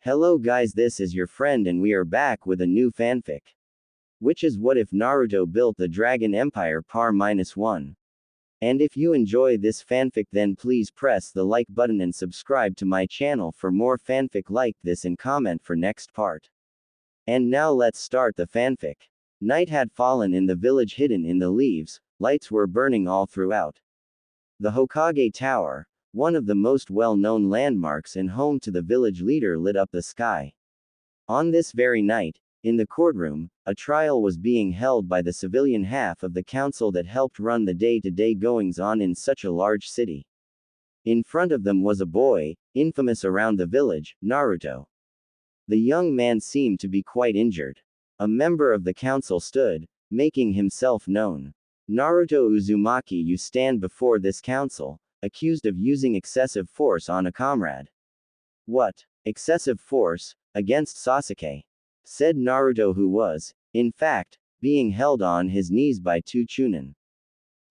Hello guys, this is your friend and we are back with a new fanfic. Which is what if Naruto built the Dragon Empire par -1. And if you enjoy this fanfic then please press the like button and subscribe to my channel for more fanfic like this and comment for next part. And now let's start the fanfic. Night had fallen in the village hidden in the leaves, lights were burning all throughout. The Hokage Tower, one of the most well-known landmarks and home to the village leader, lit up the sky. On this very night, in the courtroom, a trial was being held by the civilian half of the council that helped run the day-to-day goings-on in such a large city. In front of them was a boy, infamous around the village, Naruto. The young man seemed to be quite injured. A member of the council stood, making himself known. Naruto Uzumaki, you stand before this council, accused of using excessive force on a comrade. What? Excessive force? Against Sasuke? Said Naruto, who was, in fact, being held on his knees by two Chunin.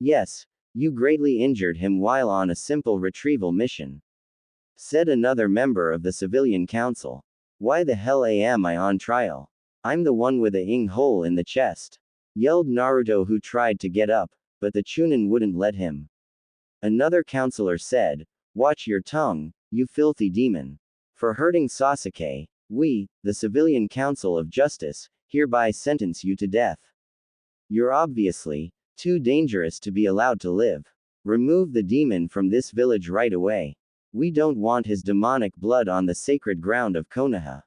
Yes, you greatly injured him while on a simple retrieval mission. Said another member of the civilian council. Why the hell am I on trial? I'm the one with a ing hole in the chest. Yelled Naruto, who tried to get up, but the Chunin wouldn't let him. Another counselor said, watch your tongue, you filthy demon. For hurting Sasuke, we, the Civilian Council of Justice, hereby sentence you to death. You're obviously too dangerous to be allowed to live. Remove the demon from this village right away. We don't want his demonic blood on the sacred ground of Konoha.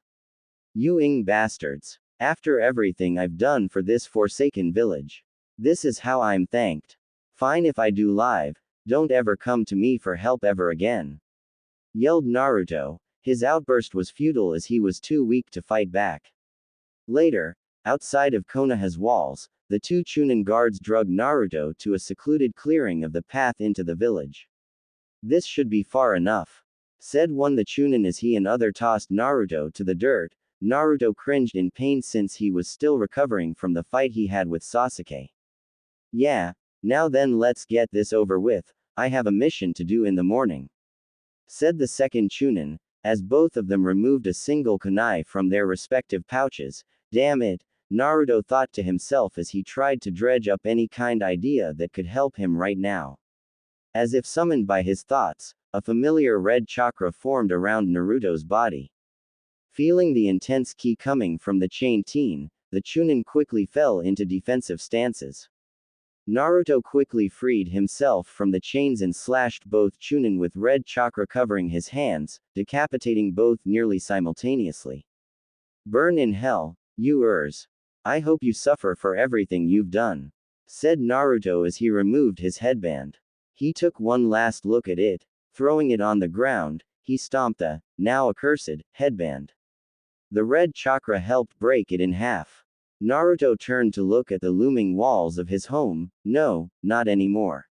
You ing bastards. After everything I've done for this forsaken village, this is how I'm thanked. Fine if I do live. Don't ever come to me for help ever again. Yelled Naruto. His outburst was futile as he was too weak to fight back. Later, outside of Konoha's walls, the two Chunin guards dragged Naruto to a secluded clearing of the path into the village. This should be far enough. Said one. The Chunin as he and other tossed Naruto to the dirt. Naruto cringed in pain since he was still recovering from the fight he had with Sasuke. Yeah, now then let's get this over with. I have a mission to do in the morning. Said the second Chunin, as both of them removed a single kunai from their respective pouches. Damn it, Naruto thought to himself as he tried to dredge up any kind idea that could help him right now. As if summoned by his thoughts, a familiar red chakra formed around Naruto's body. Feeling the intense ki coming from the chain teen, the Chunin quickly fell into defensive stances. Naruto quickly freed himself from the chains and slashed both Chunin with red chakra covering his hands, decapitating both nearly simultaneously. Burn in hell, you Urs. I hope you suffer for everything you've done. Said Naruto as he removed his headband. He took one last look at it, throwing it on the ground, he stomped the, now accursed, headband. The red chakra helped break it in half. Naruto turned to look at the looming walls of his home. No, not anymore.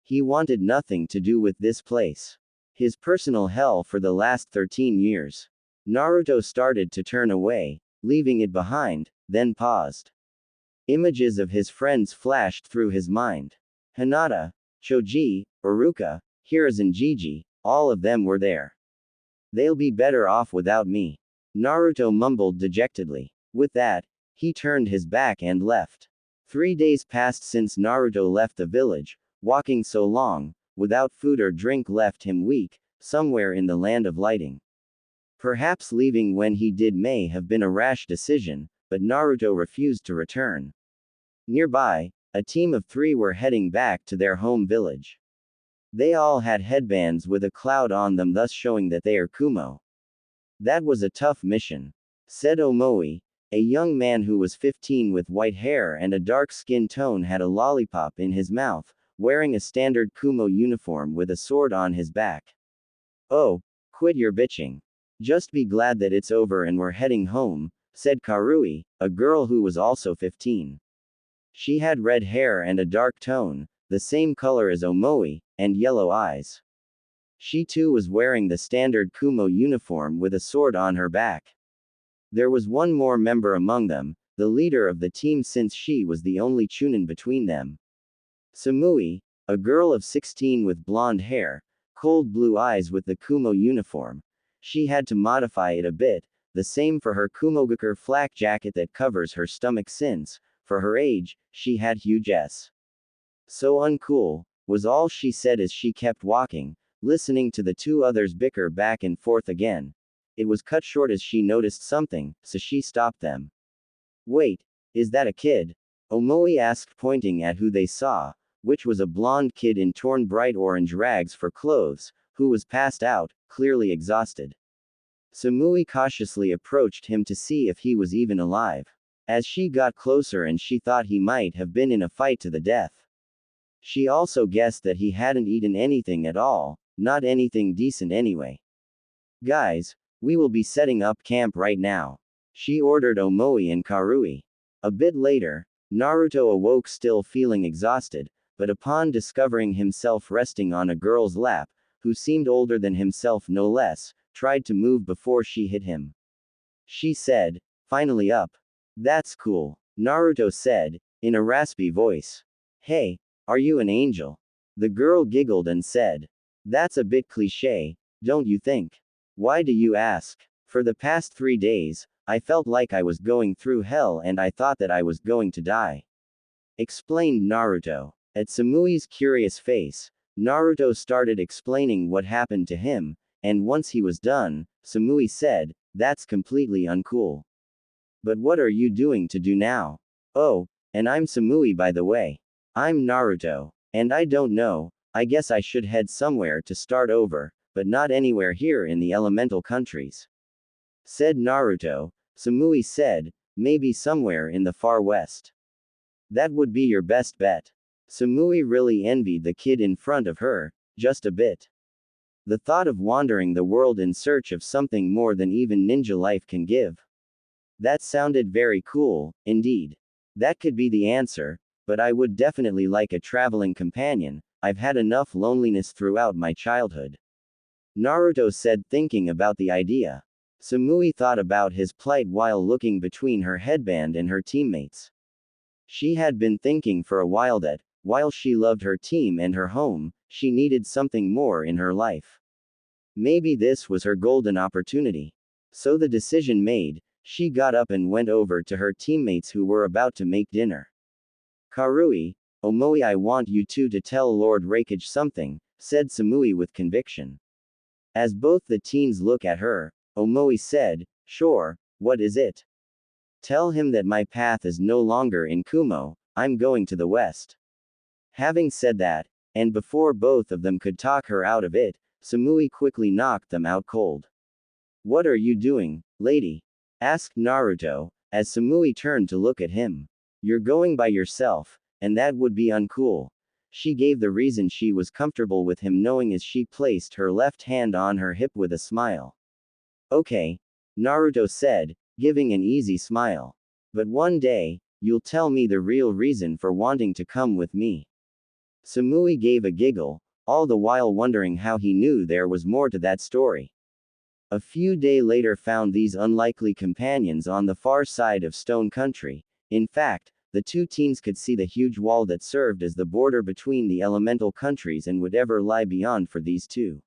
He wanted nothing to do with this place. His personal hell for the last 13 years. Naruto started to turn away, leaving it behind, then paused. Images of his friends flashed through his mind. Hinata, Choji, Iruka, Hiruzen Jiji, all of them were there. They'll be better off without me. Naruto mumbled dejectedly. With that, he turned his back and left. 3 days passed since Naruto left the village. Walking so long, without food or drink left him weak, somewhere in the land of lighting. Perhaps leaving when he did may have been a rash decision, but Naruto refused to return. Nearby, a team of 3 were heading back to their home village. They all had headbands with a cloud on them, thus showing that they are Kumo. That was a tough mission. Said Omoi. A young man who was 15 with white hair and a dark skin tone had a lollipop in his mouth, wearing a standard Kumo uniform with a sword on his back. Oh, quit your bitching. Just be glad that it's over and we're heading home, said Karui, a girl who was also 15. She had red hair and a dark tone, the same color as Omoi, and yellow eyes. She too was wearing the standard Kumo uniform with a sword on her back. There was one more member among them, the leader of the team since she was the only Chunin between them. Samui, a girl of 16 with blonde hair, cold blue eyes with the Kumo uniform. She had to modify it a bit, the same for her Kumogakure flak jacket that covers her stomach since, for her age, she had huge S. So uncool, was all she said as she kept walking, listening to the two others bicker back and forth again. It was cut short as she noticed something, so she stopped them. Wait, is that a kid? Omoi asked, pointing at who they saw, which was a blonde kid in torn bright orange rags for clothes, who was passed out, clearly exhausted. Samui cautiously approached him to see if he was even alive. As she got closer and she thought he might have been in a fight to the death. She also guessed that he hadn't eaten anything at all, not anything decent anyway. Guys, we will be setting up camp right now. She ordered Omoi and Karui. A bit later, Naruto awoke still feeling exhausted, but upon discovering himself resting on a girl's lap, who seemed older than himself no less, tried to move before she hit him. She said, "Finally up." "That's cool," Naruto said, in a raspy voice. "Hey, are you an angel?" The girl giggled and said, "That's a bit cliché, don't you think?" "Why do you ask?" "For the past 3 days, I felt like I was going through hell and I thought that I was going to die," explained Naruto. At Samui's curious face, Naruto started explaining what happened to him, and once he was done, Samui said, "That's completely uncool. But what are you doing to do now?" "Oh, and I'm Samui by the way. I'm Naruto. And I don't know, I guess I should head somewhere to start over, but not anywhere here in the elemental countries," said Naruto. Samui said, "Maybe somewhere in the far west." "That would be your best bet." Samui really envied the kid in front of her, just a bit. The thought of wandering the world in search of something more than even ninja life can give. That sounded very cool, indeed. That could be the answer, but I would definitely like a traveling companion. I've had enough loneliness throughout my childhood, Naruto said, thinking about the idea. Samui thought about his plight while looking between her headband and her teammates. She had been thinking for a while that, while she loved her team and her home, she needed something more in her life. Maybe this was her golden opportunity. So the decision made, she got up and went over to her teammates who were about to make dinner. "Karui, Omoi, I want you two to tell Lord Raikage something," said Samui with conviction. As both the teens look at her, Omoi said, "Sure, what is it?" "Tell him that my path is no longer in Kumo, I'm going to the west." Having said that, and before both of them could talk her out of it, Samui quickly knocked them out cold. "What are you doing, lady?" asked Naruto, as Samui turned to look at him. "You're going by yourself, and that would be uncool." She gave the reason she was comfortable with him knowing as she placed her left hand on her hip with a smile. "Okay," Naruto said, giving an easy smile. "But one day, you'll tell me the real reason for wanting to come with me." Samui gave a giggle, all the while wondering how he knew there was more to that story. A few days later found these unlikely companions on the far side of Stone Country. In fact, the two teens could see the huge wall that served as the border between the elemental countries and would ever lie beyond for these two.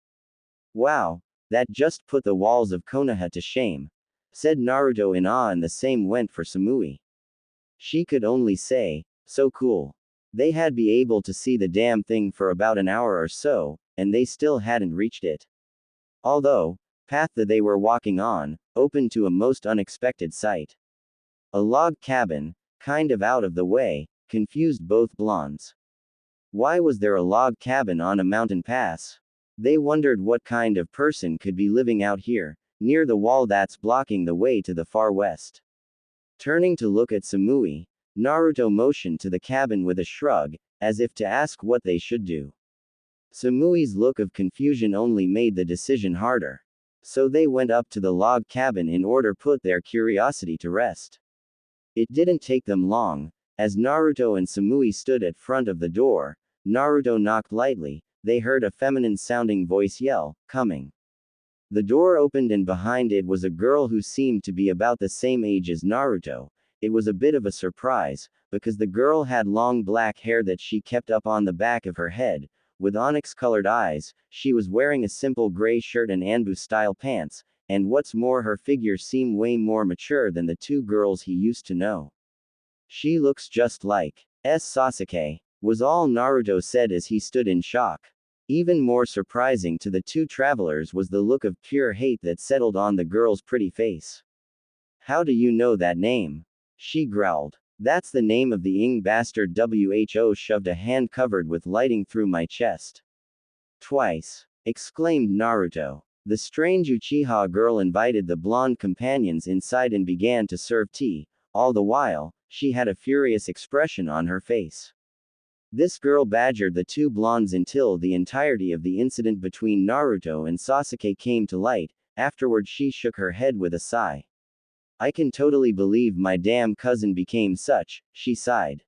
"Wow, that just put the walls of Konoha to shame," said Naruto in awe, and the same went for Samui. She could only say, "So cool." They had been able to see the damn thing for about an hour or so, and they still hadn't reached it. Although, path that they were walking on, opened to a most unexpected sight. A log cabin, kind of out of the way, confused both blondes. Why was there a log cabin on a mountain pass? They wondered what kind of person could be living out here, near the wall that's blocking the way to the far west. Turning to look at Samui, Naruto motioned to the cabin with a shrug, as if to ask what they should do. Samui's look of confusion only made the decision harder. So they went up to the log cabin in order to put their curiosity to rest. It didn't take them long. As Naruto and Samui stood at front of the door, Naruto knocked lightly. They heard a feminine-sounding voice yell, "Coming." The door opened and behind it was a girl who seemed to be about the same age as Naruto. It was a bit of a surprise, because the girl had long black hair that she kept up on the back of her head. With onyx-colored eyes, she was wearing a simple gray shirt and Anbu-style pants, and what's more, her figure seemed way more mature than the two girls he used to know. She looks just like Sasuke, was all Naruto said as he stood in shock. Even more surprising to the two travelers was the look of pure hate that settled on the girl's pretty face. How do you know that name? She growled. That's the name of the Ing bastard. Who shoved a hand covered with lighting through my chest. Twice, exclaimed Naruto. The strange Uchiha girl invited the blonde companions inside and began to serve tea. All the while, she had a furious expression on her face. This girl badgered the two blondes until the entirety of the incident between Naruto and Sasuke came to light. Afterward, she shook her head with a sigh. I can totally believe my damn cousin became such, she sighed.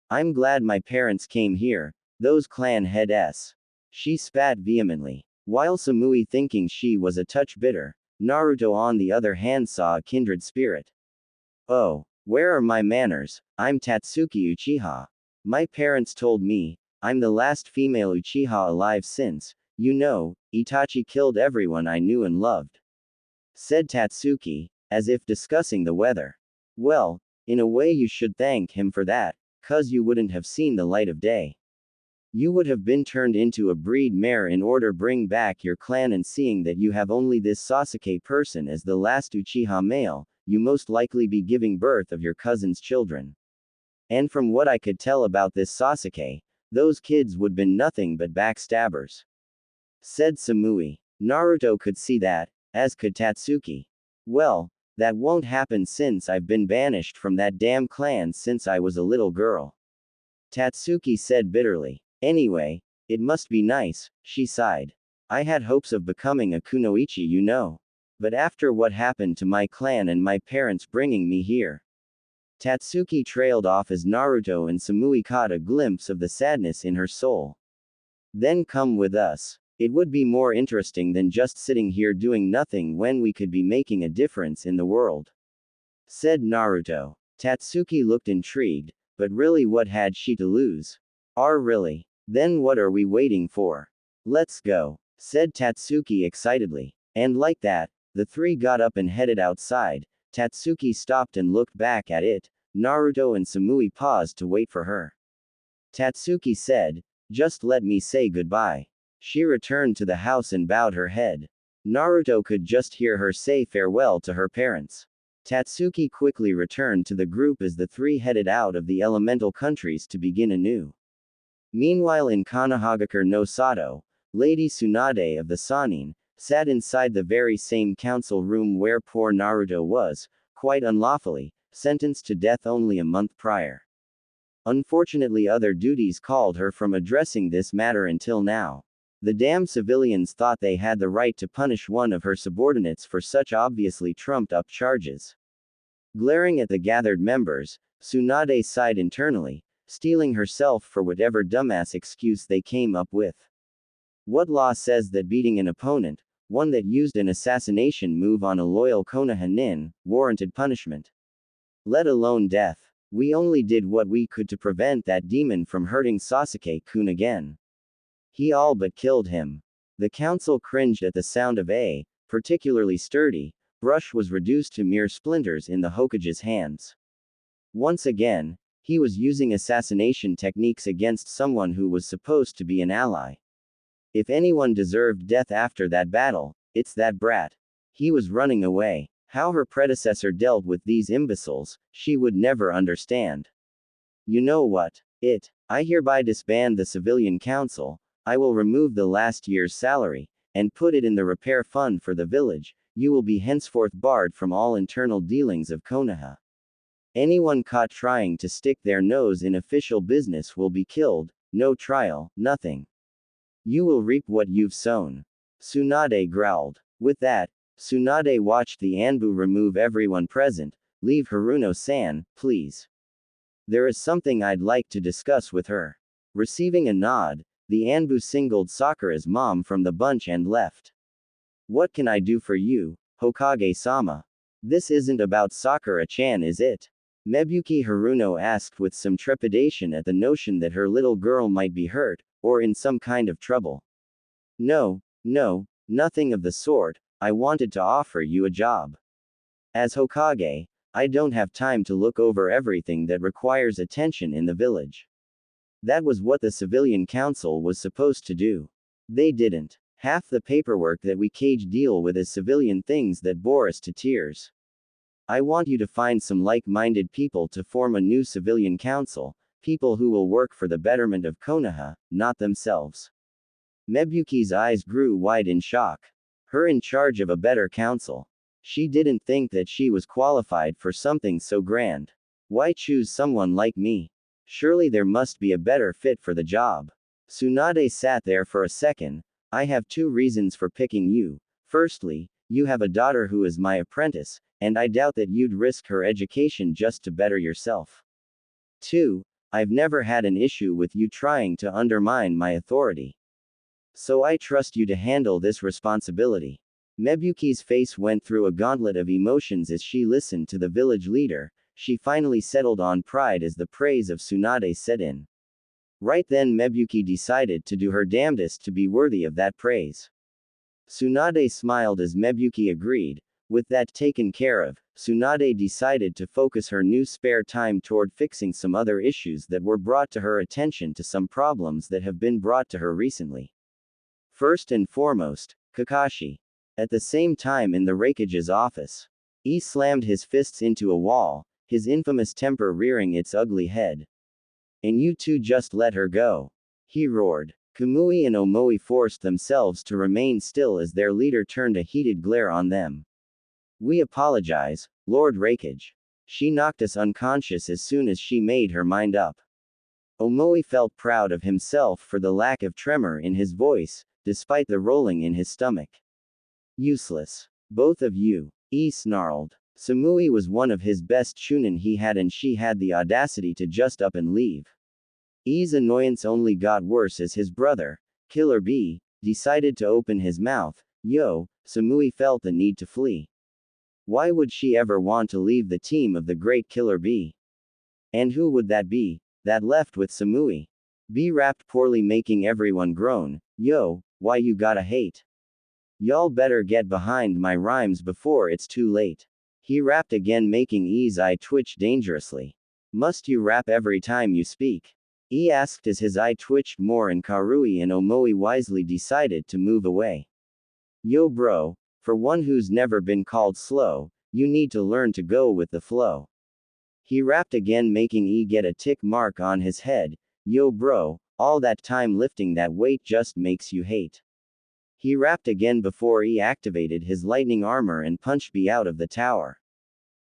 I'm glad my parents came here, those clan heads. She spat vehemently. While Samui thinking she was a touch bitter, Naruto on the other hand saw a kindred spirit. Oh, where are my manners? I'm Tatsuki Uchiha. My parents told me, I'm the last female Uchiha alive since, Itachi killed everyone I knew and loved. Said Tatsuki, as if discussing the weather. Well, in a way you should thank him for that, 'cause you wouldn't have seen the light of day. You would have been turned into a breed mare in order bring back your clan, and seeing that you have only this Sasuke person as the last Uchiha male, you most likely be giving birth of your cousin's children. And from what I could tell about this Sasuke, those kids would been nothing but backstabbers. Said Samui. Naruto could see that, as could Tatsuki. Well, that won't happen since I've been banished from that damn clan since I was a little girl. Tatsuki said bitterly. Anyway, it must be nice, she sighed. I had hopes of becoming a kunoichi, But after what happened to my clan and my parents bringing me here. Tatsuki trailed off as Naruto and Samui caught a glimpse of the sadness in her soul. Then come with us. It would be more interesting than just sitting here doing nothing when we could be making a difference in the world. Said Naruto. Tatsuki looked intrigued, but really what had she to lose? Really? Then what are we waiting for? Let's go, said Tatsuki excitedly. And like that, the three got up and headed outside. Tatsuki stopped and looked back at it. Naruto and Samui paused to wait for her. Tatsuki said, just let me say goodbye. She returned to the house and bowed her head. Naruto could just hear her say farewell to her parents. Tatsuki quickly returned to the group as the three headed out of the elemental countries to begin anew. Meanwhile in Konohagakure no Sato, Lady Tsunade of the Sannin, sat inside the very same council room where poor Naruto was, quite unlawfully, sentenced to death only a month prior. Unfortunately, other duties called her from addressing this matter until now. The damn civilians thought they had the right to punish one of her subordinates for such obviously trumped-up charges. Glaring at the gathered members, Tsunade sighed internally, steeling herself for whatever dumbass excuse they came up with. What law says that beating an opponent, one that used an assassination move on a loyal Konoha nin, warranted punishment? Let alone death. We only did what we could to prevent that demon from hurting Sasuke-kun again. He all but killed him. The council cringed at the sound of a particularly sturdy brush was reduced to mere splinters in the Hokage's hands. Once again, he was using assassination techniques against someone who was supposed to be an ally. If anyone deserved death after that battle, it's that brat. He was running away. How her predecessor dealt with these imbeciles, she would never understand. You know what? I hereby disband the civilian council. I will remove the last year's salary, and put it in the repair fund for the village. You will be henceforth barred from all internal dealings of Konoha. Anyone caught trying to stick their nose in official business will be killed, no trial, nothing. You will reap what you've sown. Tsunade growled. With that, Tsunade watched the Anbu remove everyone present. Leave Haruno-san, please. There is something I'd like to discuss with her. Receiving a nod, the Anbu singled Sakura's mom from the bunch and left. What can I do for you, Hokage-sama? This isn't about Sakura-chan, is it? Mebuki Haruno asked with some trepidation at the notion that her little girl might be hurt, or in some kind of trouble. No, nothing of the sort. I wanted to offer you a job. As Hokage, I don't have time to look over everything that requires attention in the village. That was what the civilian council was supposed to do. They didn't. Half the paperwork that we cage deal with is civilian things that bore us to tears. I want you to find some like-minded people to form a new civilian council, people who will work for the betterment of Konoha, not themselves. Mebuki's eyes grew wide in shock. Her in charge of a better council. She didn't think that she was qualified for something so grand. Why choose someone like me? Surely there must be a better fit for the job. Tsunade sat there for a second. I have two reasons for picking you. Firstly, you have a daughter who is my apprentice, and I doubt that you'd risk her education just to better yourself. 2. I've never had an issue with you trying to undermine my authority. So I trust you to handle this responsibility. Mebuki's face went through a gauntlet of emotions as she listened to the village leader. She finally settled on pride as the praise of Tsunade set in. Right then Mebuki decided to do her damnedest to be worthy of that praise. Tsunade smiled as Mebuki agreed. With that taken care of, Tsunade decided to focus her new spare time toward fixing some other issues that were brought to her attention to some problems that have been brought to her recently. First and foremost, Kakashi. At the same time in the Raikage's office, he slammed his fists into a wall, his infamous temper rearing its ugly head. And you two just let her go. He roared. Kamui and Omoi forced themselves to remain still as their leader turned a heated glare on them. We apologize, Lord Raikage. She knocked us unconscious as soon as she made her mind up. Omoi felt proud of himself for the lack of tremor in his voice, despite the rolling in his stomach. Useless. Both of you. He snarled. Samui was one of his best chunin he had and she had the audacity to just up and leave. E's annoyance only got worse as his brother, Killer B, decided to open his mouth. Samui felt the need to flee. Why would she ever want to leave the team of the great Killer B? And who would that be, that left with Samui? B rapped poorly, making everyone groan. Why you gotta hate? Y'all better get behind my rhymes before it's too late. He rapped again, making E's eye twitch dangerously. Must you rap every time you speak? E asked as his eye twitched more and Karui and Omoi wisely decided to move away. Yo bro, for one who's never been called slow, you need to learn to go with the flow. He rapped again, making E get a tick mark on his head. Yo bro, all that time lifting that weight just makes you hate. He rapped again before E activated his lightning armor and punched B out of the tower.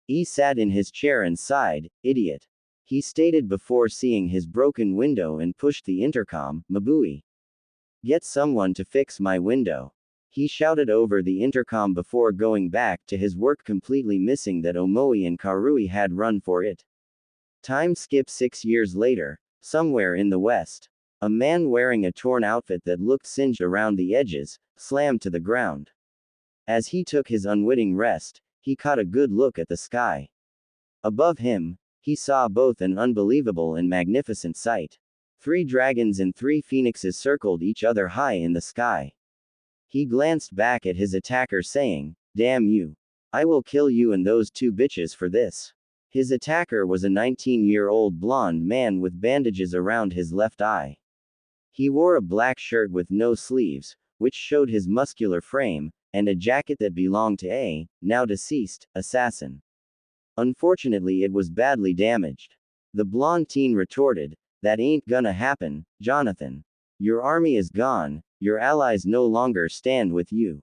E sat in his chair and sighed, idiot. He stated before seeing his broken window and pushed the intercom. Mabui. Get someone to fix my window. He shouted over the intercom before going back to his work, completely missing that Omoi and Karui had run for it. Time skip 6 years later, somewhere in the west. A man wearing a torn outfit that looked singed around the edges, slammed to the ground. As he took his unwitting rest, he caught a good look at the sky. Above him, he saw both an unbelievable and magnificent sight. 3 dragons and 3 phoenixes circled each other high in the sky. He glanced back at his attacker saying, "Damn you. I will kill you and those 2 bitches for this." His attacker was a 19-year-old blonde man with bandages around his left eye. He wore a black shirt with no sleeves, which showed his muscular frame, and a jacket that belonged to a, now deceased, assassin. Unfortunately, it was badly damaged. The blonde teen retorted, "That ain't gonna happen, Jonathan. Your army is gone, your allies no longer stand with you.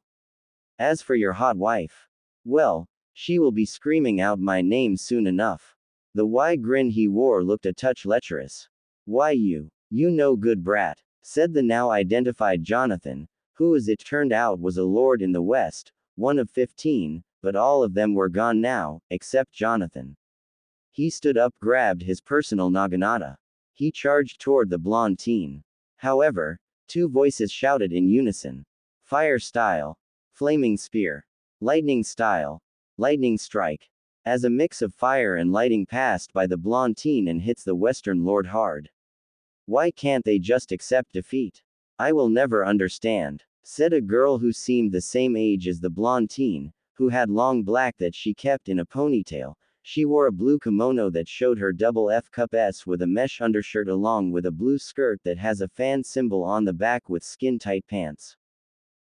As for your hot wife, well, she will be screaming out my name soon enough." The wide grin he wore looked a touch lecherous. "Why you no good brat," said the now identified Jonathan, who as it turned out was a lord in the West, one of 15, but all of them were gone now, except Jonathan. He stood up, grabbed his personal naginata. He charged toward the blonde teen. However, 2 voices shouted in unison. Fire style. Flaming spear. Lightning style. Lightning strike. As a mix of fire and lighting passed by the blonde teen and hits the Western Lord hard. Why can't they just accept defeat? I will never understand. said a girl who seemed the same age as the blonde teen, who had long black that she kept in a ponytail. She wore a blue kimono that showed her double F cup S with a mesh undershirt along with a blue skirt that has a fan symbol on the back with skin-tight pants.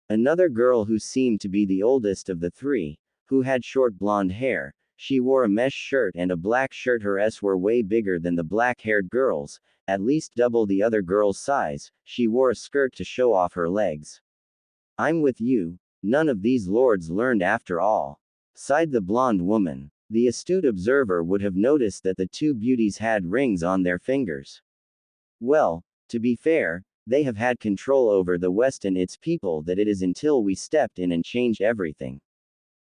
Another girl who seemed to be the oldest of the three, who had short blonde hair, she wore a mesh shirt and a black shirt. Her S were way bigger than the black-haired girls, at least double the other girl's size. She wore a skirt to show off her legs. I'm with you, none of these lords learned after all, sighed the blonde woman. The astute observer would have noticed that the two beauties had rings on their fingers. Well, to be fair, they have had control over the West and its people that it is until we stepped in and changed everything,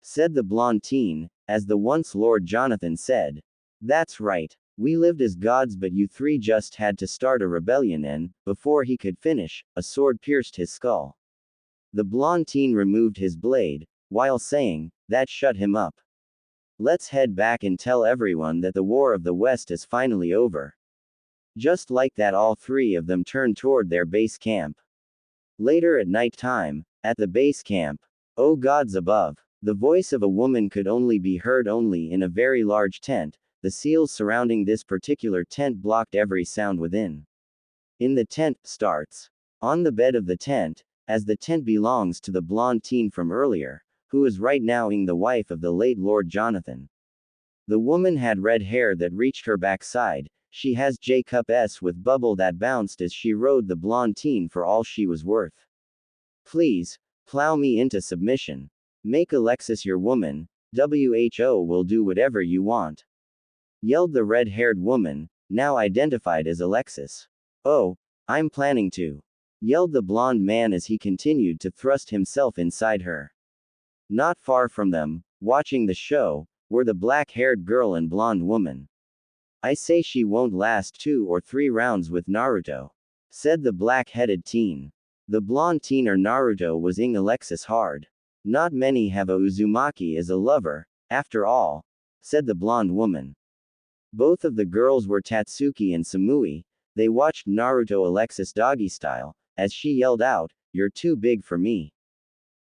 said the blonde teen, as the once Lord Jonathan said. That's right. We lived as gods, but you three just had to start a rebellion, and, before he could finish, a sword pierced his skull. The blonde teen removed his blade, while saying, that shut him up. Let's head back and tell everyone that the War of the West is finally over. Just like that, all three of them turned toward their base camp. Later at night time, at the base camp, oh gods above, the voice of a woman could only be heard only in a very large tent. The seals surrounding this particular tent blocked every sound within. In the tent, starts. On the bed of the tent, as the tent belongs to the blonde teen from earlier, who is right now the wife of the late Lord Jonathan. The woman had red hair that reached her backside. She has J-cup S with bubble that bounced as she rode the blonde teen for all she was worth. Please, plow me into submission. Make Alexis your woman, WHO will do whatever you want, yelled the red-haired woman, now identified as Alexis. Oh, I'm planning to, yelled the blonde man as he continued to thrust himself inside her. Not far from them, watching the show, were the black-haired girl and blonde woman. I say she won't last 2 or 3 rounds with Naruto, said the black-headed teen. The blonde teen or Naruto was ing Alexis hard. Not many have a Uzumaki as a lover, after all, said the blonde woman. Both of the girls were Tatsuki and Samui. They watched Naruto Alexis doggy style, as she yelled out, you're too big for me.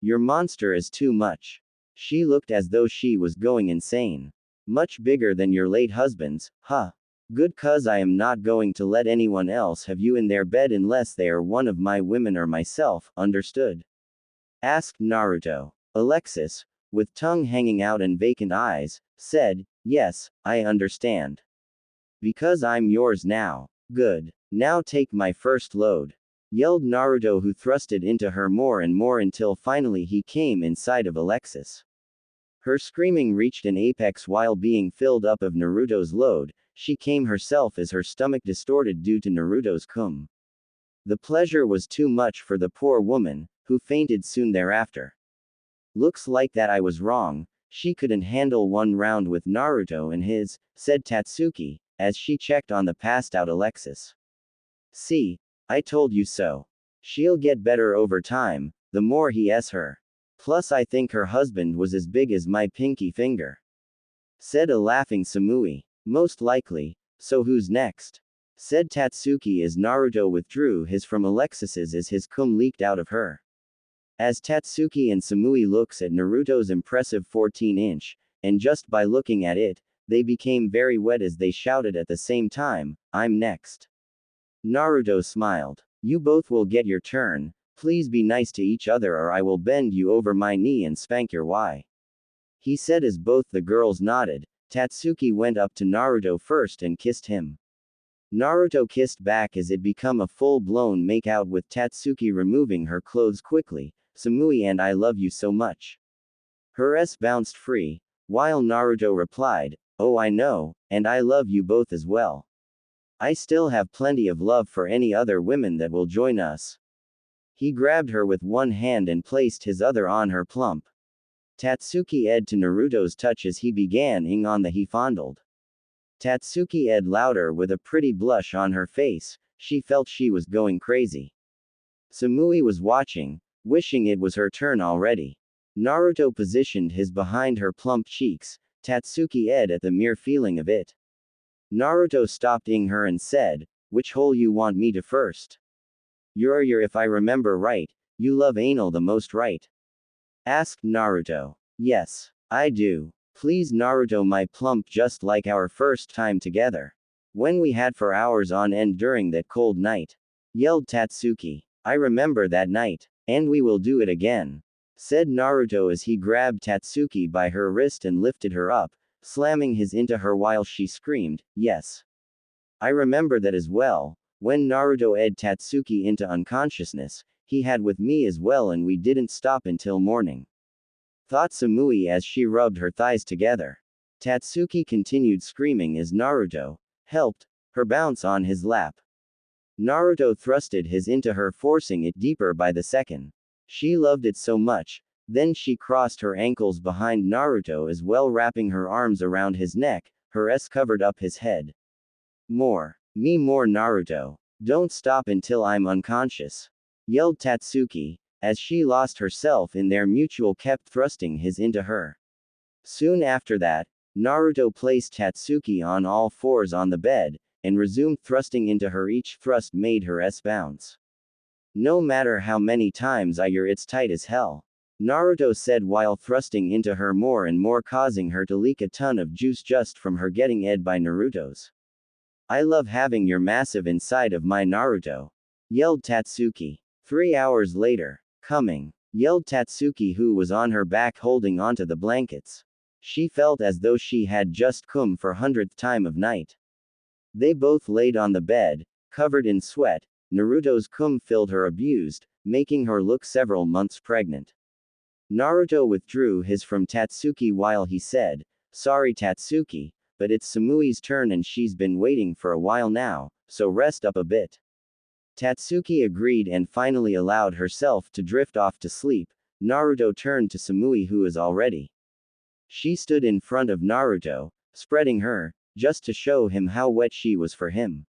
Your monster is too much. She looked as though she was going insane. Much bigger than your late husband's, huh? Good, 'cause I am not going to let anyone else have you in their bed unless they are one of my women or myself, understood? Asked Naruto. Alexis, with tongue hanging out and vacant eyes, said, yes, I understand. Because I'm yours now. Good. Now take my first load, yelled Naruto, who thrusted into her more and more until finally he came inside of Alexis. Her screaming reached an apex while being filled up of Naruto's load. She came herself as her stomach distorted due to Naruto's cum. The pleasure was too much for the poor woman, who fainted soon thereafter. Looks like that I was wrong. She couldn't handle 1 round with Naruto and his, said Tatsuki, as she checked on the passed out Alexis. See, I told you so. She'll get better over time, the more he s her. Plus I think her husband was as big as my pinky finger, said a laughing Samui. Most likely. So who's next? Said Tatsuki as Naruto withdrew his from Alexis's as his cum leaked out of her. As Tatsuki and Samui looks at Naruto's impressive 14-inch, and just by looking at it, they became very wet as they shouted at the same time, I'm next. Naruto smiled. You both will get your turn. Please be nice to each other or I will bend you over my knee and spank your Y. He said as both the girls nodded. Tatsuki went up to Naruto first and kissed him. Naruto kissed back as it became a full-blown make-out with Tatsuki removing her clothes quickly. Samui and I love you so much. Her S bounced free, while Naruto replied, oh I know, and I love you both as well. I still have plenty of love for any other women that will join us. He grabbed her with one hand and placed his other on her plump. Tatsuki ed to Naruto's touch as he began ing on the he fondled. Tatsuki ed louder with a pretty blush on her face. She felt she was going crazy. Samui was watching, wishing it was her turn already. Naruto positioned his behind her plump cheeks. Tatsuki ed at the mere feeling of it. Naruto stopped ing her and said, which hole you want me to first? Your if I remember right, You love anal the most, right? Asked Naruto. Yes, I do. Please Naruto, my plump, just like our first time together. When we had for hours on end during that cold night. Yelled Tatsuki. I remember that night. And we will do it again. Said Naruto as he grabbed Tatsuki by her wrist and lifted her up, slamming his into her while she screamed, yes. I remember that as well. When Naruto ed Tatsuki into unconsciousness, he had with me as well and we didn't stop until morning. Thought Samui as she rubbed her thighs together. Tatsuki continued screaming as Naruto helped her bounce on his lap. Naruto thrusted his into her, forcing it deeper by the second. She loved it so much. Then she crossed her ankles behind Naruto as well, wrapping her arms around his neck, her s covered up his head. More. Me more Naruto. Don't stop until I'm unconscious. Yelled Tatsuki, as she lost herself in their mutual kept thrusting his into her. Soon after that, Naruto placed Tatsuki on all fours on the bed, and resumed thrusting into her. Each thrust made her s bounce. No matter how many times you're it's tight as hell. Naruto said while thrusting into her more and more, causing her to leak a ton of juice just from her getting ed by Naruto's. I love having your massive inside of my Naruto. Yelled Tatsuki. 3 hours later. Coming. Yelled Tatsuki, who was on her back holding onto the blankets. She felt as though she had just come for 100th time of night. They both laid on the bed, covered in sweat. Naruto's cum filled her abused, making her look several months pregnant. Naruto withdrew his from Tatsuki while he said, sorry Tatsuki, but it's Samui's turn and she's been waiting for a while now, so rest up a bit. Tatsuki agreed and finally allowed herself to drift off to sleep. Naruto turned to Samui, who is already. She stood in front of Naruto, spreading her, just to show him how wet she was for him.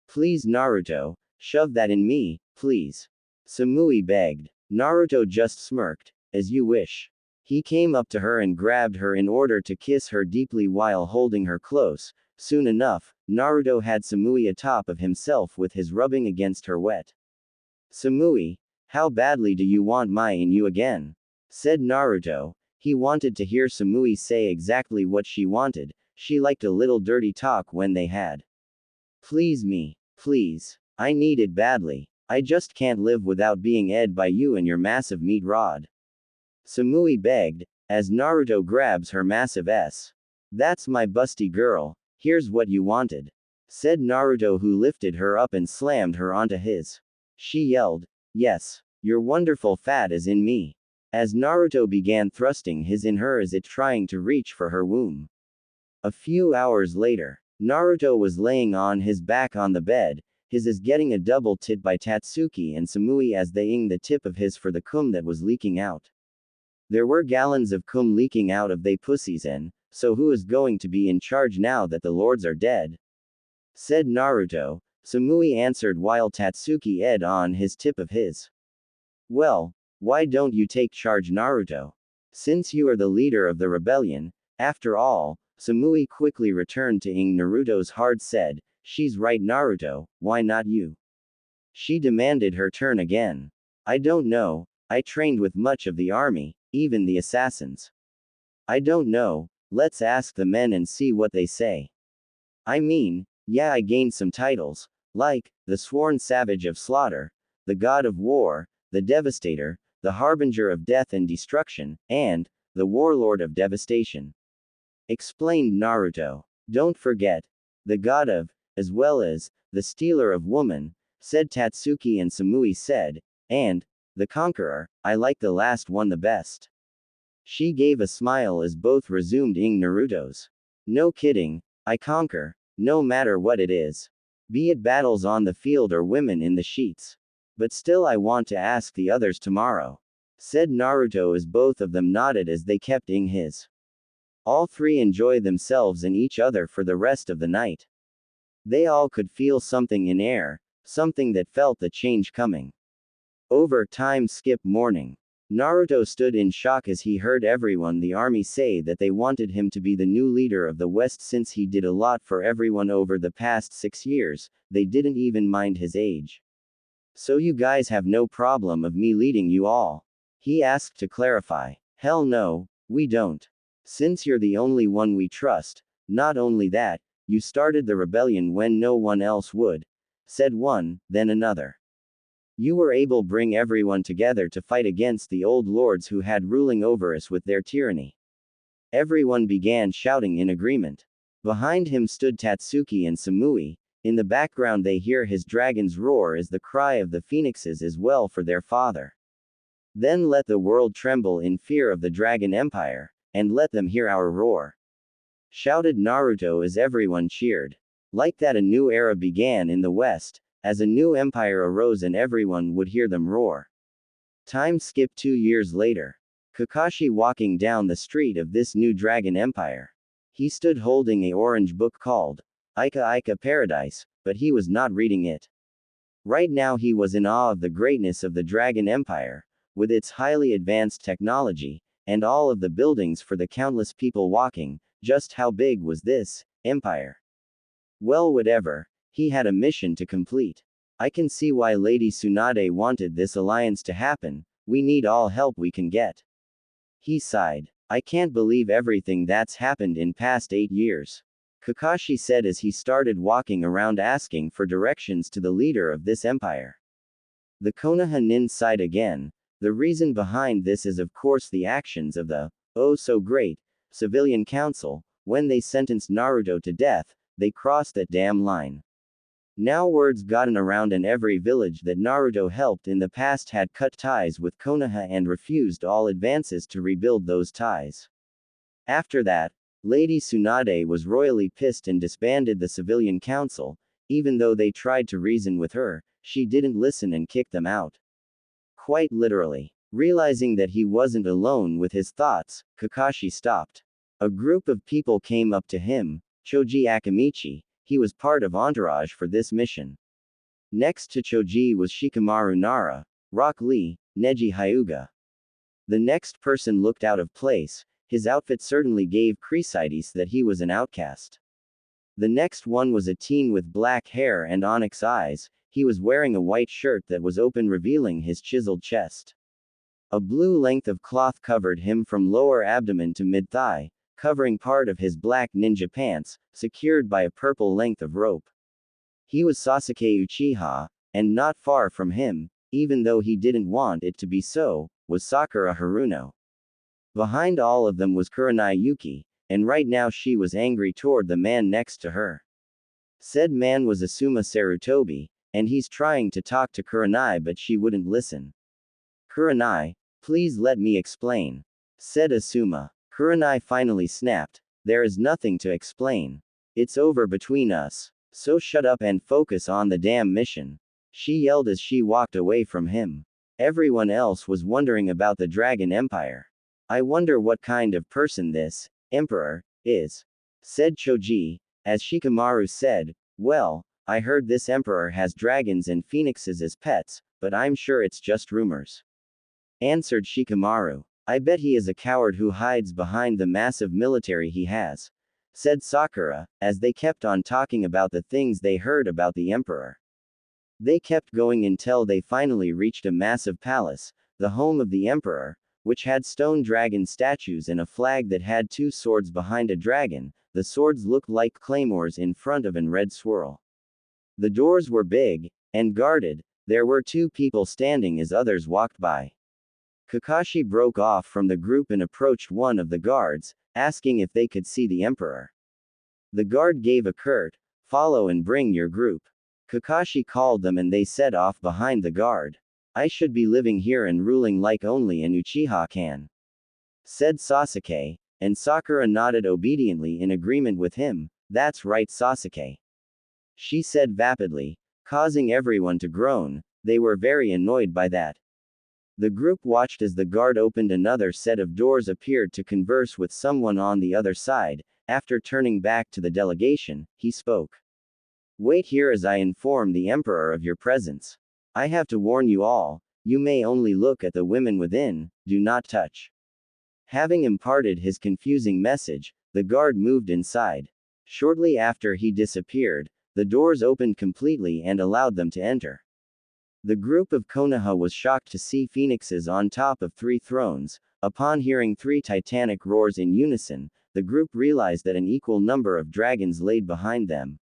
Please Naruto, shove that in me, please. Samui begged. Naruto just smirked, as you wish. He came up to her and grabbed her in order to kiss her deeply while holding her close. Soon enough, Naruto had Samui atop of himself with his rubbing against her wet. Samui, how badly do you want my in you again? Said Naruto. He wanted to hear Samui say exactly what she wanted. She liked a little dirty talk when they had. Please me, please. I need it badly. I just can't live without being ed by you and your massive meat rod. Samui begged, as Naruto grabs her massive s. That's my busty girl, here's what you wanted. Said Naruto, who lifted her up and slammed her onto his. She yelled, yes, your wonderful fat is in me. As Naruto began thrusting his in her as it trying to reach for her womb. A few hours later, Naruto was laying on his back on the bed, his is getting a double tit by Tatsuki and Samui as they ing the tip of his for the cum that was leaking out. There were gallons of cum leaking out of they pussies and, so who is going to be in charge now that the lords are dead? Said Naruto. Samui answered while Tatsuki ed on his tip of his. Well, why don't you take charge Naruto? Since you are the leader of the rebellion, after all, Samui quickly returned to ing Naruto's hard said, she's right Naruto, why not you? She demanded her turn again. I don't know, I trained with much of the army, even the assassins. I don't know, let's ask the men and see what they say. I mean, yeah, I gained some titles, like, the Sworn Savage of Slaughter, the God of War, the Devastator, the Harbinger of Death and Destruction, and, the Warlord of Devastation. Explained Naruto. Don't forget, the God of, as well as, the Stealer of Woman, said Tatsuki and Samui said, and, the Conqueror, I like the last one the best. She gave a smile as both resumed ing Naruto's. No kidding, I conquer, no matter what it is. Be it battles on the field or women in the sheets. But still I want to ask the others tomorrow. Said Naruto as both of them nodded as they kept ing his. All three enjoy themselves and each other for the rest of the night. They all could feel something in air, something that felt the change coming. Over time skip morning. Naruto stood in shock as he heard everyone the army say that they wanted him to be the new leader of the West since he did a lot for everyone over the past 6 years, they didn't even mind his age. So you guys have no problem of me leading you all? He asked to clarify. Hell no, we don't. Since you're the only one we trust, not only that, you started the rebellion when no one else would, said one, then another. You were able to bring everyone together to fight against the old lords who had ruling over us with their tyranny. Everyone began shouting in agreement. Behind him stood Tatsuki and Samui. In the background they hear his dragon's roar as the cry of the phoenixes as well for their father. Then let the world tremble in fear of the Dragon Empire, and let them hear our roar. Shouted Naruto as everyone cheered. Like that a new era began in the West, as a new empire arose and everyone would hear them roar. Time skip 2 years later. Kakashi walking down the street of this new Dragon Empire. He stood holding a orange book called Ika Ika Paradise, but he was not reading it. Right now he was in awe of the greatness of the Dragon Empire, with its highly advanced technology, and all of the buildings for the countless people walking. Just how big was this empire? Well, whatever, he had a mission to complete. I can see why Lady Tsunade wanted this alliance to happen. We need all help we can get. He sighed. I can't believe everything that's happened in past 8 years. Kakashi said as he started walking around asking for directions to the leader of this empire. The Konoha nin sighed again. The reason behind this is of course the actions of the, oh so great, civilian council. When they sentenced Naruto to death, they crossed that damn line. Now word's gotten around and every village that Naruto helped in the past had cut ties with Konoha and refused all advances to rebuild those ties. After that, Lady Tsunade was royally pissed and disbanded the civilian council. Even though they tried to reason with her, she didn't listen and kicked them out. Quite literally. Realizing that he wasn't alone with his thoughts, Kakashi stopped. A group of people came up to him. Choji Akamichi, he was part of entourage for this mission. Next to Choji was Shikamaru Nara, Rock Lee, Neji Hyuga. The next person looked out of place. His outfit certainly gave Chrysides that he was an outcast. The next one was a teen with black hair and onyx eyes. He was wearing a white shirt that was open, revealing his chiseled chest. A blue length of cloth covered him from lower abdomen to mid-thigh, covering part of his black ninja pants, secured by a purple length of rope. He was Sasuke Uchiha, and not far from him, even though he didn't want it to be so, was Sakura Haruno. Behind all of them was Kurenai Yuki, and right now she was angry toward the man next to her. Said man was Asuma Sarutobi, and he's trying to talk to Kurenai but she wouldn't listen. Kurenai, please let me explain, said Asuma. Kurenai finally snapped. There is nothing to explain. It's over between us. So shut up and focus on the damn mission. She yelled as she walked away from him. Everyone else was wondering about the Dragon Empire. I wonder what kind of person this emperor is, said Choji, as Shikamaru said, well, I heard this emperor has dragons and phoenixes as pets, but I'm sure it's just rumors. Answered Shikamaru. I bet he is a coward who hides behind the massive military he has, said Sakura, as they kept on talking about the things they heard about the emperor. They kept going until they finally reached a massive palace, the home of the emperor, which had stone dragon statues and a flag that had 2 swords behind a dragon. The swords looked like claymores in front of a red swirl. The doors were big and guarded. There were 2 people standing as others walked by. Kakashi broke off from the group and approached one of the guards, asking if they could see the emperor. The guard gave a curt, follow and bring your group. Kakashi called them and they set off behind the guard. I should be living here and ruling like only an Uchiha can, said Sasuke, and Sakura nodded obediently in agreement with him. That's right, Sasuke, she said vapidly, causing everyone to groan. They were very annoyed by that. The group watched as the guard opened another set of doors, appeared to converse with someone on the other side. After turning back to the delegation, he spoke. Wait here as I inform the emperor of your presence. I have to warn you all, you may only look at the women within, do not touch. Having imparted his confusing message, the guard moved inside. Shortly after he disappeared, the doors opened completely and allowed them to enter. The group of Konoha was shocked to see phoenixes on top of 3 thrones. Upon hearing 3 titanic roars in unison, the group realized that an equal number of dragons laid behind them.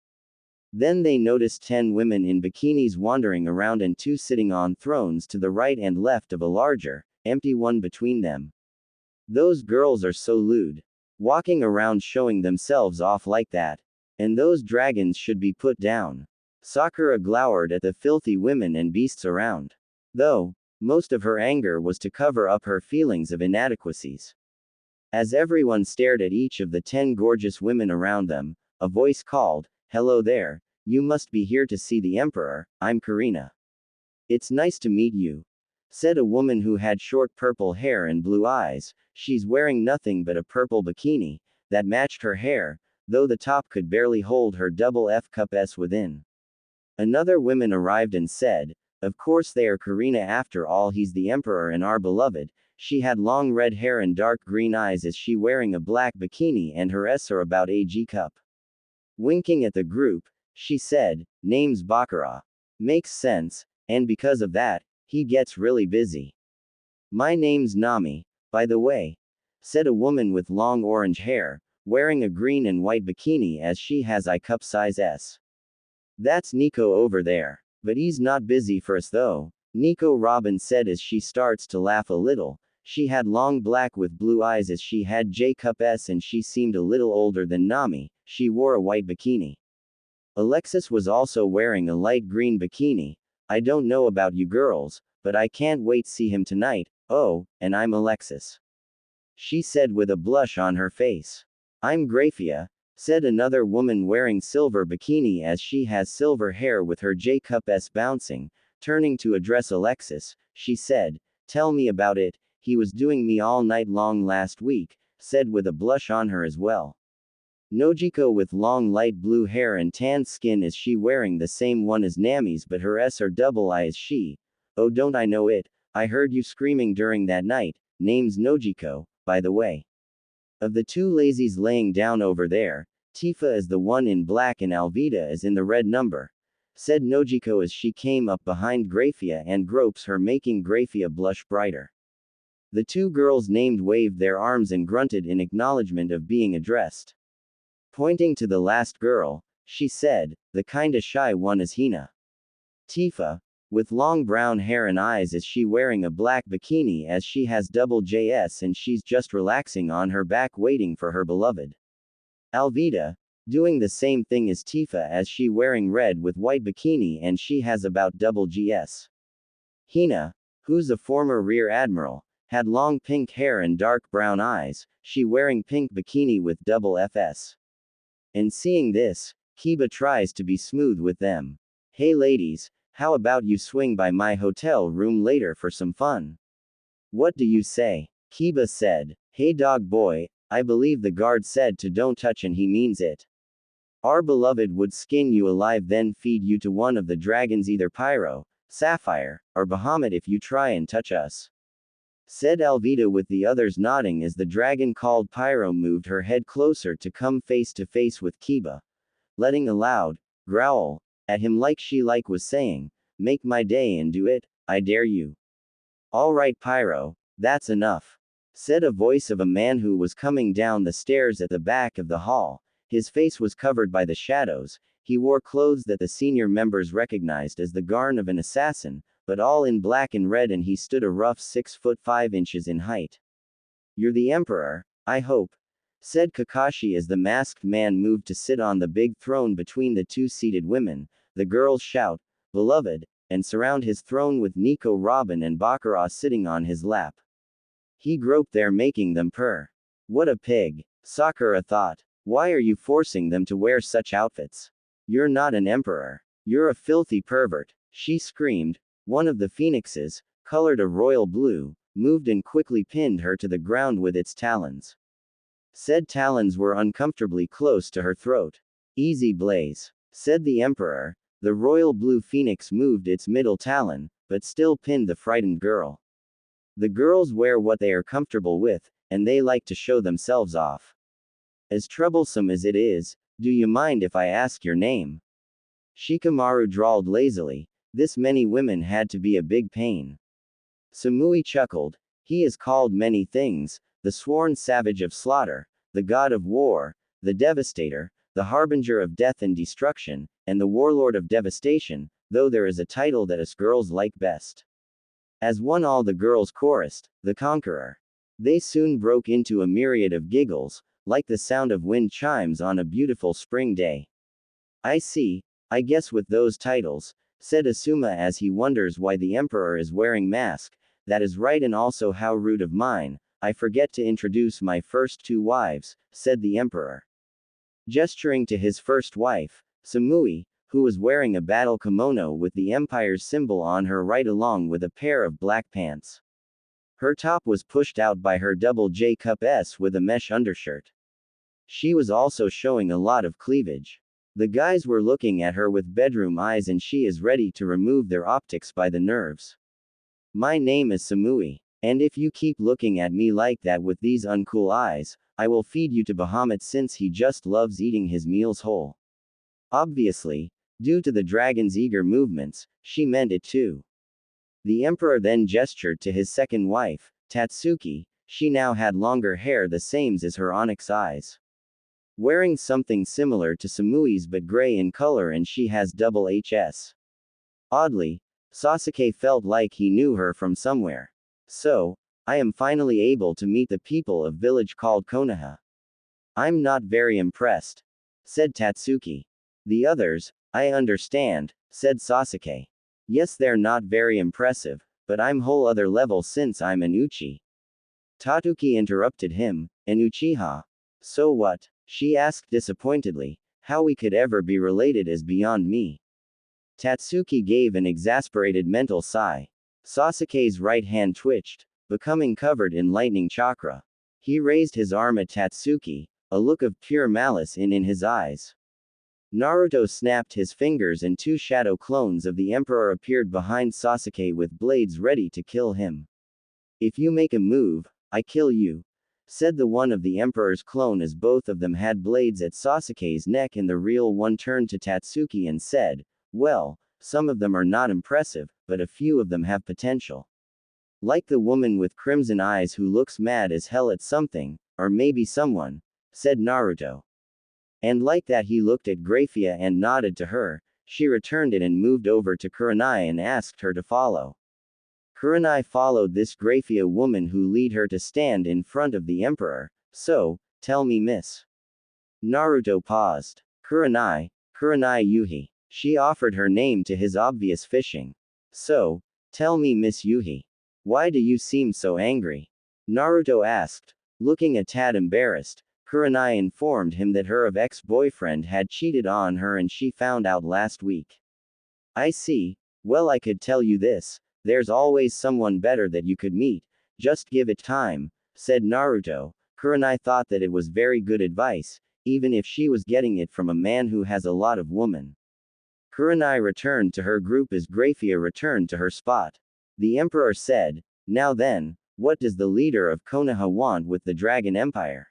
Then they noticed 10 women in bikinis wandering around and 2 sitting on thrones to the right and left of a larger, empty one between them. Those girls are so lewd. Walking around showing themselves off like that. And those dragons should be put down. Sakura glowered at the filthy women and beasts around. Though, most of her anger was to cover up her feelings of inadequacies. As everyone stared at each of the 10 gorgeous women around them, a voice called, "Hello there, you must be here to see the Emperor, I'm Karina." "It's nice to meet you," said a woman who had short purple hair and blue eyes. She's wearing nothing but a purple bikini that matched her hair, though the top could barely hold her double F cup S within. Another woman arrived and said, "Of course they are Karina, after all he's the Emperor and our beloved." She had long red hair and dark green eyes. Is she wearing a black bikini and her S are about a G cup? Winking at the group, she said, "Name's Bakura." "Makes sense, and because of that, he gets really busy." "My name's Nami, by the way," said a woman with long orange hair, wearing a green and white bikini as she has I cup size S. "That's Nico over there. But he's not busy for us though," Nico Robin said as she starts to laugh a little. She had long black with blue eyes as she had J cup S and she seemed a little older than Nami. She wore a white bikini. Alexis was also wearing a light green bikini. "I don't know about you girls, but I can't wait see him tonight. Oh, and I'm Alexis," she said with a blush on her face. "I'm Graphia," said another woman wearing silver bikini as she has silver hair with her J cup S bouncing. Turning to address Alexis, she said, "Tell me about it. He was doing me all night long last week," said with a blush on her as well. Nojiko with long light blue hair and tan skin. Is she wearing the same one as Nami's, but her S are double I as she? "Oh, don't I know it? I heard you screaming during that night. Name's Nojiko, by the way." Of the 2 lazies laying down over there, Tifa is the one in black and Alvida is in the red number, said Nojiko as she came up behind Graphia and gropes her, making Graphia blush brighter. The 2 girls named waved their arms and grunted in acknowledgement of being addressed. Pointing to the last girl, she said, "The kinda shy one is Hina." Tifa, with long brown hair and eyes. Is she wearing a black bikini as she has double JS and she's just relaxing on her back waiting for her beloved? Alvida, doing the same thing as Tifa as she wearing red with white bikini and she has about double GS. Hina, who's a former rear admiral, had long pink hair and dark brown eyes, she wearing pink bikini with double FS. And seeing this, Kiba tries to be smooth with them. "Hey ladies, how about you swing by my hotel room later for some fun? What do you say?" Kiba said. "Hey dog boy, I believe the guard said to don't touch and he means it. Our beloved would skin you alive then feed you to one of the dragons, either Pyro, Sapphire, or Bahamut if you try and touch us," said Alvida with the others nodding as the dragon called Pyro moved her head closer to come face to face with Kiba, letting a loud growl at him like she was saying, "Make my day and do it, I dare you." "All right Pyro, that's enough," said a voice of a man who was coming down the stairs at the back of the hall. His face was covered by the shadows. He wore clothes that the senior members recognized as the garb of an assassin, but all in black and red, and he stood a rough 6 foot 5 inches in height. "You're the Emperor, I hope," said Kakashi as the masked man moved to sit on the big throne between the 2 seated women. The girls shout, "Beloved," and surround his throne with Nico Robin and Bakura sitting on his lap. He groped there, making them purr. "What a pig," Sakura thought. "Why are you forcing them to wear such outfits? You're not an emperor. You're a filthy pervert," she screamed. One of the phoenixes, colored a royal blue, moved and quickly pinned her to the ground with its talons. Said talons were uncomfortably close to her throat. "Easy Blaze," said the emperor. The royal blue phoenix moved its middle talon, but still pinned the frightened girl. The girls wear what they are comfortable with, and they like to show themselves off. "As troublesome as it is, do you mind if I ask your name?" Shikamaru drawled lazily. This many women had to be a big pain. Samui chuckled. He is called many things, the sworn savage of slaughter, the god of war, the devastator, the harbinger of death and destruction, and the warlord of devastation, though there is a title that us girls like best. As one all the girls chorused, the conqueror. They soon broke into a myriad of giggles, like the sound of wind chimes on a beautiful spring day. I see, I guess with those titles, said Asuma as he wonders why the emperor is wearing mask. That is right, and also how rude of mine, I forget to introduce my first two wives, said the emperor. Gesturing to his first wife, Samui, who was wearing a battle kimono with the empire's symbol on her right along with a pair of black pants. Her top was pushed out by her double J cup S with a mesh undershirt. She was also showing a lot of cleavage. The guys were looking at her with bedroom eyes, and she is ready to remove their optics by the nerves. My name is Samui, and if you keep looking at me like that with these uncool eyes, I will feed you to Bahamut since he just loves eating his meals whole. Obviously, due to the dragon's eager movements, she meant it too. The emperor then gestured to his second wife, Tatsuki. She now had longer hair the same as her onyx eyes. Wearing something similar to Samui's but gray in color, and she has double HS. Oddly, Sasuke felt like he knew her from somewhere. So, I am finally able to meet the people of village called Konoha. I'm not very impressed, said Tatsuki. The others, I understand, said Sasuke. Yes, they're not very impressive, but I'm whole other level since I'm an Uchi. Tatuki interrupted him, an Uchiha. So what? She asked disappointedly. How we could ever be related is beyond me. Tatsuki gave an exasperated mental sigh. Sasuke's right hand twitched, becoming covered in lightning chakra. He raised his arm at Tatsuki, a look of pure malice in his eyes. Naruto snapped his fingers and two shadow clones of the emperor appeared behind Sasuke with blades ready to kill him. If you make a move, I kill you, said the one of the emperor's clone as both of them had blades at Sasuke's neck, and the real one turned to Tatsuki and said, well, some of them are not impressive, but a few of them have potential. Like the woman with crimson eyes who looks mad as hell at something, or maybe someone, said Naruto. And like that he looked at Graphia and nodded to her. She returned it and moved over to Kurenai and asked her to follow. Kurenai followed this Graphia woman who led her to stand in front of the emperor. So, tell me, miss. Naruto paused. Kurenai Yuhi. She offered her name to his obvious fishing. So, tell me, Miss Yuhi. Why do you seem so angry? Naruto asked. Looking a tad embarrassed, Kurenai informed him that her ex-boyfriend had cheated on her and she found out last week. I see. Well, I could tell you this. There's always someone better that you could meet. Just give it time, said Naruto. Kurenai thought that it was very good advice, even if she was getting it from a man who has a lot of women. Kurenai returned to her group as Graphia returned to her spot. The emperor said, now then, what does the leader of Konoha want with the Dragon Empire?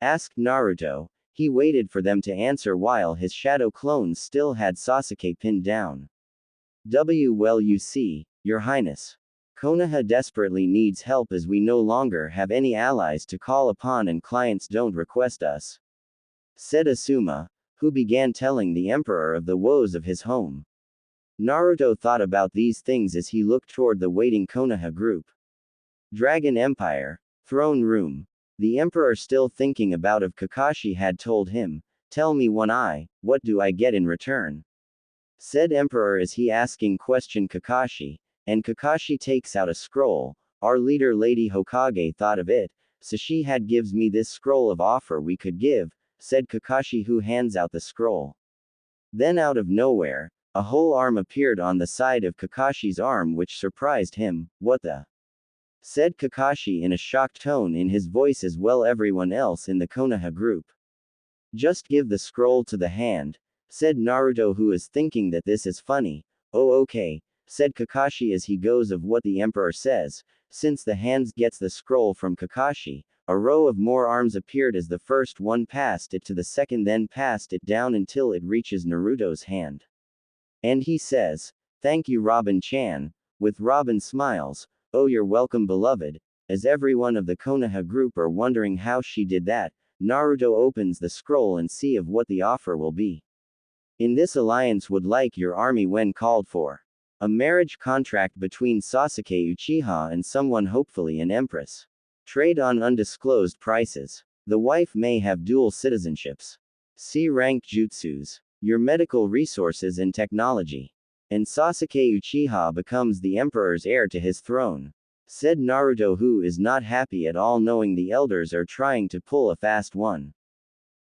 Asked Naruto. He waited for them to answer while his shadow clones still had Sasuke pinned down. Well, you see, Your Highness. Konoha desperately needs help as we no longer have any allies to call upon and clients don't request us, said Asuma, who began telling the emperor of the woes of his home. Naruto thought about these things as he looked toward the waiting Konoha group. Dragon Empire, throne room. The emperor, still thinking about of Kakashi, had told him, tell me One Eye, what do I get in return? Said emperor as he asking question Kakashi, and Kakashi takes out a scroll. Our leader Lady Hokage thought of it, so she had gives me this scroll of offer we could give, said Kakashi, who hands out the scroll. Then out of nowhere, a whole arm appeared on the side of Kakashi's arm which surprised him. What the? Said Kakashi in a shocked tone in his voice as well everyone else in the Konoha group. Just give the scroll to the hand, said Naruto, who is thinking that this is funny. Oh okay, said Kakashi as he goes of what the emperor says. Since the hands gets the scroll from Kakashi, a row of more arms appeared as the first one passed it to the second, then passed it down until it reaches Naruto's hand. And he says, Thank you, Robin-chan. With Robin smiles, oh, you're welcome, beloved. As everyone of the Konoha group are wondering how she did that, Naruto opens the scroll and see of what the offer will be. In this alliance would like your army when called for. A marriage contract between Sasuke Uchiha and someone, hopefully an empress. Trade on undisclosed prices. The wife may have dual citizenships. C rank jutsus. Your medical resources and technology. And Sasuke Uchiha becomes the emperor's heir to his throne. Said Naruto, who is not happy at all knowing the elders are trying to pull a fast one.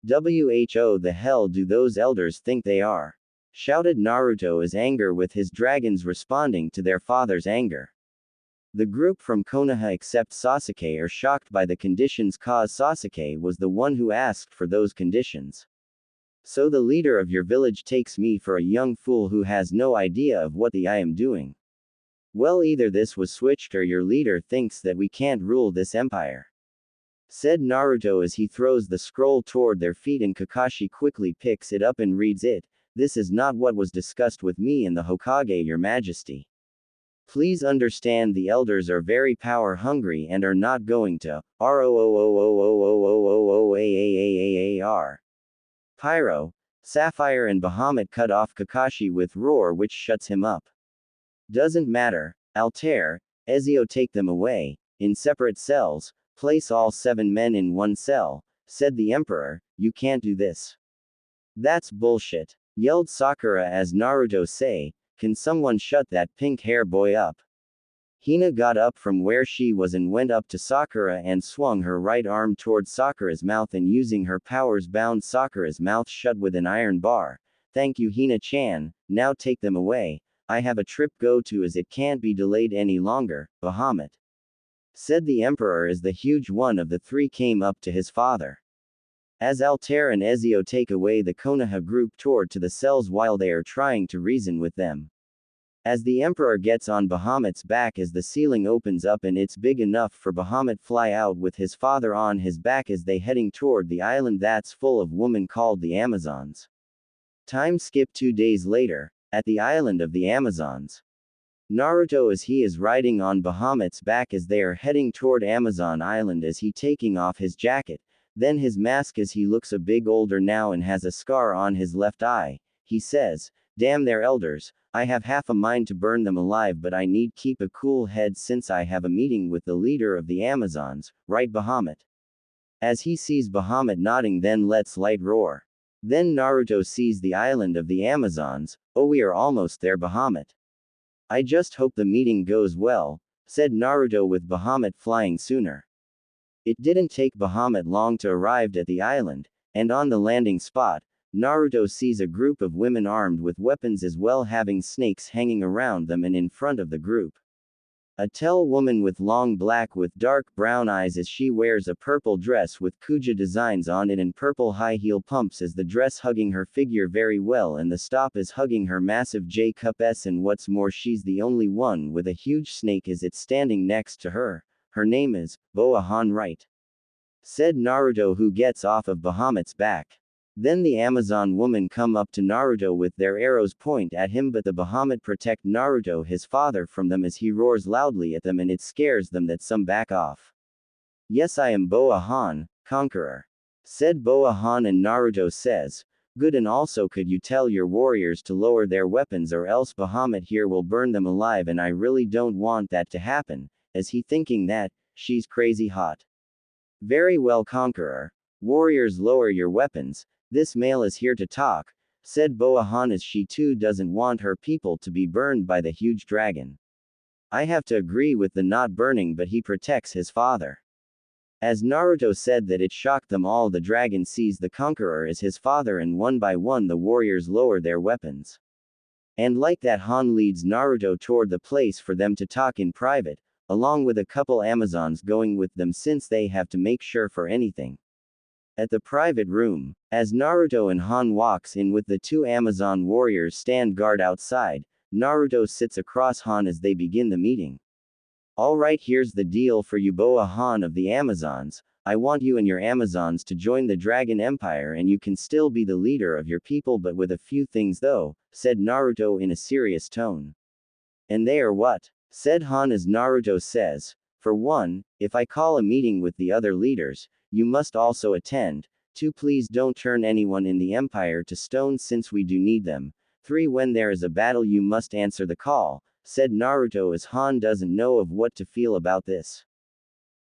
Who the hell do those elders think they are? Shouted Naruto as anger with his dragons responding to their father's anger. The group from Konoha except Sasuke are shocked by the conditions cause Sasuke was the one who asked for those conditions. So the leader of your village takes me for a young fool who has no idea of what I am doing. Well, either this was switched or your leader thinks that we can't rule this empire. Said Naruto as he throws the scroll toward their feet and Kakashi quickly picks it up and reads it. This is not what was discussed with me and the Hokage, your majesty. Please understand the elders are very power hungry and are not going to ROOOOOOOOOOAAAAAR. Pyro, Sapphire and Bahamut cut off Kakashi with roar, which shuts him up. Doesn't matter, Altair, Ezio, take them away, in separate cells, place all 7 men in one cell, said the Emperor, you can't do this. That's bullshit, yelled Sakura as Naruto say, can someone shut that pink hair boy up? Hina got up from where she was and went up to Sakura and swung her right arm toward Sakura's mouth and using her powers bound Sakura's mouth shut with an iron bar. Thank you, Hina-chan, now take them away. I have a trip go to as it can't be delayed any longer, Bahamut. Said the Emperor as the huge one of the three came up to his father. As Altair and Ezio take away the Konoha group toward to the cells while they are trying to reason with them. As the Emperor gets on Bahamut's back as the ceiling opens up and it's big enough for Bahamut fly out with his father on his back as they heading toward the island that's full of women called the Amazons. Time skip 2 days later, at the island of the Amazons. Naruto as he is riding on Bahamut's back as they are heading toward Amazon Island as he taking off his jacket, then his mask as he looks a big older now and has a scar on his left eye. He says, damn their elders, I have half a mind to burn them alive but I need keep a cool head since I have a meeting with the leader of the Amazons, right Bahamut? As he sees Bahamut nodding then lets light roar. Then Naruto sees the island of the Amazons, oh we are almost there Bahamut. I just hope the meeting goes well, said Naruto with Bahamut flying sooner. It didn't take Bahamut long to arrive at the island, and on the landing spot, Naruto sees a group of women armed with weapons as well having snakes hanging around them and in front of the group. A tall woman with long black with dark brown eyes as she wears a purple dress with Kuja designs on it and purple high heel pumps as the dress hugging her figure very well and the stop is hugging her massive J-cup S and what's more she's the only one with a huge snake as it's standing next to her. Her name is Boa Han, right? Said Naruto who gets off of Bahamut's back. Then the Amazon woman come up to Naruto with their arrows point at him but the Bahamut protect Naruto his father from them as he roars loudly at them and it scares them that some back off. Yes, I am Boa Han, conqueror. Said Boa Han and Naruto says, good, and also could you tell your warriors to lower their weapons or else Bahamut here will burn them alive and I really don't want that to happen, as he thinking that, she's crazy hot. Very well conqueror. Warriors lower your weapons. This male is here to talk, said Boa Han as she too doesn't want her people to be burned by the huge dragon. I have to agree with the not burning but he protects his father. As Naruto said that it shocked them all the dragon sees the conqueror as his father and one by one the warriors lower their weapons. And like that Han leads Naruto toward the place for them to talk in private, along with a couple Amazons going with them since they have to make sure for anything. At the private room, as Naruto and Han walks in with the 2 Amazon warriors stand guard outside, Naruto sits across Han as they begin the meeting. Alright, here's the deal for you Boa Han of the Amazons, I want you and your Amazons to join the Dragon Empire and you can still be the leader of your people but with a few things though, said Naruto in a serious tone. And they are what? Said Han as Naruto says. For one, if I call a meeting with the other leaders, you must also attend. 2. Please don't turn anyone in the Empire to stone since we do need them. 3. When there is a battle you must answer the call, said Naruto as Han doesn't know of what to feel about this.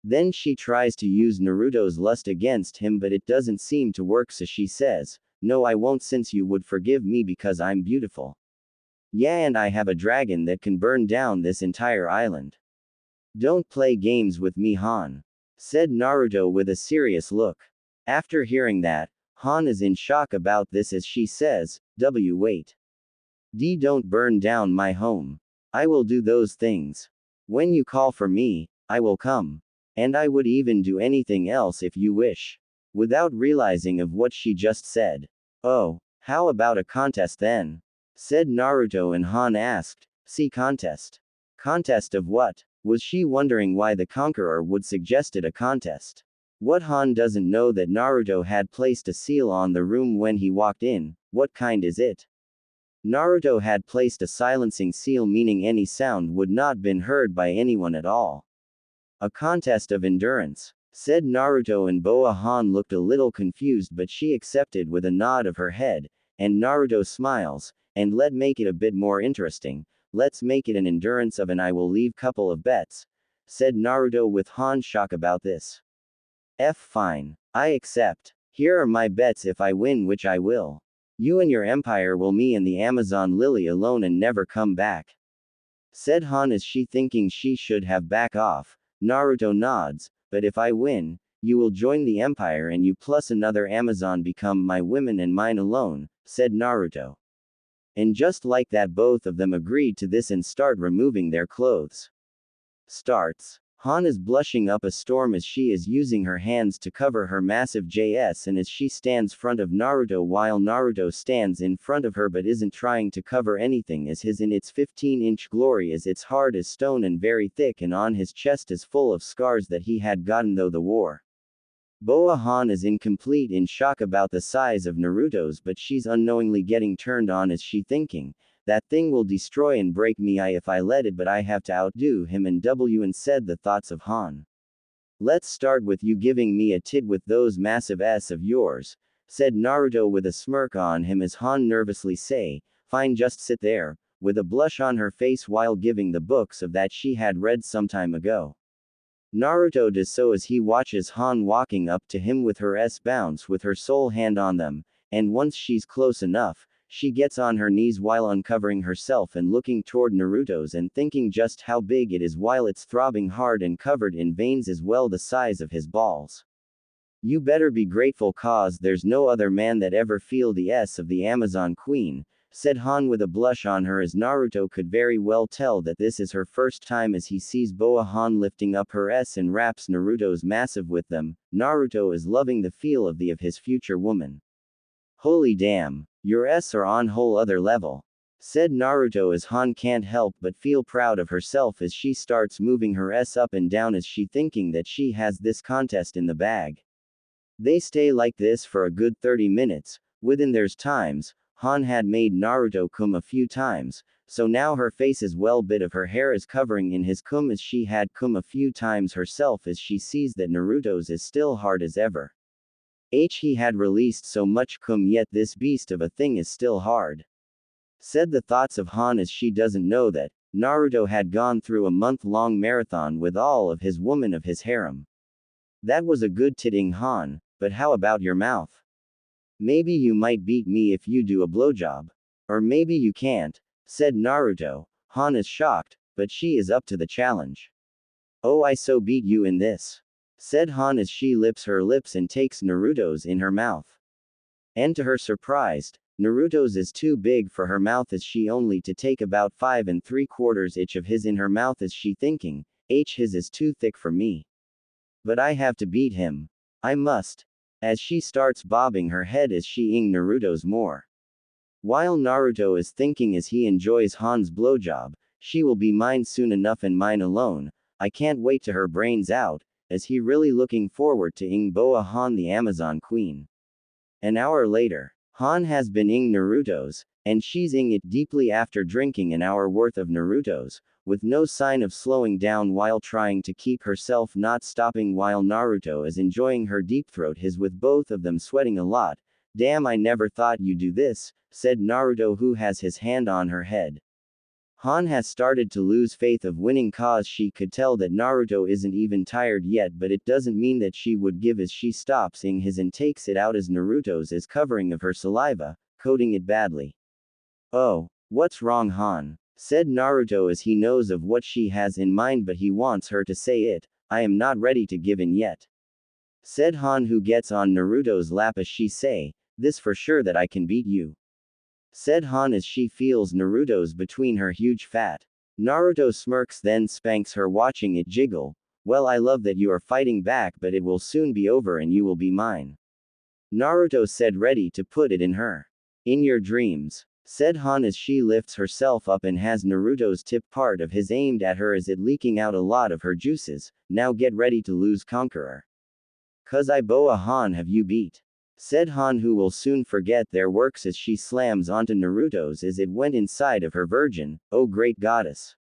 Then she tries to use Naruto's lust against him but it doesn't seem to work so she says, no I won't since you would forgive me because I'm beautiful. Yeah and I have a dragon that can burn down this entire island. Don't play games with me Han. Said Naruto with a serious look. After hearing that, Han is in shock about this as she says, wait. Don't burn down my home. I will do those things. When you call for me, I will come. And I would even do anything else if you wish. Without realizing of what she just said. Oh, how about a contest then? Said Naruto and Han asked, see contest. Contest of what? Was she wondering why the conqueror would suggested a contest? What Han doesn't know that Naruto had placed a seal on the room when he walked in, what kind is it? Naruto had placed a silencing seal meaning any sound would not been heard by anyone at all. A contest of endurance, said Naruto and Boa Han looked a little confused but she accepted with a nod of her head, and Naruto smiles, and let make it a bit more interesting, let's make it an endurance of and I will leave couple of bets, said Naruto with Han shock about this. Fine. I accept. Here are my bets if I win which I will. You and your empire will me and the Amazon Lily alone and never come back. Said Han as she thinking she should have back off. Naruto nods, but if I win, you will join the empire and you plus another Amazon become my women and mine alone, said Naruto. And just like that both of them agreed to this and start removing their clothes. Starts. Han is blushing up a storm as she is using her hands to cover her massive JS and as she stands front of Naruto while Naruto stands in front of her but isn't trying to cover anything as his in its 15-inch glory as it's hard as stone and very thick and on his chest is full of scars that he had gotten through the war. Boa Han is in shock about the size of Naruto's but she's unknowingly getting turned on as she thinking, that thing will destroy and break me if I let it but I have to outdo him and said the thoughts of Han. Let's start with you giving me a tit with those massive S of yours, said Naruto with a smirk on him as Han nervously say, fine just sit there, with a blush on her face while giving the books of that she had read some time ago. Naruto does so as he watches Han walking up to him with her S bounce with her sole hand on them, and once she's close enough, she gets on her knees while uncovering herself and looking toward Naruto's and thinking just how big it is while it's throbbing hard and covered in veins as well the size of his balls. You better be grateful cause there's no other man that ever feel the S of the Amazon Queen, said Han with a blush on her as Naruto could very well tell that this is her first time as he sees Boa Han lifting up her S and wraps Naruto's massive with them. Naruto is loving the feel of his future woman. Holy damn. Your S are on whole other level. Said Naruto as Han can't help but feel proud of herself as she starts moving her S up and down as she thinking that she has this contest in the bag. They stay like this for a good 30 minutes, within there's times, Han had made Naruto cum a few times, so now her face as well bit of her hair is covering in his cum as she had cum a few times herself as she sees that Naruto's is still hard as ever. He had released so much cum yet this beast of a thing is still hard. Said the thoughts of Han as she doesn't know that, Naruto had gone through a month-long marathon with all of his women of his harem. That was a good titting Han, but how about your mouth? Maybe you might beat me if you do a blowjob. Or maybe you can't, said Naruto. Han is shocked, but she is up to the challenge. Oh I so beat you in this. Said Han as she lips her lips and takes Naruto's in her mouth. And to her surprised, Naruto's is too big for her mouth as she only to take about 5 3/4 inch of his in her mouth as she thinking, his is too thick for me. But I have to beat him. I must. As she starts bobbing her head as she ing Naruto's more. While Naruto is thinking as he enjoys Han's blowjob, she will be mine soon enough and mine alone, I can't wait to her brains out, as he really looking forward to ing Boa Han the Amazon Queen. An hour later, Han has been ing Naruto's, And she's ing it deeply after drinking an hour worth of Naruto's, with no sign of slowing down while trying to keep herself not stopping while Naruto is enjoying her deep throat his with both of them sweating a lot. Damn, I never thought you'd do this, said Naruto, who has his hand on her head. Han has started to lose faith of winning cause she could tell that Naruto isn't even tired yet, but it doesn't mean that she would give as she stops ing his and takes it out as Naruto's is covering of her saliva, coating it badly. Oh, what's wrong, Han? Said Naruto as he knows of what she has in mind, but he wants her to say it. I am not ready to give in yet. Said Han, who gets on Naruto's lap as she say, this for sure that I can beat you. Said Han as she feels Naruto's between her huge fat. Naruto smirks then spanks her watching it jiggle. Well, I love that you are fighting back, but it will soon be over and you will be mine. Naruto said, ready to put it in her. In your dreams. Said Han as she lifts herself up and has Naruto's tip part of his aimed at her as it leaking out a lot of her juices. Now get ready to lose, conqueror. 'Cause I boa Han have you beat. Said Han, who will soon forget their works as she slams onto Naruto's as it went inside of her virgin. Oh great goddess.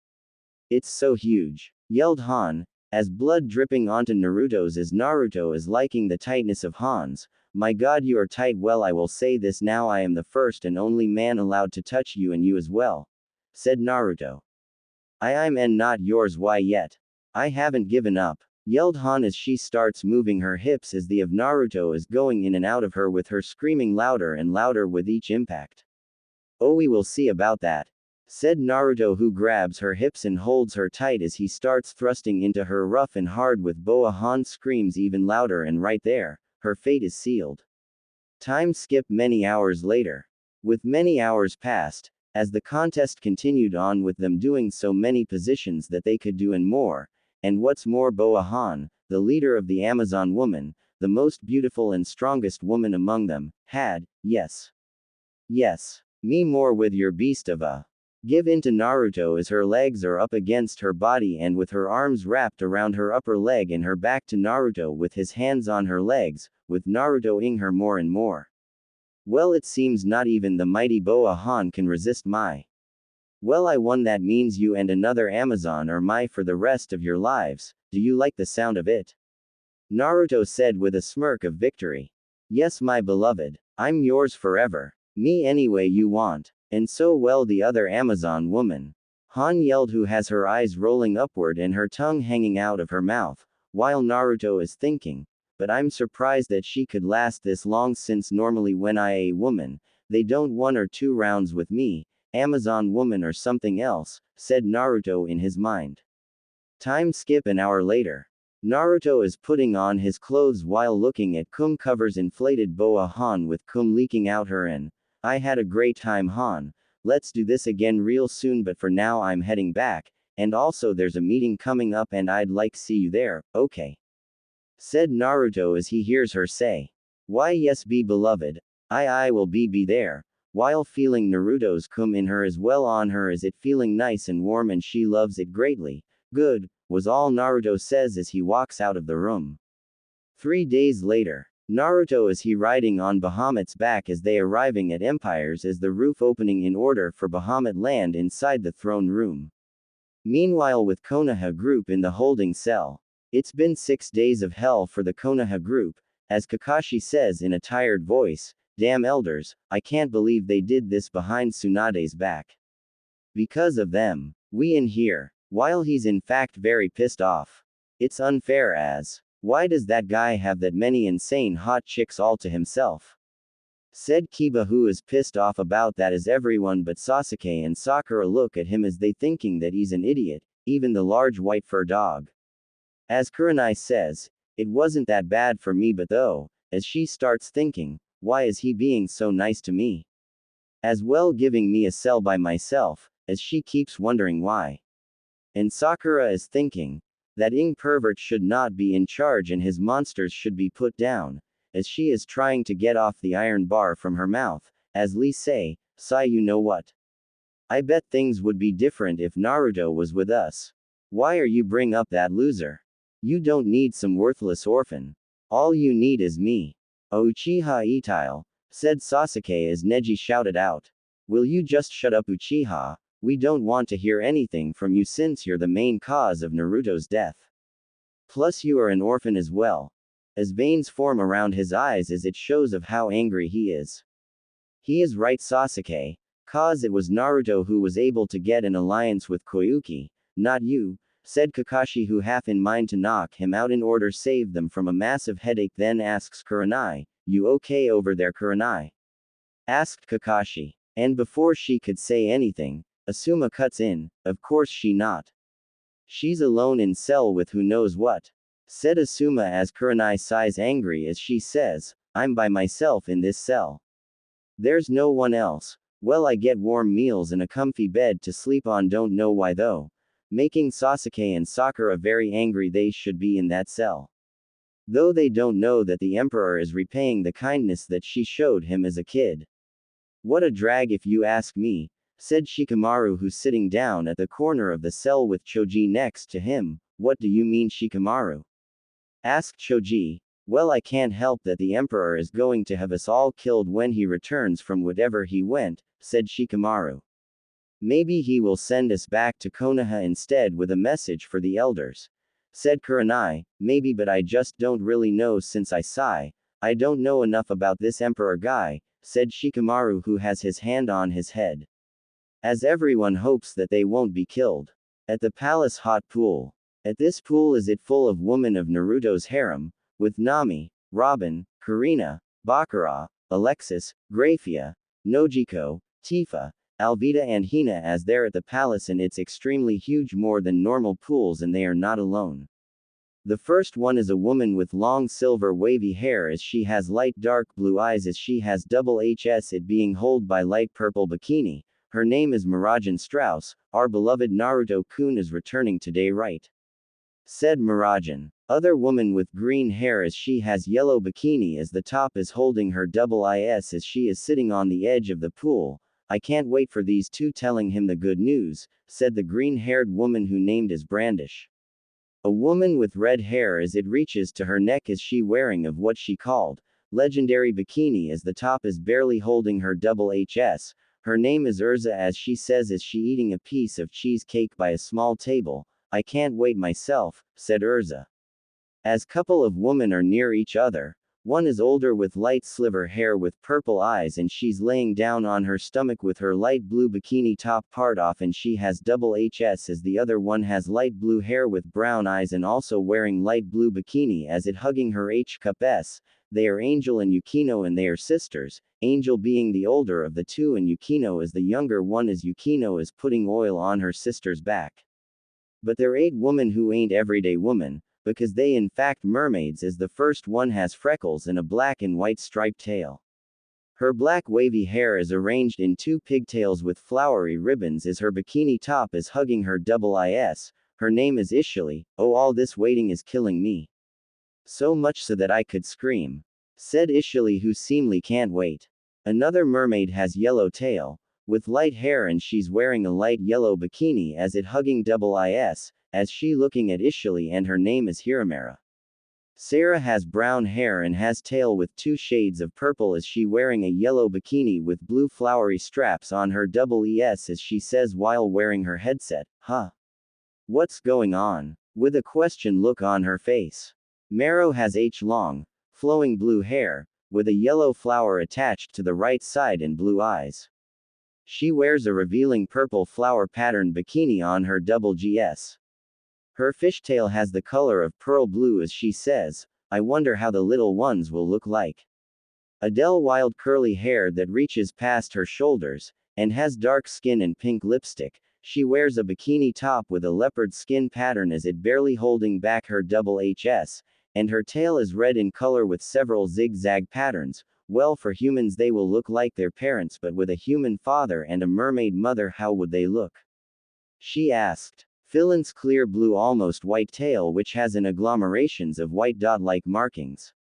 It's so huge. Yelled Han, as blood dripping onto Naruto's as Naruto is liking the tightness of Han's. My god, you are tight. Well, I will say this now, I am the first and only man allowed to touch you and you as well. Said Naruto. I'm not yours. Why yet? I haven't given up. Yelled Han as she starts moving her hips as the of Naruto is going in and out of her with her screaming louder and louder with each impact. Oh, we will see about that. Said Naruto, who grabs her hips and holds her tight as he starts thrusting into her rough and hard with boa. Han screams even louder and right there, her fate is sealed. Time skip many hours later. With many hours passed, as the contest continued on with them doing so many positions that they could do and more. And what's more, Boa Han, the leader of the Amazon woman, the most beautiful and strongest woman among them, had, yes, me more with your beast of a. Give in to Naruto as her legs are up against her body and with her arms wrapped around her upper leg and her back to Naruto with his hands on her legs, with Naruto ing her more and more. Well, it seems not even the mighty Boa Han can resist my. Well, I won. That means you and another Amazon are my for the rest of your lives. Do you like the sound of it? Naruto said with a smirk of victory. Yes, my beloved. I'm yours forever. Me any way you want. And so well the other Amazon woman. Han yelled, who has her eyes rolling upward and her tongue hanging out of her mouth, while Naruto is thinking. But I'm surprised that she could last this long, since normally when a woman, they don't 1 or 2 rounds with me. Amazon woman or something else, said Naruto in his mind. Time skip an hour later. Naruto is putting on his clothes while looking at cum covers inflated Boa Han with cum leaking out her in. I had a great time, Han. Let's do this again real soon, but for now I'm heading back, and also there's a meeting coming up and I'd like see you there, okay? Said Naruto as he hears her say. Why yes, be beloved. I will be there. While feeling Naruto's cum in her as well on her as it feeling nice and warm and she loves it greatly. Good, was all Naruto says as he walks out of the room. 3 days later. Naruto is he riding on Bahamut's back as they arriving at Empires as the roof opening in order for Bahamut land inside the throne room. Meanwhile with Konoha group in the holding cell. It's been 6 days of hell for the Konoha group, as Kakashi says in a tired voice. Damn elders, I can't believe they did this behind Tsunade's back. Because of them, we in here, while he's in fact very pissed off. It's unfair as, why does that guy have that many insane hot chicks all to himself? Said Kiba, who is pissed off about that as everyone but Sasuke and Sakura look at him as they thinking that he's an idiot, even the large white fur dog. As Kurenai says, it wasn't that bad for me, but though, as she starts thinking, why is he being so nice to me? As well giving me a cell by myself, as she keeps wondering why. And Sakura is thinking, that Ing pervert should not be in charge and his monsters should be put down, as she is trying to get off the iron bar from her mouth, as Lee say, Sai, you know what? I bet things would be different if Naruto was with us. Why are you bring up that loser? You don't need some worthless orphan. All you need is me. Uchiha Itail, said Sasuke as Neji shouted out. Will you just shut up, Uchiha? We don't want to hear anything from you since you're the main cause of Naruto's death. Plus you are an orphan as well. As veins form around his eyes as it shows of how angry he is. He is right, Sasuke. Cause it was Naruto who was able to get an alliance with Koyuki, not you, said Kakashi, who half in mind to knock him out in order save them from a massive headache. Then asks Kurenai, you okay over there, Kurenai? Asked Kakashi. And before she could say anything, Asuma cuts in, of course she not. She's alone in cell with who knows what. Said Asuma as Kurenai sighs angry as she says, I'm by myself in this cell. There's no one else. Well, I get warm meals and a comfy bed to sleep on, don't know why though. Making Sasuke and Sakura very angry. They should be in that cell. Though they don't know that the Emperor is repaying the kindness that she showed him as a kid. What a drag if you ask me, said Shikamaru, who's sitting down at the corner of the cell with Choji next to him. What do you mean, Shikamaru? Asked Choji. Well, I can't help that the Emperor is going to have us all killed when he returns from whatever he went, said Shikamaru. Maybe he will send us back to Konoha instead with a message for the elders. Said Kurenai, maybe, but I just don't really know. Since I don't know enough about this Emperor guy, said Shikamaru, who has his hand on his head. As everyone hopes that they won't be killed. At the palace hot pool. At this pool is it full of women of Naruto's harem, with Nami, Robin, Karina, Bakura, Alexis, Graphia, Nojiko, Tifa, Alvida and Hina as they're at the palace, and it's extremely huge, more than normal pools, and they are not alone. The first one is a woman with long silver wavy hair as she has light dark blue eyes as she has double HS, it being held by light purple bikini. Her name is Mirajan Strauss. Our beloved Naruto-kun is returning today, right? Said Mirajan. Other woman with green hair as she has yellow bikini as the top is holding her double IS as she is sitting on the edge of the pool. I can't wait for these two telling him the good news, said the green-haired woman who named as Brandish. A woman with red hair as it reaches to her neck is she wearing of what she called legendary bikini as the top is barely holding her double HS. Her name is Urza as she says as she eating a piece of cheesecake by a small table. I can't wait myself, said Urza. As couple of women are near each other, one is older with light sliver hair with purple eyes and she's laying down on her stomach with her light blue bikini top part off and she has double HS as the other one has light blue hair with brown eyes and also wearing light blue bikini as it hugging her H cup S. They are Angel and Yukino and they are sisters, Angel being the older of the two and Yukino is the younger one as Yukino is putting oil on her sister's back. But they're 8 women who ain't everyday woman, because they in fact mermaids as the first one has freckles and a black and white striped tail. Her black wavy hair is arranged in 2 pigtails with flowery ribbons as her bikini top is hugging her double IS. Her name is Ishili. Oh, all this waiting is killing me. So much so that I could scream. Said Ishili, who seemingly can't wait. Another mermaid has yellow tail, with light hair and she's wearing a light yellow bikini as it hugging double IS, as she looking at Ishili and her name is Hiramara. Sarah has brown hair and has tail with 2 shades of purple as she wearing a yellow bikini with blue flowery straps on her double ES as she says while wearing her headset, huh? What's going on? With a question look on her face. Maro has long, flowing blue hair, with a yellow flower attached to the right side and blue eyes. She wears a revealing purple flower pattern bikini on her double GS. Her fishtail has the color of pearl blue as she says, I wonder how the little ones will look like. Adele wild curly hair that reaches past her shoulders, and has dark skin and pink lipstick. She wears a bikini top with a leopard skin pattern as it barely holding back her double HS, and her tail is red in color with several zigzag patterns. Well, for humans they will look like their parents, but with a human father and a mermaid mother, how would they look? She asked. Filin's clear blue almost white tail which has an agglomerations of white dot-like markings.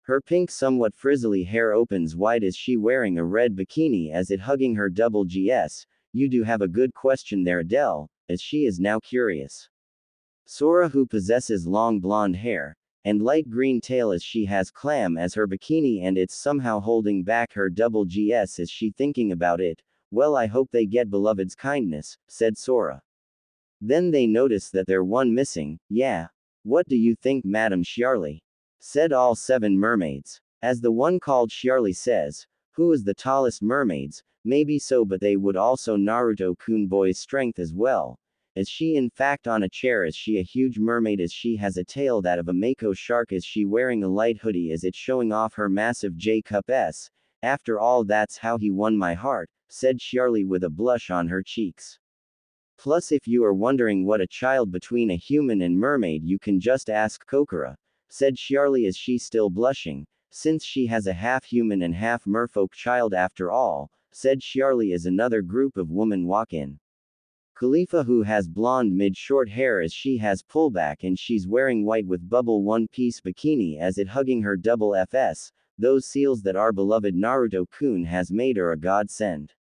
Her pink somewhat frizzly hair opens wide as she wearing a red bikini as it hugging her double GS. You do have a good question there, Adele, as she is now curious. Sora, who possesses long blonde hair, and light green tail as she has clam as her bikini and it's somehow holding back her double GS as she thinking about it. Well, I hope they get beloved's kindness, said Sora. Then they notice that they're one missing. Yeah. What do you think, Madame Chiarly? Said all 7 mermaids. As the one called Chiarly says, who is the tallest mermaids? Maybe so, but they would also Naruto-kun boy's strength as well. Is she in fact on a chair? Is she a huge mermaid? Is she has a tail that of a mako shark? Is she wearing a light hoodie? Is it showing off her massive J-cup S? After all, that's how he won my heart, said Chiarly with a blush on her cheeks. Plus, if you are wondering what a child between a human and mermaid, you can just ask Kokura, said Chiarly as she still blushing, since she has a half-human and half-merfolk child after all, said Chiarly as another group of women walk in. Khalifa, who has blonde mid-short hair as she has pullback and she's wearing white with bubble one-piece bikini as it hugging her double FS, those seals that our beloved Naruto-kun has made her a godsend.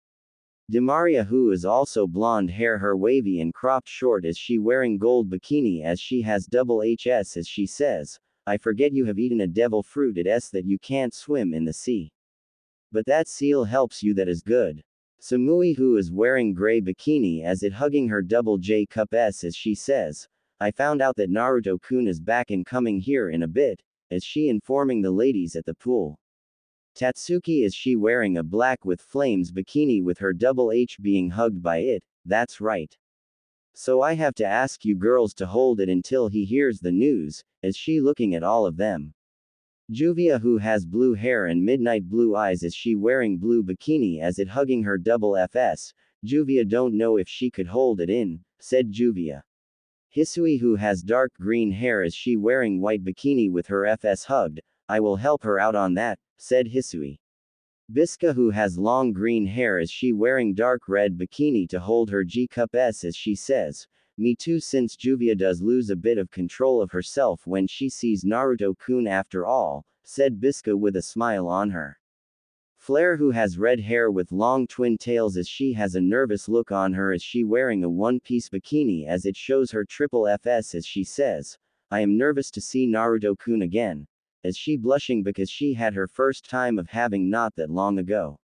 Demaria, who is also blonde hair, her wavy and cropped short as she wearing gold bikini as she has double HS as she says, I forget you have eaten a devil fruit it s that you can't swim in the sea. But that seal helps you, that is good. Samui, who is wearing gray bikini as it hugging her double J cup S as she says, I found out that Naruto-kun is back and coming here in a bit, as she informing the ladies at the pool. Tatsuki, is she wearing a black with flames bikini with her double H being hugged by it? That's right. So I have to ask you girls to hold it until he hears the news, is she looking at all of them. Juvia, who has blue hair and midnight blue eyes, is she wearing blue bikini as it hugging her double FS? Juvia don't know if she could hold it in, said Juvia. Hisui, who has dark green hair, is she wearing white bikini with her FS hugged? I will help her out on that, said Hisui. Biska, who has long green hair, is she wearing dark red bikini to hold her G cup S as she says, me too, since Juvia does lose a bit of control of herself when she sees Naruto-kun after all, said Biska with a smile on her. Flare, who has red hair with long twin tails, as she has a nervous look on her as she wearing a one-piece bikini as it shows her triple FS as she says, I am nervous to see Naruto-kun again, as she blushing because she had her first time of having not that long ago.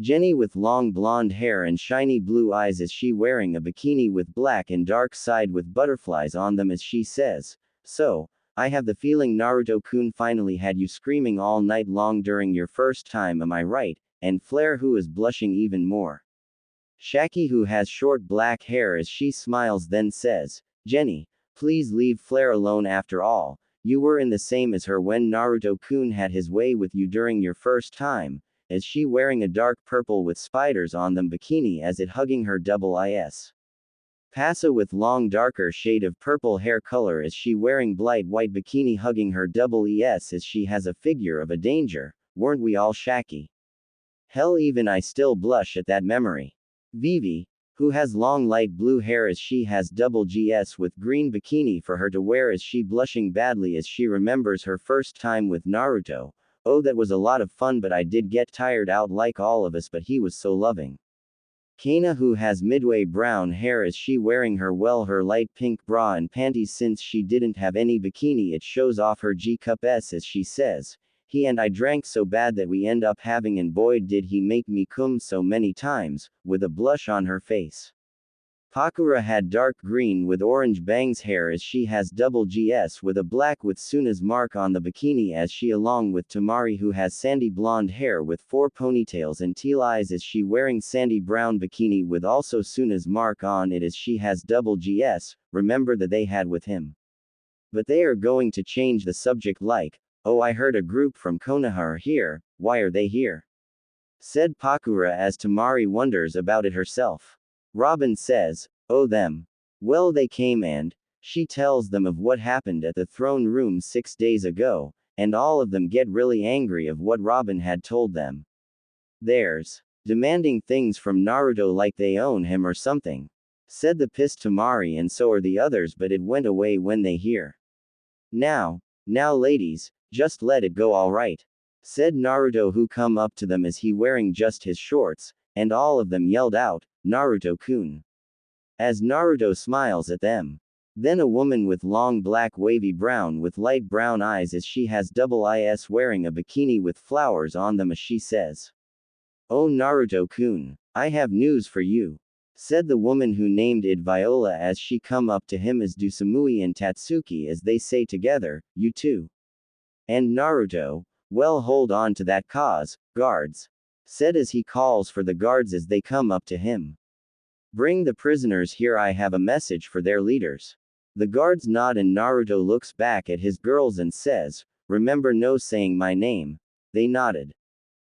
Jenny, with long blonde hair and shiny blue eyes, is she wearing a bikini with black and dark side with butterflies on them as she says, so, I have the feeling Naruto-kun finally had you screaming all night long during your first time, am I right? And Flare, who is blushing even more. Shaki, who has short black hair, as she smiles then says, Jenny, please leave Flare alone, after all, you were in the same as her when Naruto-kun had his way with you during your first time, as she wearing a dark purple with spiders on them bikini as it hugging her double IS. Passa, with long darker shade of purple hair color, as she wearing blight white bikini hugging her double ES as she has a figure of a danger, weren't we all Shaki? Hell, even I still blush at that memory. Vivi, who has long light blue hair, as she has double GS with green bikini for her to wear, as she blushing badly as she remembers her first time with Naruto. Oh, that was a lot of fun, but I did get tired out like all of us, but he was so loving. Kana, who has midway brown hair, as she wearing her light pink bra and panties, since she didn't have any bikini it shows off her G cup S as she says, he and I drank so bad that we end up having, and boy did he make me cum so many times, with a blush on her face. Pakura had dark green with orange bangs hair, as she has double GS with a black with Suna's mark on the bikini, as she along with Tamari, who has sandy blonde hair with 4 ponytails and teal eyes, as she wearing sandy brown bikini with also Suna's mark on it, as she has double GS, remember that they had with him. But they are going to change the subject like, oh, I heard a group from Konoha are here, why are they here? Said Pakura as Tamari wonders about it herself. Robin says, oh them. Well, they came and, she tells them of what happened at the throne room 6 days ago, and all of them get really angry of what Robin had told them. There's demanding things from Naruto like they own him or something. Said the pissed Tamari, and so are the others, but it went away when they hear. Now ladies, just let it go alright. Said Naruto, who come up to them as he wearing just his shorts, and all of them yelled out, Naruto-kun. As Naruto smiles at them. Then a woman with long black wavy brown with light brown eyes, as she has double IS wearing a bikini with flowers on them, as she says, Oh Naruto-kun, I have news for you, said the woman who named it Viola as she come up to him as do Samui and Tatsuki as they say together, you too. And Naruto, well hold on to that cause, guards, said as he calls for the guards as they come up to him. Bring the prisoners here, I have a message for their leaders. The guards nod and Naruto looks back at his girls and says, remember no saying my name. They nodded.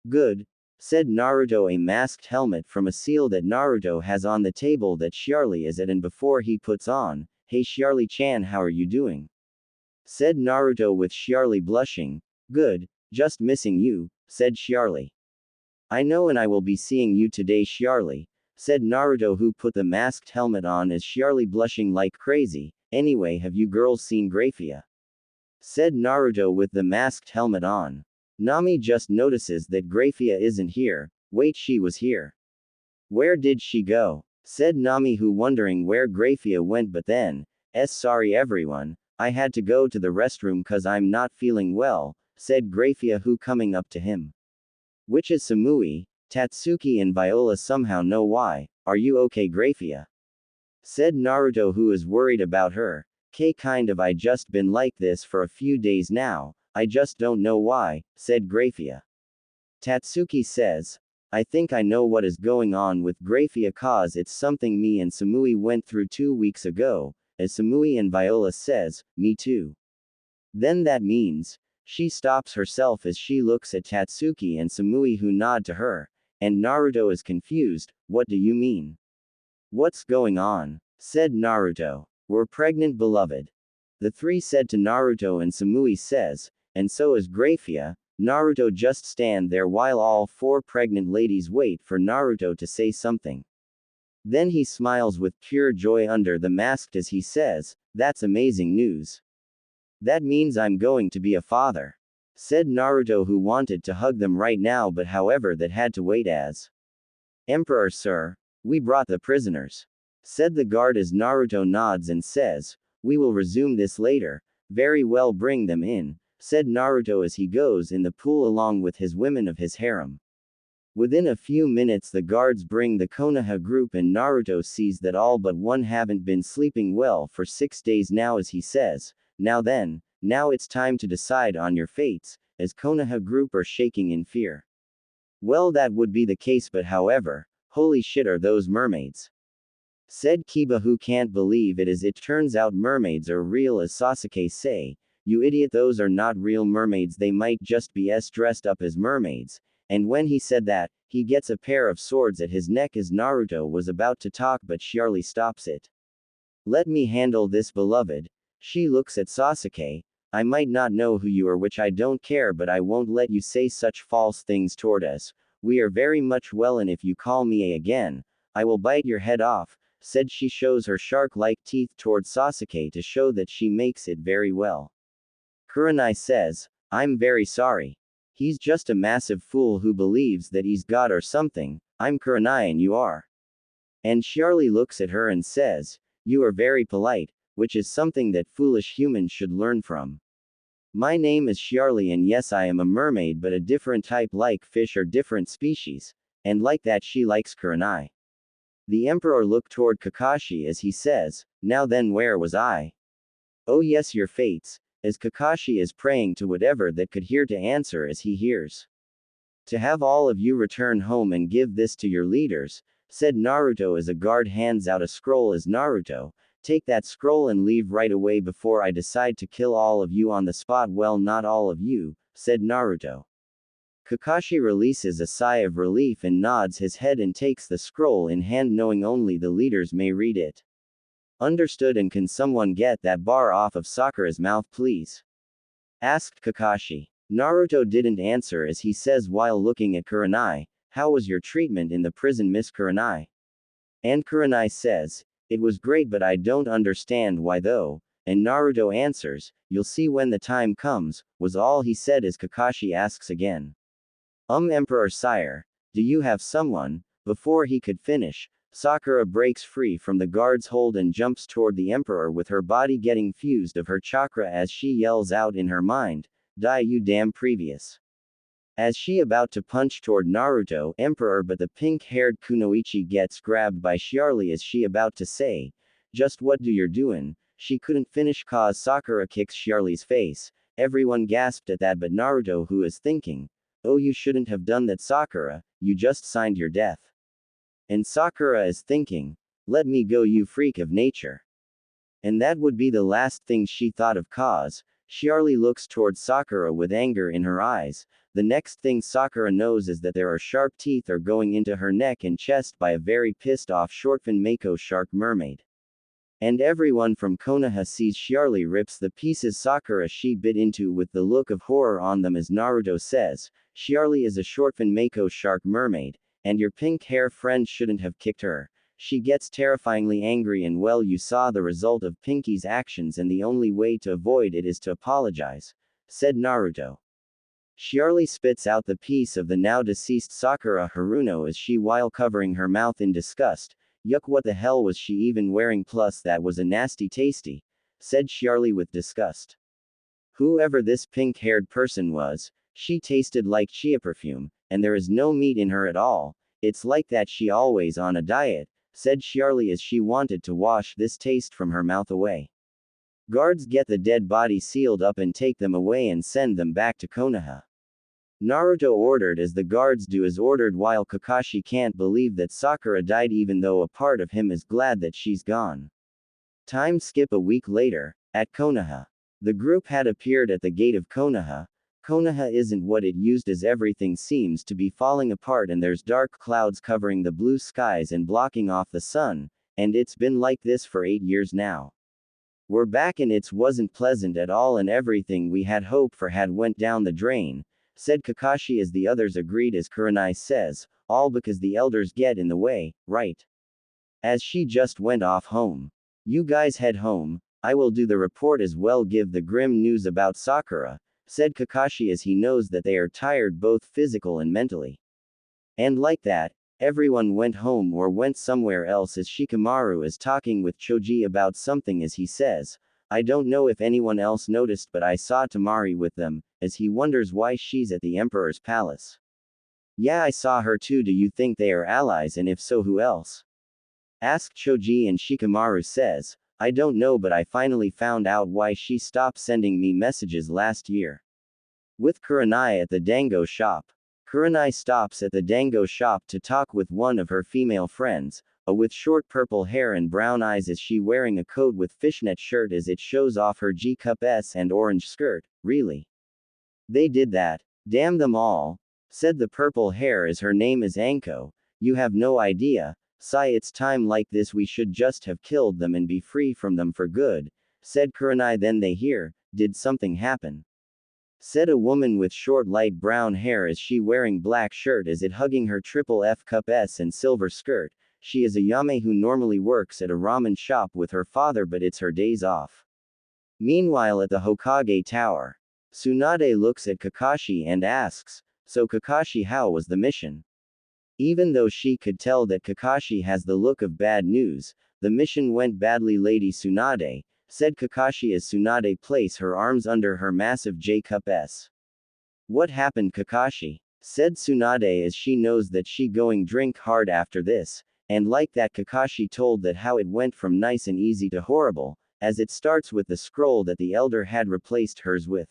Good, said Naruto, a masked helmet from a seal that Naruto has on the table that Shiarly is at, and before he puts on, hey Shiarly-chan, how are you doing? Said Naruto with Shiarly blushing. Good, just missing you, said Shiarly. I know, and I will be seeing you today, Shiarly, said Naruto, who put the masked helmet on as Shiarly blushing like crazy. Anyway, have you girls seen Grafia? Said Naruto with the masked helmet on. Nami just notices that Grafia isn't here. Wait, she was here. Where did she go? Said Nami, who wondering where Grafia went, but then, sorry everyone, I had to go to the restroom cause I'm not feeling well, said Grafia, who coming up to him. Which is Samui, Tatsuki and Viola somehow know why. Are you okay, Grafia? Said Naruto, who is worried about her. Kind of, I just been like this for a few days now, I just don't know why, said Grafia. Tatsuki says, I think I know what is going on with Grafia cause it's something me and Samui went through 2 weeks ago, as Samui and Viola says, me too. Then that means, she stops herself as she looks at Tatsuki and Samui, who nod to her, and Naruto is confused, what do you mean? What's going on? Said Naruto. We're pregnant, beloved. The three said to Naruto, and Samui says, and so is Grafia. Naruto just stand there while all 4 pregnant ladies wait for Naruto to say something. Then he smiles with pure joy under the mask as he says, that's amazing news. That means I'm going to be a father. Said Naruto, who wanted to hug them right now, but however that had to wait as. Emperor sir, we brought the prisoners. Said the guard as Naruto nods and says, we will resume this later. Very well, bring them in, said Naruto as he goes in the pool along with his women of his harem. Within a few minutes the guards bring the Konoha group, and Naruto sees that all but one haven't been sleeping well for 6 days now as he says, now then, now it's time to decide on your fates, as Konoha group are shaking in fear. Well, that would be the case, but however, holy shit, are those mermaids? Said Kiba, who can't believe it, as it turns out mermaids are real as Sasuke say, you idiot, those are not real mermaids, they might just be dressed up as mermaids. And when he said that, he gets a pair of swords at his neck as Naruto was about to talk, but Shiarly stops it. Let me handle this, beloved. She looks at Sasuke. I might not know who you are, which I don't care, but I won't let you say such false things toward us. We are very much well, and if you call me again, I will bite your head off, said she. Shows her shark-like teeth toward Sasuke to show that she makes it very well. Kurenai says, I'm very sorry. He's just a massive fool who believes that he's God or something. I'm Kurenai and you are. And Shiarly looks at her and says, you are very polite, which is something that foolish humans should learn from. My name is Shiarly, and yes, I am a mermaid, but a different type, like fish or different species. And like that, she likes Kurenai. The emperor looked toward Kakashi as he says, now then, where was I? Oh yes, your fates, as Kakashi is praying to whatever that could hear to answer as he hears. To have all of you return home and give this to your leaders, said Naruto as a guard hands out a scroll as Naruto, take that scroll and leave right away before I decide to kill all of you on the spot. Well, not all of you, said Naruto. Kakashi releases a sigh of relief and nods his head and takes the scroll in hand, knowing only the leaders may read it. Understood. And can someone get that bar off of Sakura's mouth, please? Asked Kakashi. Naruto didn't answer as he says while looking at Kurenai, how was your treatment in the prison, Miss Kurenai? And Kurenai says, it was great, but I don't understand why though, and Naruto answers, you'll see when the time comes, was all he said as Kakashi asks again. Emperor sire, do you have someone? Before he could finish, Sakura breaks free from the guard's hold and jumps toward the emperor with her body getting fused of her chakra as she yells out in her mind, die you damn previous. As she about to punch toward Naruto, Emperor, but the pink-haired Kunoichi gets grabbed by Shiarly as she about to say, "Just what do you're doing?" She couldn't finish cause Sakura kicks Shiarly's face. Everyone gasped at that but Naruto, who is thinking, "Oh, you shouldn't have done that, Sakura, you just signed your death." And Sakura is thinking, "Let me go, you freak of nature." And that would be the last thing she thought of cause. Shiarly looks towards Sakura with anger in her eyes. The next thing Sakura knows is that there are sharp teeth are going into her neck and chest by a very pissed off shortfin Mako shark mermaid. And everyone from Konoha sees Shiarly rips the pieces Sakura she bit into with the look of horror on them as Naruto says, "Shiarly is a shortfin Mako shark mermaid, and your pink hair friend shouldn't have kicked her." She gets terrifyingly angry and well, you saw the result of Pinky's actions and the only way to avoid it is to apologize, said Naruto. Shiarly spits out the piece of the now deceased Sakura Haruno as she while covering her mouth in disgust. "Yuck, what the hell was she even wearing, plus that was a nasty tasty," said Shiarly with disgust. "Whoever this pink-haired person was, she tasted like chia perfume, and there is no meat in her at all. It's like that she always on a diet," said Shiarly as she wanted to wash this taste from her mouth away. "Guards, get the dead body sealed up and take them away and send them back to Konoha," Naruto ordered as the guards do as ordered while Kakashi can't believe that Sakura died even though a part of him is glad that she's gone. Time skip a week later, at Konoha. The group had appeared at the gate of Konoha. Konoha isn't what it used as everything seems to be falling apart and there's dark clouds covering the blue skies and blocking off the sun, and it's been like this for 8 years now. We're back and it wasn't pleasant at all and everything we had hoped for had went down the drain, said Kakashi as the others agreed as Kurenai says, all because the elders get in the way, right? As she just went off home. You guys head home, I will do the report as well, give the grim news about Sakura, said Kakashi as he knows that they are tired both physical and mentally. And like that, everyone went home or went somewhere else as Shikamaru is talking with Choji about something as he says, "I don't know if anyone else noticed but I saw Tamari with them," as he wonders why she's at the Emperor's palace. "Yeah, I saw her too. Do you think they are allies, and if so, who else?" asked Choji, and Shikamaru says, "I don't know, but I finally found out why she stopped sending me messages last year." With Kurenai at the Dango shop. Kurenai stops at the Dango shop to talk with one of her female friends, with short purple hair and brown eyes, as she wearing a coat with fishnet shirt as it shows off her G-cup S and orange skirt. "Really? They did that? Damn them all," said the purple hair as her name is Anko. "You have no idea. Sigh, it's time like this we should just have killed them and be free from them for good," said Kurenai. Then they hear, "Did something happen?" said a woman with short light brown hair as she wearing black shirt as it hugging her triple F cup S and silver skirt. She is a Yame who normally works at a ramen shop with her father but it's her days off. Meanwhile at the Hokage Tower. Tsunade looks at Kakashi and asks, "So Kakashi, how was the mission?" Even though she could tell that Kakashi has the look of bad news, the mission went badly, Lady Tsunade, said Kakashi as Tsunade placed her arms under her massive J-cup S. "What happened, Kakashi?" said Tsunade as she knows that she going drink hard after this, and like that Kakashi told that how it went from nice and easy to horrible, as it starts with the scroll that the elder had replaced hers with.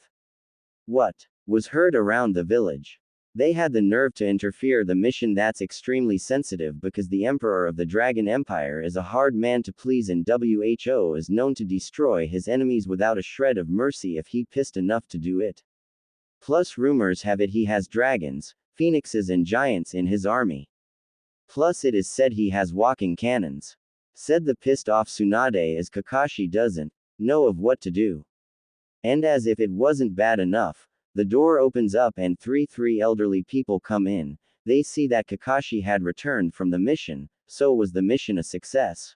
What was heard around the village? They had the nerve to interfere the mission. That's extremely sensitive because the Emperor of the Dragon Empire is a hard man to please and WHO is known to destroy his enemies without a shred of mercy if he pissed enough to do it. Plus rumors have it he has dragons, phoenixes and giants in his army. Plus it is said he has walking cannons. Said the pissed off Tsunade as Kakashi doesn't know of what to do. And as if it wasn't bad enough, the door opens up and three elderly people come in. They see that Kakashi had returned from the mission, so was the mission a success?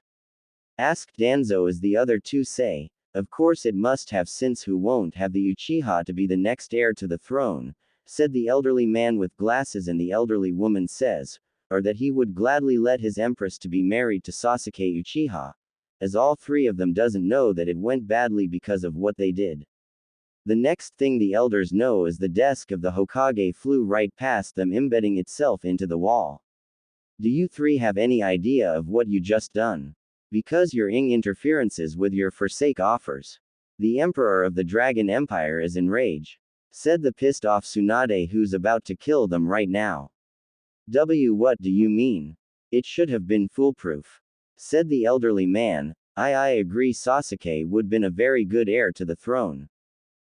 Asked Danzo as the other two say, "Of course it must have, since who won't have the Uchiha to be the next heir to the throne," said the elderly man with glasses, and the elderly woman says, or that he would gladly let his empress to be married to Sasuke Uchiha, as all three of them doesn't know that it went badly because of what they did. The next thing the elders know is the desk of the Hokage flew right past them, embedding itself into the wall. Do you three have any idea of what you just done? Because your interferences with your forsake offers. The Emperor of the Dragon Empire is enraged, said the pissed off Tsunade, who's about to kill them right now. What do you mean? It should have been foolproof, said the elderly man. I agree, Sasuke would been a very good heir to the throne,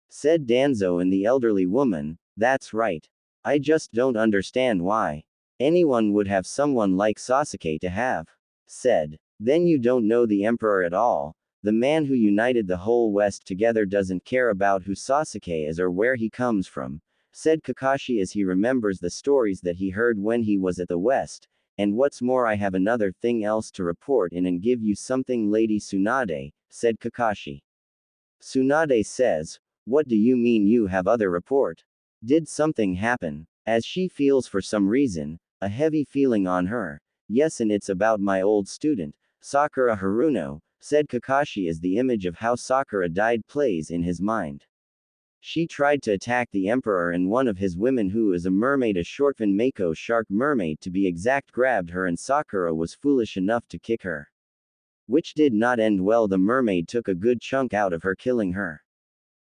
said Danzo, and the elderly woman. That's right. I just don't understand why anyone would have someone like Sasuke to have, said. Then you don't know the Emperor at all. The man who united the whole West together doesn't care about who Sasuke is or where he comes from, said Kakashi as he remembers the stories that he heard when he was at the West. And what's more, I have another thing else to report in and give you something, Lady Tsunade, said Kakashi. Tsunade says, what do you mean you have other report? Did something happen? As she feels for some reason, a heavy feeling on her. Yes, and it's about my old student, Sakura Haruno, said Kakashi as the image of how Sakura died plays in his mind. She tried to attack the Emperor, and one of his women, who is a mermaid, a shortfin mako shark mermaid to be exact, grabbed her, and Sakura was foolish enough to kick her, which did not end well. The mermaid took a good chunk out of her, killing her.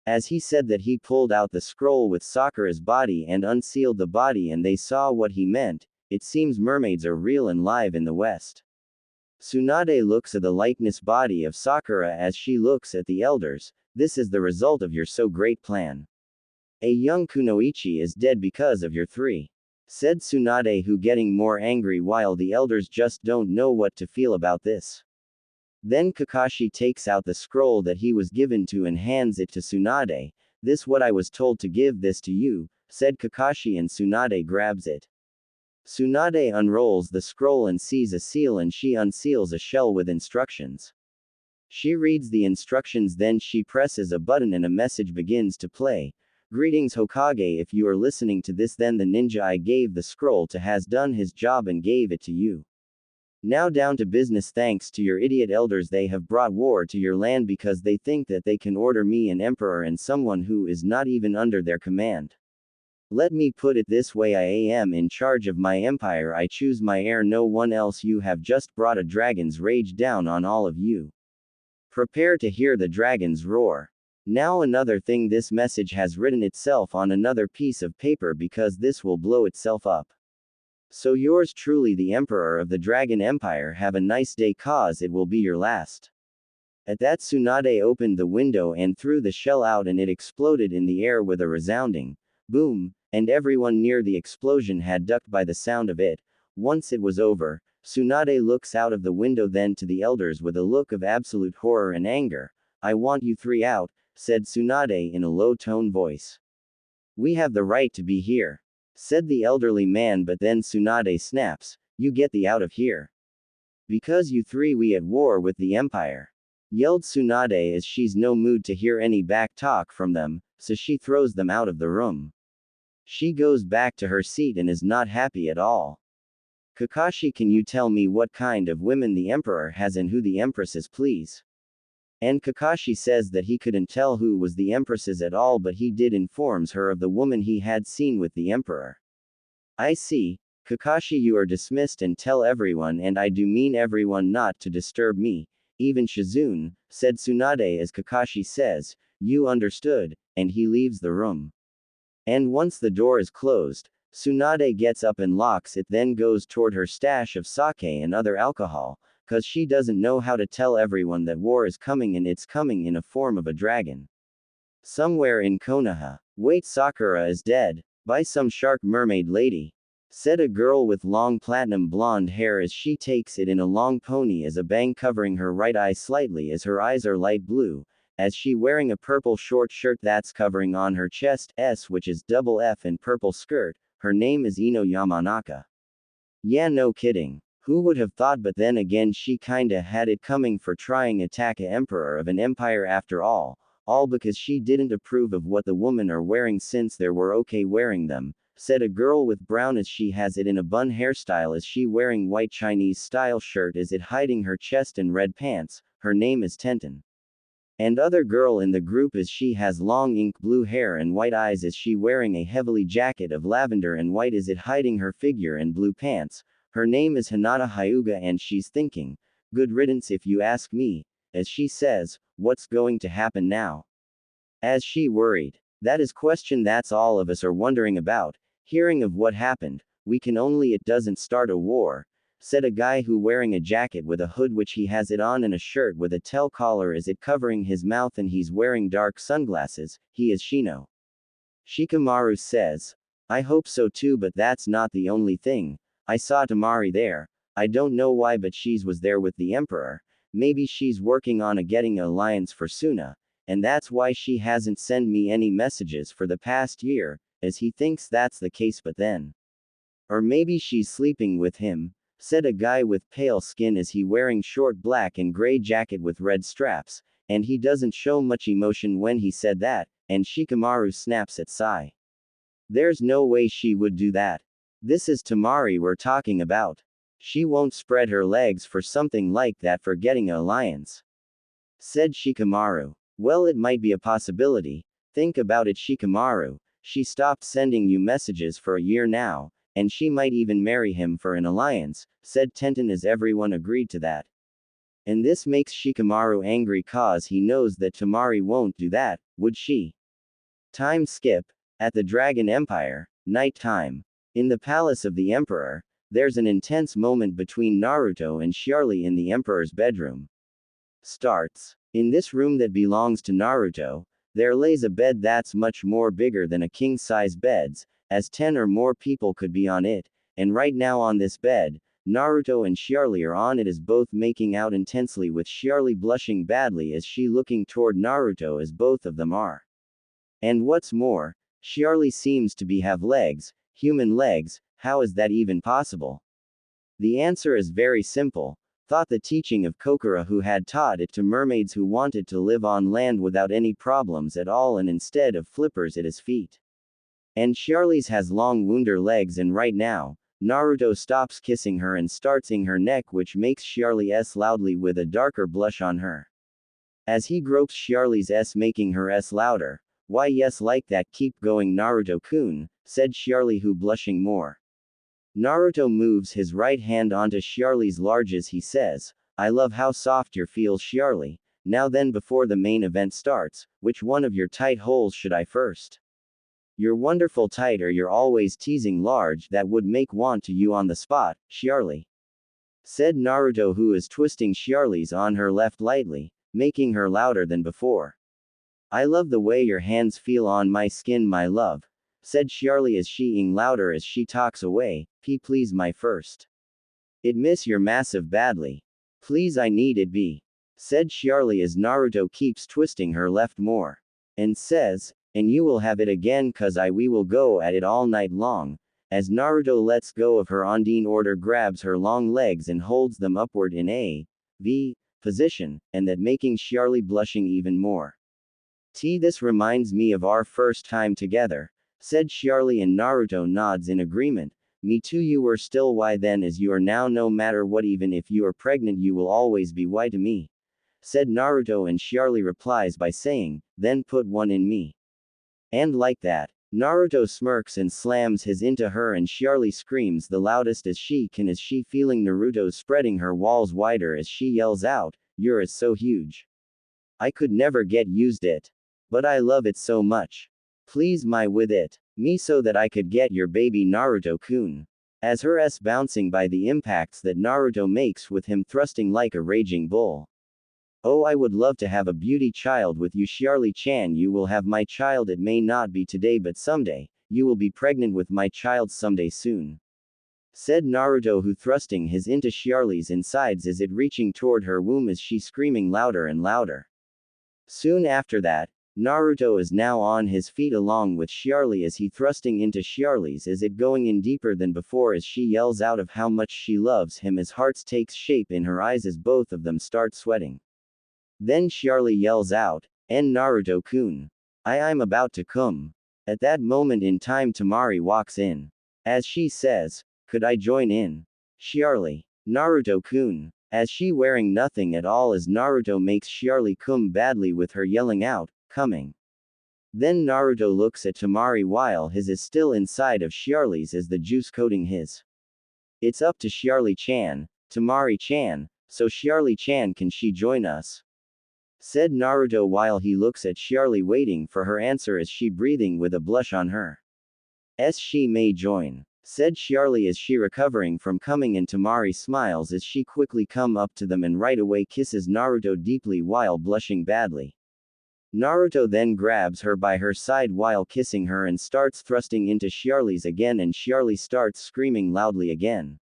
As he said that, he pulled out the scroll with Sakura's body and unsealed the body, and they saw what he meant. It seems mermaids are real and live in the West. Tsunade looks at the likeness body of Sakura as she looks at the elders. This is the result of your so great plan. A young Kunoichi is dead because of your three, said Tsunade, who getting more angry while the elders just don't know what to feel about this. Then Kakashi takes out the scroll that he was given to and hands it to Tsunade. This what I was told to give this to you, said Kakashi, and Tsunade grabs it. Tsunade unrolls the scroll and sees a seal, and she unseals a shell with instructions. She reads the instructions, then she presses a button and a message begins to play. Greetings Hokage, if you are listening to this, then the ninja I gave the scroll to has done his job and gave it to you. Now down to business. Thanks to your idiot elders, they have brought war to your land because they think that they can order me an emperor and someone who is not even under their command. Let me put it this way, I am in charge of my empire, I choose my heir, no one else. You have just brought a dragon's rage down on all of you. Prepare to hear the dragon's roar. Now another thing, this message has written itself on another piece of paper because this will blow itself up. So yours truly, the Emperor of the Dragon Empire, have a nice day cause it will be your last. At that, Tsunade opened the window and threw the shell out, and it exploded in the air with a resounding boom, and everyone near the explosion had ducked by the sound of it. Once it was over, Tsunade looks out of the window, then to the elders with a look of absolute horror and anger. I want you three out, said Tsunade in a low-tone voice. We have the right to be here, said the elderly man, but then Tsunade snaps, you get the out of here. Because you three we at war with the Empire, yelled Tsunade as she's no mood to hear any back talk from them, so she throws them out of the room. She goes back to her seat and is not happy at all. Kakashi, can you tell me what kind of women the Emperor has and who the Empress is, please? And Kakashi says that he couldn't tell who was the Empresses at all, but he did informs her of the woman he had seen with the Emperor. I see. Kakashi, you are dismissed, and tell everyone, and I do mean everyone, not to disturb me, even Shizune, said Tsunade as Kakashi says, you understood, and he leaves the room. And once the door is closed, Tsunade gets up and locks it, then goes toward her stash of sake and other alcohol, cause she doesn't know how to tell everyone that war is coming, and it's coming in a form of a dragon. Somewhere in Konoha. Wait, Sakura is dead, by some shark mermaid lady, said a girl with long platinum blonde hair as she takes it in a long pony as a bang covering her right eye slightly, as her eyes are light blue, as she wearing a purple short shirt that's covering on her chest, which is double F, and purple skirt. Her name is Ino Yamanaka. Yeah, no kidding. Who would have thought, but then again she kinda had it coming for trying attack a emperor of an empire after all because she didn't approve of what the women are wearing since they were okay wearing them, said a girl with brown as she has it in a bun hairstyle as she wearing white Chinese style shirt as it hiding her chest and red pants. Her name is Tenten. And other girl in the group is she has long ink blue hair and white eyes. Is she wearing a heavily jacket of lavender and white? Is it hiding her figure and blue pants? Her name is Hinata Hyuga and she's thinking, good riddance if you ask me, as she says, what's going to happen now? As she worried. That is question that's all of us are wondering about, hearing of what happened, we can only it doesn't start a war, said a guy who wearing a jacket with a hood which he has it on and a shirt with a tail collar is it covering his mouth and he's wearing dark sunglasses, he is Shino. Shikamaru says, I hope so too but that's not the only thing, I saw Tamari there, I don't know why but she's was there with the emperor, maybe she's working on a getting an alliance for Suna, and that's why she hasn't sent me any messages for the past year, as he thinks that's the case but then. Or maybe she's sleeping with him, said a guy with pale skin as he wearing short black and gray jacket with red straps, and he doesn't show much emotion when he said that, and Shikamaru snaps at Sai. There's no way she would do that. This is Tamari we're talking about. She won't spread her legs for something like that for getting an alliance. Said Shikamaru. Well it might be a possibility, think about it Shikamaru, she stopped sending you messages for a year now, and she might even marry him for an alliance, said Tenten as everyone agreed to that. And this makes Shikamaru angry cause he knows that Tamari won't do that, would she? Time skip. At the Dragon Empire, night time. In the palace of the Emperor, there's an intense moment between Naruto and Shiarly in the Emperor's bedroom. Starts. In this room that belongs to Naruto, there lays a bed that's much more bigger than a king-size beds, as 10 or more people could be on it, and right now on this bed, Naruto and Shiarly are on it as both making out intensely with Shiarly blushing badly as she looking toward Naruto as both of them are. And what's more, Shiarly seems to be have legs, human legs, how is that even possible? The answer is very simple, thought the teaching of Kokura who had taught it to mermaids who wanted to live on land without any problems at all and instead of flippers at his feet. And Shiarly's has long wounder legs and right now, Naruto stops kissing her and starts ing her neck which makes Shiarly s loudly with a darker blush on her. As he gropes Shiarly's s making her s louder, why yes like that keep going Naruto-kun, said Shiarly who blushing more. Naruto moves his right hand onto Shiarly's large as he says, I love how soft your feels Shiarly, now then before the main event starts, which one of your tight holes should I first? Your wonderful tight or you're always teasing large that would make want to you on the spot, Shiarly. Said Naruto who is twisting Shiarly's on her left lightly, making her louder than before. I love the way your hands feel on my skin my love, said Shiarly as she-ing louder as she talks away, please my first. It miss your massive badly. Please I need it be. Said Shiarly as Naruto keeps twisting her left more. And says, and you will have it again cause we will go at it all night long, as Naruto lets go of her Ondine order grabs her long legs and holds them upward in a V position, and that making Shiarly blushing even more. This reminds me of our first time together, said Shiarly and Naruto nods in agreement, me too you were still why then as you are now no matter what even if you are pregnant you will always be why to me. Said Naruto and Shiarly replies by saying, then put one in me. And like that, Naruto smirks and slams his into her and Shiarly screams the loudest as she can as she feeling Naruto spreading her walls wider as she yells out, you're so huge. I could never get used it. But I love it so much. Please my with it. Me so that I could get your baby Naruto-kun. As her s bouncing by the impacts that Naruto makes with him thrusting like a raging bull. Oh I would love to have a beauty child with you Shiarly-chan you will have my child it may not be today but someday, you will be pregnant with my child someday soon. Said Naruto who thrusting his into Shiarly's insides as it reaching toward her womb as she screaming louder and louder. Soon after that, Naruto is now on his feet along with Shiarly as he thrusting into Shiarly's as it going in deeper than before as she yells out of how much she loves him as hearts takes shape in her eyes as both of them start sweating. Then Shiarly yells out, En Naruto-kun. I'm about to come. At that moment in time Tamari walks in. As she says, could I join in? Shiarly. Naruto-kun. as she wearing nothing at all as Naruto makes Shiarly come badly with her yelling out, coming. Then Naruto looks at Tamari while his is still inside of Shiarly's as the juice coating his. It's up to Shiarly-chan, Tamari-chan, so Shiarly-chan can she join us? Said Naruto while he looks at Shiarly waiting for her answer as she breathing with a blush on her. She may join. Said Shiarly as she recovering from coming and Tamari smiles as she quickly come up to them and right away kisses Naruto deeply while blushing badly. Naruto then grabs her by her side while kissing her and starts thrusting into Shiarly's again and Shiarly starts screaming loudly again.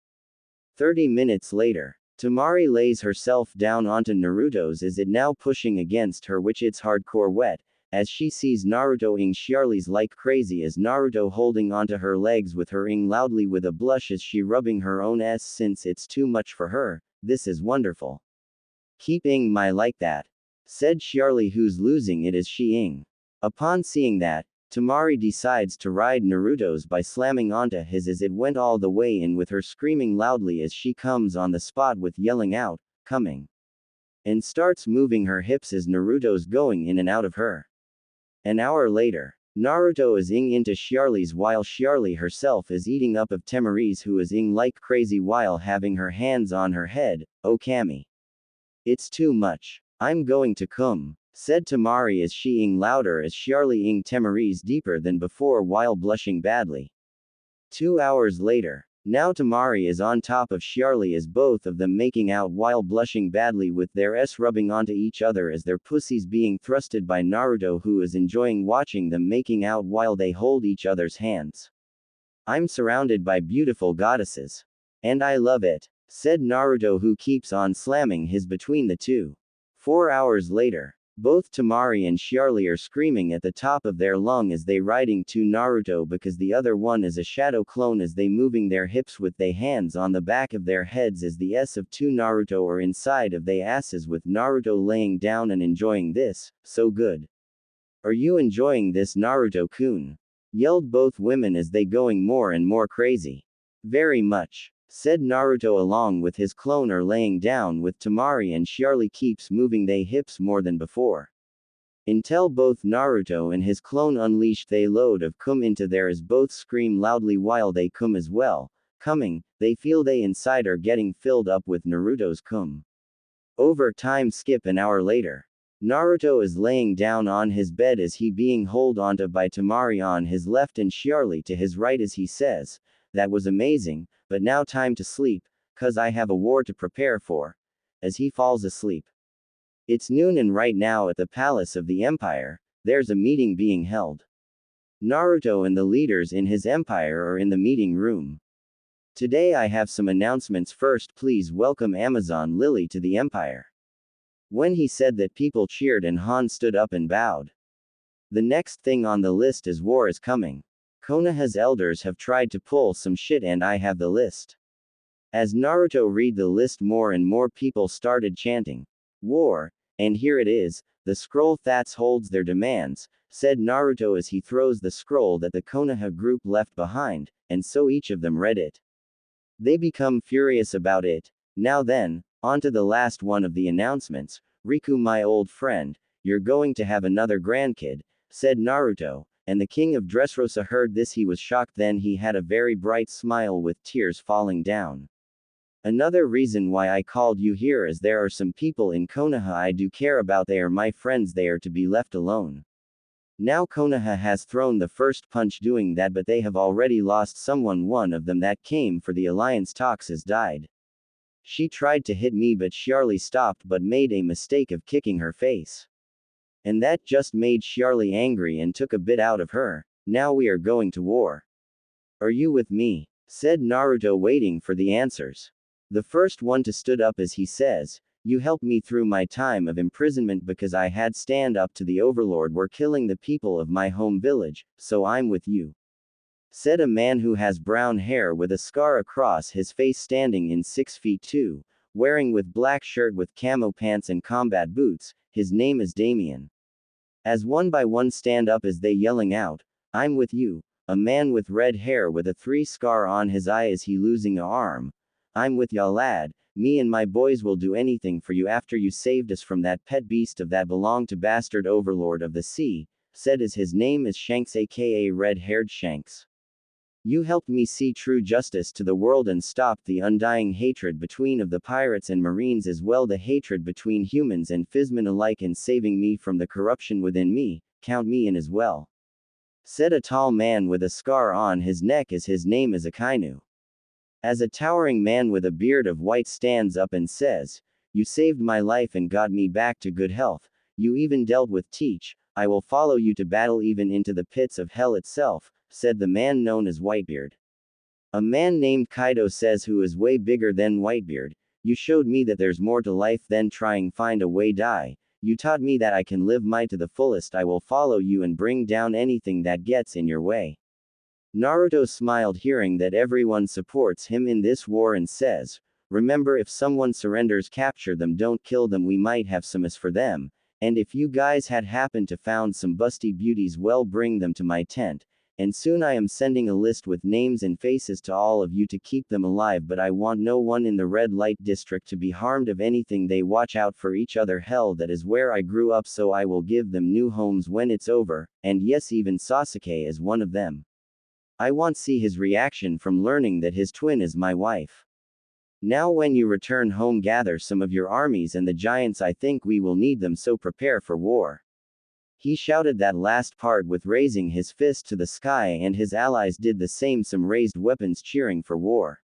30 minutes later. Tamari lays herself down onto Naruto's as it now pushing against her which it's hardcore wet, as she sees Naruto ing Shiarly's like crazy as Naruto holding onto her legs with her ing loudly with a blush as she rubbing her own s since it's too much for her, this is wonderful. Keep ing my like that. Said Shiarly who's losing it as she ing. Upon seeing that, Tamari decides to ride Naruto's by slamming onto his as it went all the way in with her screaming loudly as she comes on the spot with yelling out, coming. And starts moving her hips as Naruto's going in and out of her. An hour later, Naruto is ing into Shiarly's while Shiarly herself is eating up of Tamari's who is ing like crazy while having her hands on her head, oh Kami. It's too much. I'm going to come. Said Tamari as she ing louder as Shiarly ing Tamari's deeper than before while blushing badly. 2 hours later. Now Tamari is on top of Shiarly as both of them making out while blushing badly with their s rubbing onto each other as their pussies being thrusted by Naruto who is enjoying watching them making out while they hold each other's hands. I'm surrounded by beautiful goddesses. And I love it. Said Naruto who keeps on slamming his between the two. 4 hours later. Both Tamari and Shiarly are screaming at the top of their lung as they riding to Naruto because the other one is a shadow clone as they moving their hips with they hands on the back of their heads as the s of two Naruto are inside of they asses with Naruto laying down and enjoying this, so good. Are you enjoying this Naruto-kun? Yelled both women as they going more and more crazy. Very much. Said Naruto along with his clone are laying down with Tamari and Shiarly keeps moving they hips more than before. Until both Naruto and his clone unleash they load of cum into there as both scream loudly while they cum as well, coming, they feel they inside are getting filled up with Naruto's cum. Over time skip an hour later. Naruto is laying down on his bed as he being hold onto by Tamari on his left and Shiarly to his right as he says, that was amazing, but now time to sleep, cause I have a war to prepare for. As he falls asleep. It's noon and right now at the palace of the empire, there's a meeting being held. Naruto and the leaders in his empire are in the meeting room. Today I have some announcements. First, please welcome Amazon Lily to the empire. When he said that, people cheered and Han stood up and bowed. The next thing on the list is war is coming. Konoha's elders have tried to pull some shit and I have the list. As Naruto read the list, more and more people started chanting, war, and here it is, the scroll that holds their demands, said Naruto as he throws the scroll that the Konoha group left behind, and so each of them read it. They become furious about it. Now then, on to the last one of the announcements. Riku, my old friend, you're going to have another grandkid, said Naruto. And the king of Dressrosa heard this, he was shocked, then he had a very bright smile with tears falling down. Another reason why I called you here is there are some people in Konoha I do care about, they are my friends, they are to be left alone. Now Konoha has thrown the first punch doing that, but they have already lost someone, one of them that came for the alliance talks has died. She tried to hit me but Shiarly stopped but made a mistake of kicking her face. And that just made Shiarly angry and took a bit out of her. Now we are going to war. Are you with me? Said Naruto waiting for the answers. The first one to stood up as he says, you helped me through my time of imprisonment because I had stand up to the overlord were killing the people of my home village, so I'm with you. Said a man who has brown hair with a scar across his face standing in 6 feet 2, wearing with black shirt with camo pants and combat boots, his name is Damien. As one by one stand up as they yelling out, I'm with you, a man with red hair with a 3 scar on his eye as he losing a arm, I'm with ya lad, Me and my boys will do anything for you after you saved us from that pet beast of that belonged to bastard overlord of the sea, said as his name is Shanks aka red-haired Shanks. You helped me see true justice to the world and stopped the undying hatred between of the pirates and marines as well the hatred between humans and Fizmen alike and saving me from the corruption within me, count me in as well. Said a tall man with a scar on his neck as his name is Akainu. As a towering man with a beard of white stands up and says, you saved my life and got me back to good health, you even dealt with Teach, I will follow you to battle even into the pits of hell itself, said the man known as Whitebeard. A man named Kaido says who is way bigger than Whitebeard, you showed me that there's more to life than trying find a way die, you taught me that I can live my to the fullest I will follow you and bring down anything that gets in your way. Naruto smiled hearing that everyone supports him in this war and says, remember if someone surrenders capture them don't kill them we might have some as for them, and if you guys had happened to found some busty beauties well bring them to my tent, and soon I am sending a list with names and faces to all of you to keep them alive but I want no one in the red light district to be harmed of anything they watch out for each other hell that is where I grew up so I will give them new homes when it's over, and yes even Sasuke is one of them. I want see his reaction from learning that his twin is my wife. Now when you return home gather some of your armies and the giants I think we will need them so prepare for war. He shouted that last part with raising his fist to the sky and his allies did the same some raised weapons cheering for war.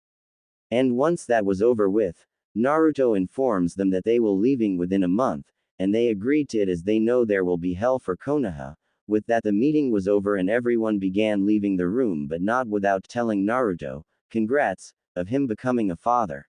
And once that was over with, Naruto informs them that they will leaving within a month, and they agreed to it as they know there will be hell for Konoha. With that the meeting was over and everyone began leaving the room but not without telling Naruto, congrats, of him becoming a father.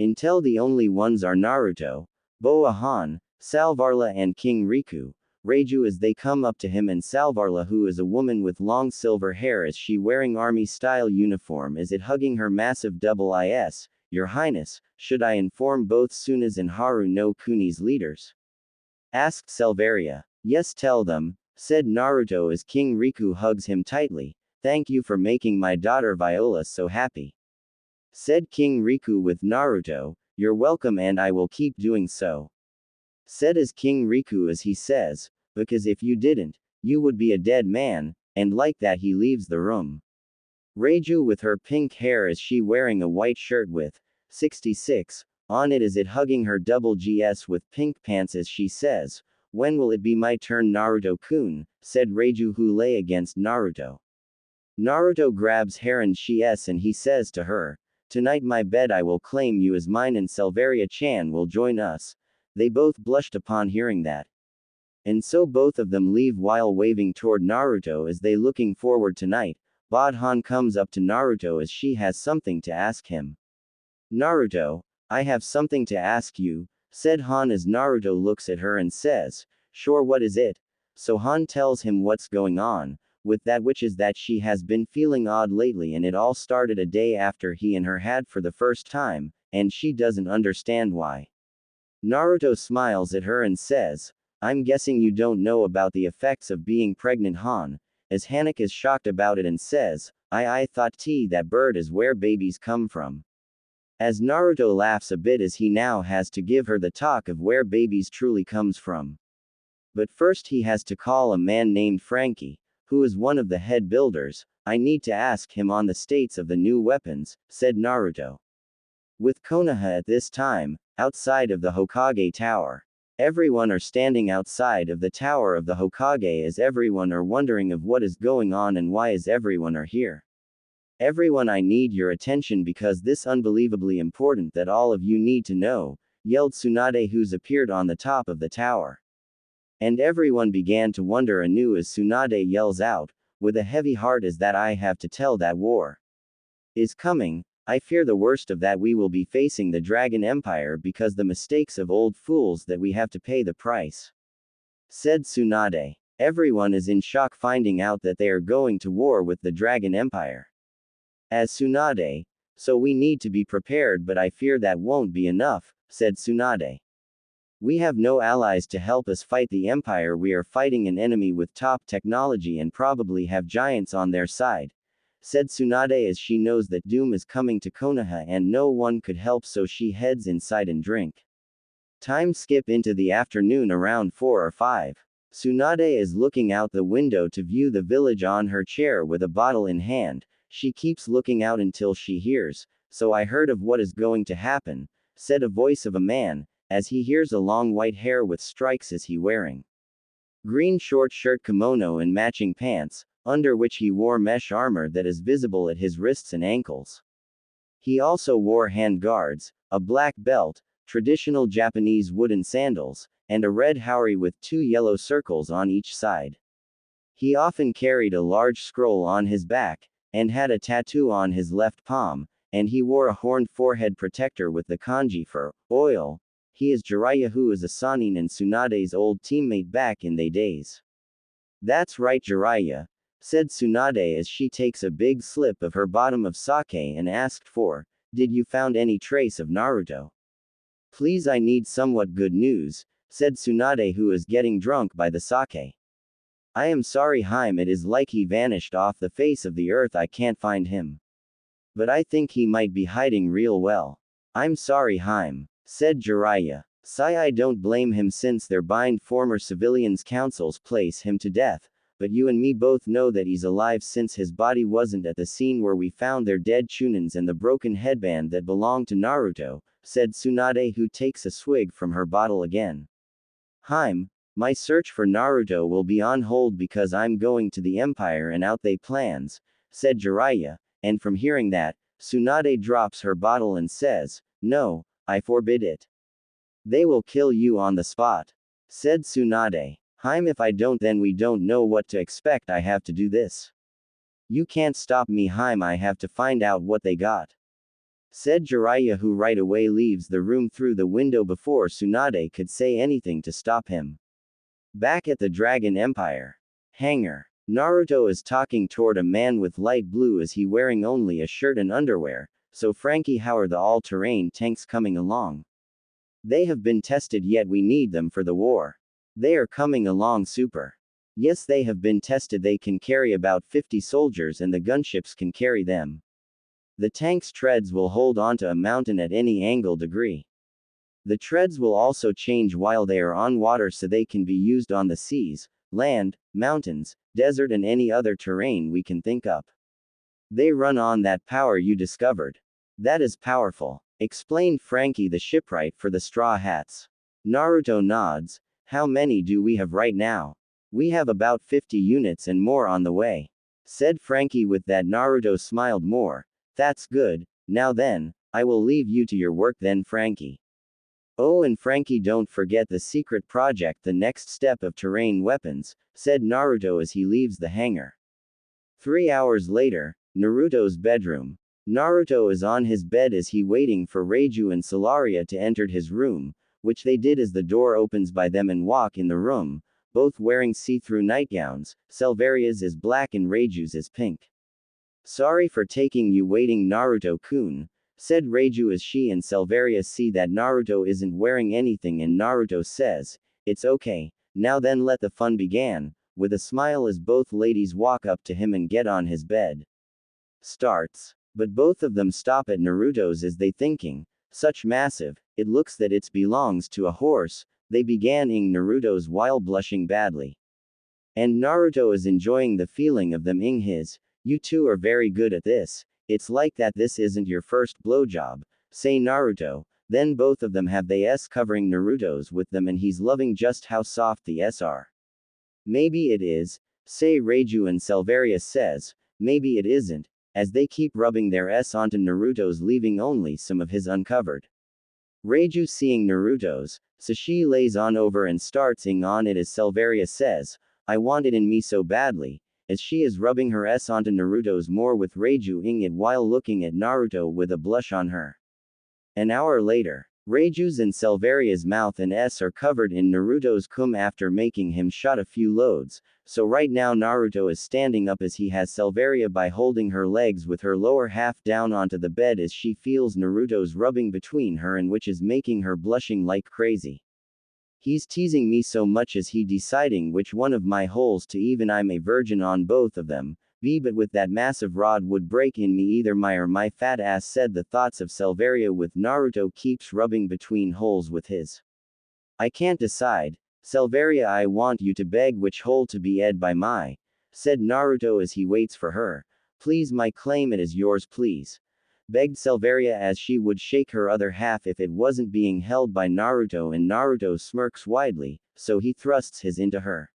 Until the only ones are Naruto, Boa-han, Salvarla and King Riku, Reiju as they come up to him and Salvarla who is a woman with long silver hair as she wearing army-style uniform is it hugging her massive double is, Your Highness, should I inform both Sunas and Haru no Kuni's leaders? Asked Selvaria. Yes tell them, said Naruto as King Riku hugs him tightly, thank you for making my daughter Viola so happy. Said King Riku with Naruto, you're welcome and I will keep doing so. Said as King Riku as he says, because if you didn't, you would be a dead man, and like that he leaves the room. Reiju with her pink hair as she wearing a white shirt with 66 on it as it hugging her double GS with pink pants as she says, when will it be my turn Naruto-kun, said Reiju who lay against Naruto. Naruto grabs Heron Shies and he says to her, tonight my bed I will claim you as mine and Selvaria-chan will join us. They both blushed upon hearing that. And so both of them leave while waving toward Naruto as they looking forward tonight. Bodhan comes up to Naruto as she has something to ask him. Naruto, I have something to ask you, said Han as Naruto looks at her and says, sure what is it? So Han tells him what's going on, with that which is that she has been feeling odd lately and it all started a day after he and her had for the first time, and she doesn't understand why. Naruto smiles at her and says, I'm guessing you don't know about the effects of being pregnant Han, as Hanok is shocked about it and says, I thought that bird is where babies come from. As Naruto laughs a bit as he now has to give her the talk of where babies truly comes from. But first he has to call a man named Frankie, who is one of the head builders, I need to ask him on the states of the new weapons, said Naruto. With Konoha at this time, outside of the Hokage Tower. Everyone are standing outside of the tower of the Hokage as everyone are wondering of what is going on and why is everyone are here. Everyone I need your attention because this unbelievably important that all of you need to know, yelled Tsunade who's appeared on the top of the tower. And everyone began to wonder anew as Tsunade yells out, with a heavy heart is that I have to tell that war is coming. I fear the worst of that we will be facing the Dragon Empire because the mistakes of old fools that we have to pay the price. Said Tsunade. Everyone is in shock finding out that they are going to war with the Dragon Empire. As Tsunade. So we need to be prepared but I fear that won't be enough, said Tsunade. We have no allies to help us fight the Empire we are fighting an enemy with top technology and probably have giants on their side. said Tsunade as she knows that doom is coming to Konoha and no one could help, so she heads inside and drink. Time skip into the afternoon around 4 or 5. Tsunade is looking out the window to view the village on her chair with a bottle in hand. She keeps looking out until she hears, "So I heard of what is going to happen," said a voice of a man, as he hears a long white hair with stripes as he wearing green short shirt kimono and matching pants, under which he wore mesh armor that is visible at his wrists and ankles. He also wore hand guards, a black belt, traditional Japanese wooden sandals, and a red haori with 2 yellow circles on each side. He often carried a large scroll on his back, and had a tattoo on his left palm, and he wore a horned forehead protector with the kanji for oil. He is Jiraiya, who is a Sanin and Tsunade's old teammate back in they days. "That's right, Jiraiya," said Tsunade as she takes a big slip of her bottom of sake and asked for, "Did you found any trace of Naruto?" "Please, I need somewhat good news," said Tsunade, who is getting drunk by the sake. "I am sorry, Haim, it is like he vanished off the face of the earth, I can't find him. But I think he might be hiding real well." "I'm sorry, Haim," said Jiraiya. "Sigh, I don't blame him since their bind former civilians councils place him to death, but you and me both know that he's alive since his body wasn't at the scene where we found their dead Chunins and the broken headband that belonged to Naruto," said Tsunade, who takes a swig from her bottle again. "Haim, my search for Naruto will be on hold because I'm going to the Empire and out they plans," said Jiraiya, and from hearing that, Tsunade drops her bottle and says, "No, I forbid it. They will kill you on the spot," said Tsunade. "Haim, if I don't, then we don't know what to expect. I have to do this. You can't stop me, Haim, I have to find out what they got," said Jiraiya, who right away leaves the room through the window before Tsunade could say anything to stop him. Back at the Dragon Empire hangar, Naruto is talking toward a man with light blue as he wearing only a shirt and underwear. "So Frankie, how are the all-terrain tanks coming along?" "They have been tested, yet we need them for the war." "They are coming along super." "Yes, they have been tested, they can carry about 50 soldiers and the gunships can carry them. The tank's treads will hold onto a mountain at any angle degree. The treads will also change while they are on water, so they can be used on the seas, land, mountains, desert and any other terrain we can think up. They run on that power you discovered." "That is powerful," explained Frankie, the shipwright for the Straw Hats. Naruto nods. "How many do we have right now?" "We have about 50 units and more on the way," said Frankie. With that, Naruto smiled more. "That's good. Now then, I will leave you to your work then, Frankie." "Oh, and Frankie, don't forget the secret project, the next step of terrain weapons," said Naruto as he leaves the hangar. 3 hours later, Naruto's bedroom. Naruto is on his bed as he waiting for Reiju and Solaria to enter his room, which they did as the door opens by them and walk in the room, both wearing see-through nightgowns. Selvaria's is black and Reiju's is pink. "Sorry for taking you waiting, Naruto-kun," said Reiju as she and Selvaria see that Naruto isn't wearing anything, and Naruto says, "It's okay, now then let the fun begin," with a smile as both ladies walk up to him and get on his bed. Starts. But both of them stop at Naruto's as they thinking, "Such massive, it looks that it belongs to a horse," they began ing Naruto's while blushing badly. And Naruto is enjoying the feeling of them ing his. "You two are very good at this, it's like that this isn't your first blowjob," say Naruto. Then both of them have they s covering Naruto's with them and he's loving just how soft the s are. "Maybe it is," say Reiju, and Selvaria says, "Maybe it isn't," as they keep rubbing their s onto Naruto's, leaving only some of his uncovered. Reiju seeing Naruto's, so she lays on over and starts ing on it as Selvaria says, "I want it in me so badly," as she is rubbing her s onto Naruto's more, with Reiju ing it while looking at Naruto with a blush on her. An hour later, Reiju's and Selvaria's mouth and s are covered in Naruto's cum after making him shot a few loads, so right now Naruto is standing up as he has Selvaria by holding her legs with her lower half down onto the bed as she feels Naruto's rubbing between her, and which is making her blushing like crazy. "He's teasing me so much as he deciding which one of my holes to even, I'm a virgin on both of them," But with that massive rod would break in me either my or my fat ass, said the thoughts of Selvaria with Naruto keeps rubbing between holes with his. I can't decide. Selvaria, I want you to beg which hole to be ed by my, said Naruto as he waits for her. Please my claim it is yours please, begged Selvaria as she would shake her other half if it wasn't being held by Naruto, and Naruto smirks widely, so he thrusts his into her.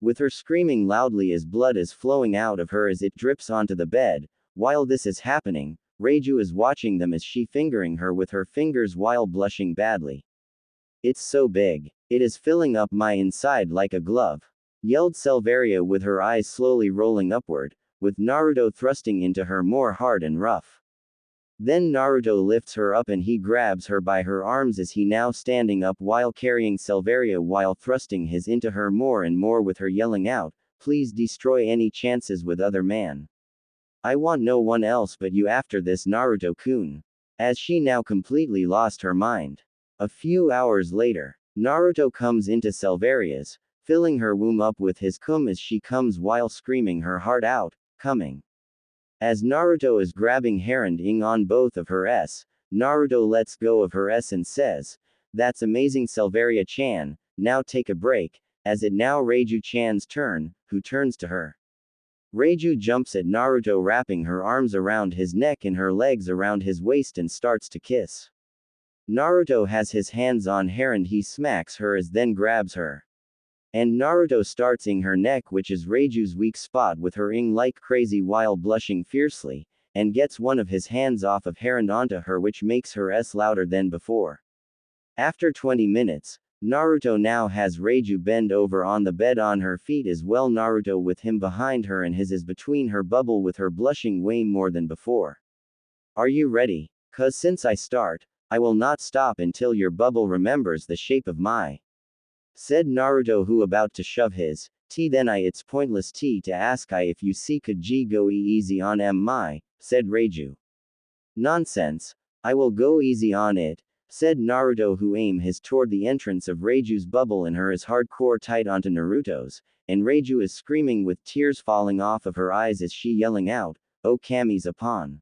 With her screaming loudly as blood is flowing out of her as it drips onto the bed. While this is happening, Reiju is watching them as she fingering her with her fingers while blushing badly. It's so big. It is filling up my inside like a glove, yelled Selvaria with her eyes slowly rolling upward, with Naruto thrusting into her more hard and rough. Then Naruto lifts her up and he grabs her by her arms as he now standing up while carrying Selvaria while thrusting his into her more and more with her yelling out, please destroy any chances with other man. I want no one else but you after this Naruto-kun. As she now completely lost her mind. A few hours later, Naruto comes into Selvaria's, filling her womb up with his cum as she comes while screaming her heart out, coming. As Naruto is grabbing Haranding on both of her s, Naruto lets go of her s and says, that's amazing Selvaria-chan, now take a break, as it now Reiju-chan's turn, who turns to her. Reiju jumps at Naruto wrapping her arms around his neck and her legs around his waist and starts to kiss. Naruto has his hands on her and he smacks her as then grabs her. And Naruto starts ing her neck, which is Reiju's weak spot, with her ing like crazy while blushing fiercely, and gets one of his hands off of her and onto her, which makes her s louder than before. After 20 minutes, Naruto now has Reiju bend over on the bed on her feet as well, Naruto with him behind her and his is between her bubble with her blushing way more than before. Are you ready? 'Cause since I start, I will not stop until your bubble remembers the shape of my, said Naruto who about to shove his t then it's pointless t to ask I if you see could g go easy on my, said Reiju. Nonsense, I will go easy on it, said Naruto who aim his toward the entrance of Reiju's bubble and her is hardcore tight onto Naruto's, and Reiju is screaming with tears falling off of her eyes as she yelling out, oh Kami's upon.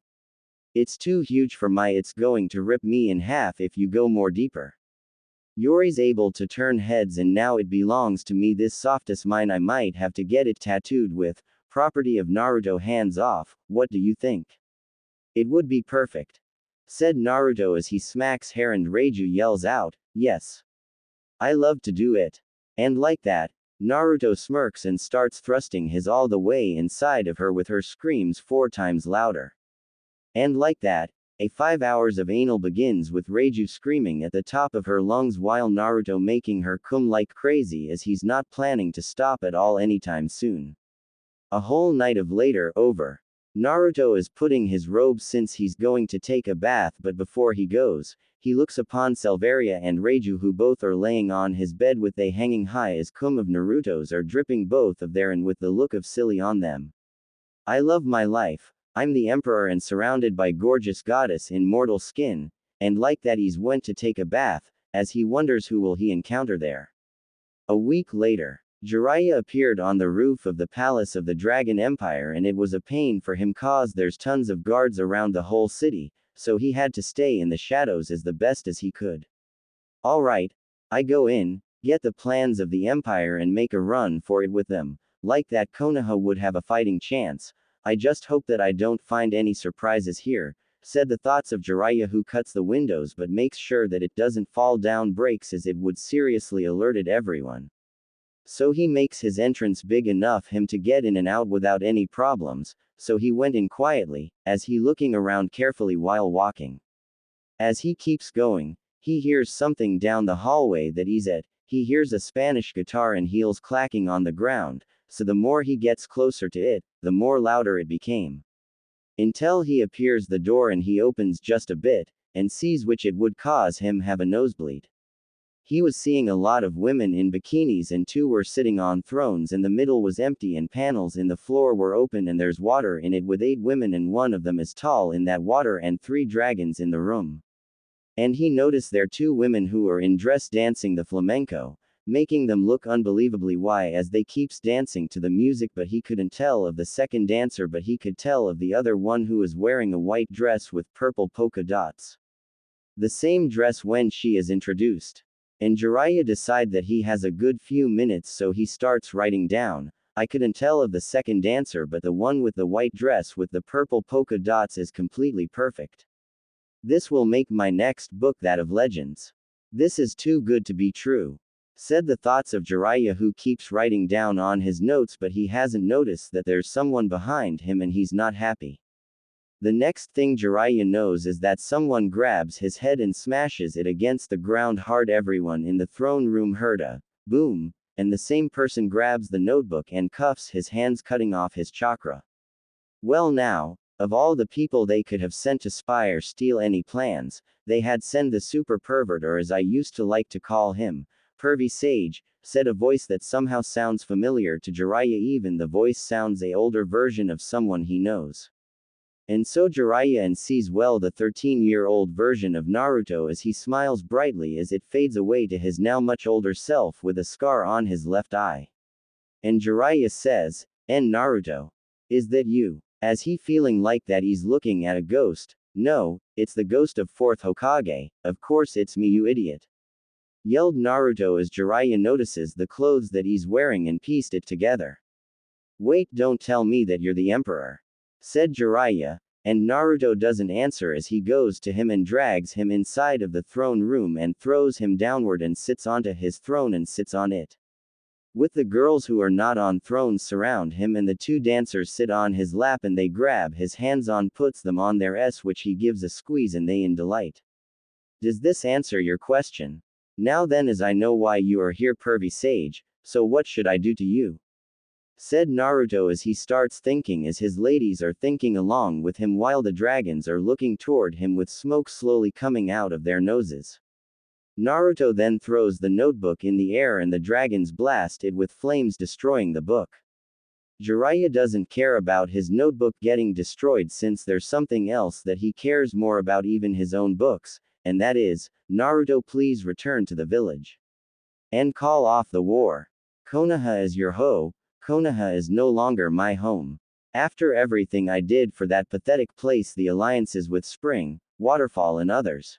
It's too huge for my, it's going to rip me in half if you go more deeper. Yori's able to turn heads and now it belongs to me, this softest mine, I might have to get it tattooed with, property of Naruto, hands off, what do you think? It would be perfect, said Naruto as he smacks her and Reiju yells out, yes. I love to do it. And like that, Naruto smirks and starts thrusting his all the way inside of her with her screams 4 times louder. And like that, a 5 hours of anal begins with Reiju screaming at the top of her lungs while Naruto making her cum like crazy as he's not planning to stop at all anytime soon. A whole night of later over. Naruto is putting his robe since he's going to take a bath, but before he goes, he looks upon Selvaria and Reiju who both are laying on his bed with they hanging high as cum of Naruto's are dripping both of their and with the look of silly on them. I love my life. I'm the emperor and surrounded by gorgeous goddess in mortal skin, and like that he's went to take a bath, as he wonders who will he encounter there. A week later, Jiraiya appeared on the roof of the palace of the Dragon Empire and it was a pain for him cause there's tons of guards around the whole city, so he had to stay in the shadows as the best as he could. Alright, I go in, get the plans of the empire and make a run for it with them, like that Konoha would have a fighting chance. I just hope that I don't find any surprises here, said the thoughts of Jiraiya who cuts the windows but makes sure that it doesn't fall down breaks as it would seriously alerted everyone. So he makes his entrance big enough him to get in and out without any problems, so he went in quietly, as he looking around carefully while walking. As he keeps going, he hears something down the hallway that he's at, he hears a Spanish guitar and heels clacking on the ground, so the more he gets closer to it, the more louder it became. Until he appears the door and he opens just a bit, and sees which it would cause him have a nosebleed. He was seeing a lot of women in bikinis and 2 were sitting on thrones and the middle was empty and panels in the floor were open and there's water in it with 8 women and one of them is tall in that water and 3 dragons in the room. And he noticed there 2 women who are in dress dancing the flamenco. making them look unbelievably why as they keeps dancing to the music, but he couldn't tell of the second dancer, but he could tell of the other one who is wearing a white dress with purple polka dots. The same dress when she is introduced. And Jiraiya decide that he has a good few minutes, so he starts writing down, I couldn't tell of the second dancer, but the one with the white dress with the purple polka dots is completely perfect. This will make my next book that of legends. This is too good to be true. Said the thoughts of Jiraiya, who keeps writing down on his notes, but he hasn't noticed that there's someone behind him and he's not happy. The next thing Jiraiya knows is that someone grabs his head and smashes it against the ground hard. Everyone in the throne room heard a boom, and the same person grabs the notebook and cuffs his hands, cutting off his chakra. Well now, of all the people they could have sent to spy or steal any plans, they had sent the super pervert, or as I used to like to call him, pervy sage, said a voice that somehow sounds familiar to Jiraiya. Even the voice sounds a older version of someone he knows. And so Jiraiya and sees well the 13-year-old version of Naruto as he smiles brightly as it fades away to his now much older self with a scar on his left eye. And Jiraiya says, "En Naruto. Is that you?" As he feeling like that he's looking at a ghost. "No, it's the ghost of 4th Hokage, of course it's me, you idiot," yelled Naruto as Jiraiya notices the clothes that he's wearing and pieced it together. "Wait, don't tell me that you're the emperor," said Jiraiya, and Naruto doesn't answer as he goes to him and drags him inside of the throne room and throws him downward and sits onto his throne and sits on it. With the girls who are not on thrones surround him, and the two dancers sit on his lap and they grab his hands on, puts them on their s, which he gives a squeeze, and they in delight. Does this answer your question? Now then, as I know why you are here, pervy sage, so what should I do to you? Said Naruto as he starts thinking, as his ladies are thinking along with him while the dragons are looking toward him with smoke slowly coming out of their noses. Naruto then throws the notebook in the air and the dragons blast it with flames, destroying the book. Jiraiya doesn't care about his notebook getting destroyed, since there's something else that he cares more about, even his own books, and that is, Naruto, please return to the village. And call off the war. Konoha is your hoe. Konoha is no longer my home. After everything I did for that pathetic place, the alliances with Spring, Waterfall and others.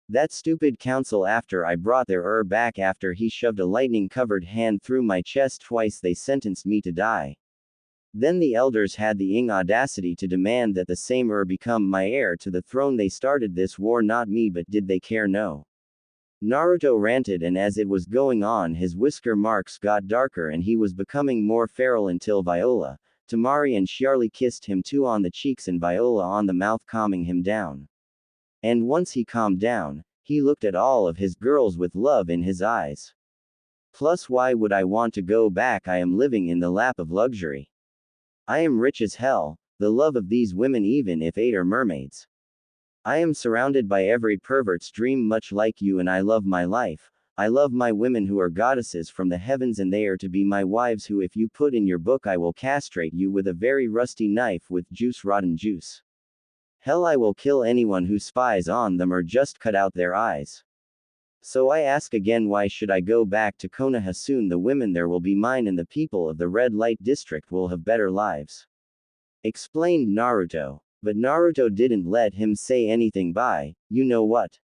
That stupid council, after I brought their back after he shoved a lightning-covered hand through my chest twice, they sentenced me to die. Then the elders had the audacity to demand that the same become my heir to the throne. They started this war, not me, but did they care? No. Naruto ranted, and as it was going on his whisker marks got darker and he was becoming more feral until Viola, Tamari and Shiarly kissed him too on the cheeks and Viola on the mouth, calming him down. And once he calmed down, he looked at all of his girls with love in his eyes. Plus, why would I want to go back? I am living in the lap of luxury. I am rich as hell, the love of these women, even if 8 are mermaids. I am surrounded by every pervert's dream, much like you, and I love my life. I love my women who are goddesses from the heavens, and they are to be my wives, who if you put in your book I will castrate you with a very rusty knife with rotten juice. Hell, I will kill anyone who spies on them or just cut out their eyes. So I ask again, why should I go back to Konoha? Soon the women there will be mine, and the people of the red light district will have better lives. Explained Naruto. But Naruto didn't let him say anything. By, you know what?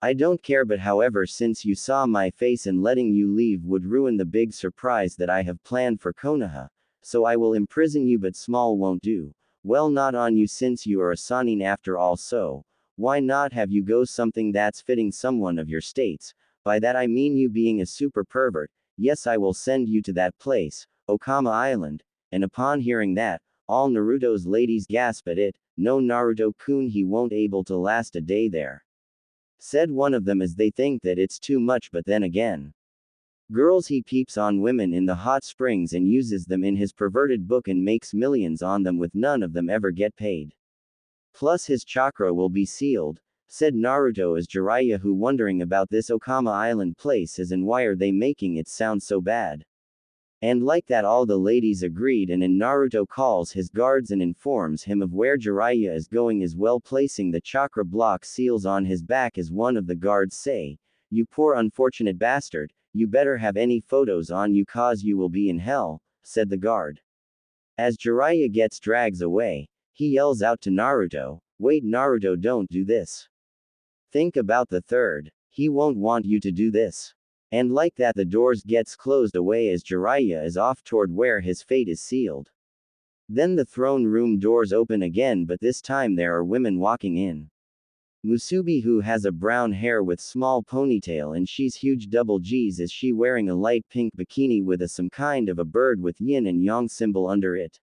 I don't care, but however, since you saw my face and letting you leave would ruin the big surprise that I have planned for Konoha, so I will imprison you, but small won't do. Well, not on you, since you are a Sanin after all, so why not have you go something that's fitting someone of your states? By that I mean you being a super pervert. Yes, I will send you to that place, Okama Island. And upon hearing that, all Naruto's ladies gasp at it. No, Naruto-kun, he won't able to last a day there. Said one of them, as they think that it's too much, but then again. Girls, he peeps on women in the hot springs and uses them in his perverted book and makes millions on them, with none of them ever get paid. Plus his chakra will be sealed, said Naruto as Jiraiya, who wondering about this Okama Island place is, and why are they making it sound so bad. And like that all the ladies agreed, and Naruto calls his guards and informs him of where Jiraiya is going, as well placing the chakra block seals on his back, as one of the guards say, "You poor unfortunate bastard, you better have any photos on you cause you will be in hell, said the guard. As Jiraiya gets drags away, he yells out to Naruto, wait Naruto, don't do this. Think about the third. He won't want you to do this. And like that the doors gets closed away as Jiraiya is off toward where his fate is sealed. Then the throne room doors open again, but this time there are women walking in. Musubi, who has a brown hair with small ponytail and she's huge double G's, is she wearing a light pink bikini with some kind of a bird with yin and yang symbol under it.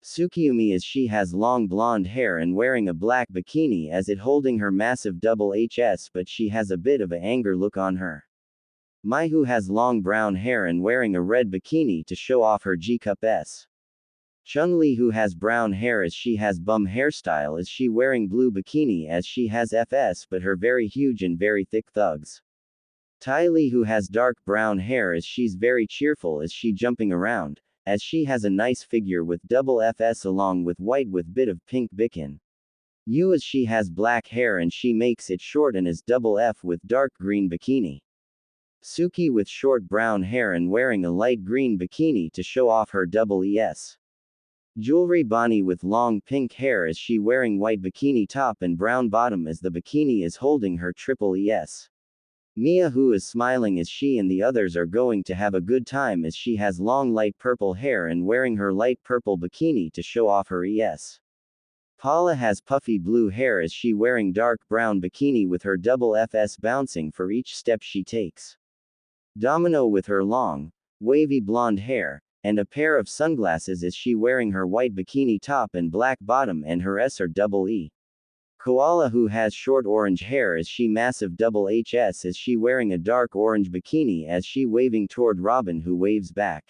Tsukiyomi, as she has long blonde hair and wearing a black bikini as it holding her massive double HS, but she has a bit of a anger look on her. Mai, who has long brown hair and wearing a red bikini to show off her G-cup S. Chun-Li, who has brown hair as she has bum hairstyle, is she wearing blue bikini as she has FS but her very huge and very thick thugs. Tai Li, who has dark brown hair as she's very cheerful as she jumping around, as she has a nice figure with double FS along with white with bit of pink bikin. Yu, as she has black hair and she makes it short and is double F with dark green bikini. Suki, with short brown hair and wearing a light green bikini to show off her double ES. Jewelry, Bonnie, with long pink hair as she wearing white bikini top and brown bottom as the bikini is holding her triple ES. Mia, who is smiling as she and the others are going to have a good time as she has long light purple hair and wearing her light purple bikini to show off her ES. Paula has puffy blue hair as she wearing dark brown bikini with her double FS bouncing for each step she takes. Domino, with her long, wavy blonde hair, and a pair of sunglasses as she wearing her white bikini top and black bottom and her S or double E. Koala, who has short orange hair as she massive double HS as she wearing a dark orange bikini as she waving toward Robin, who waves back.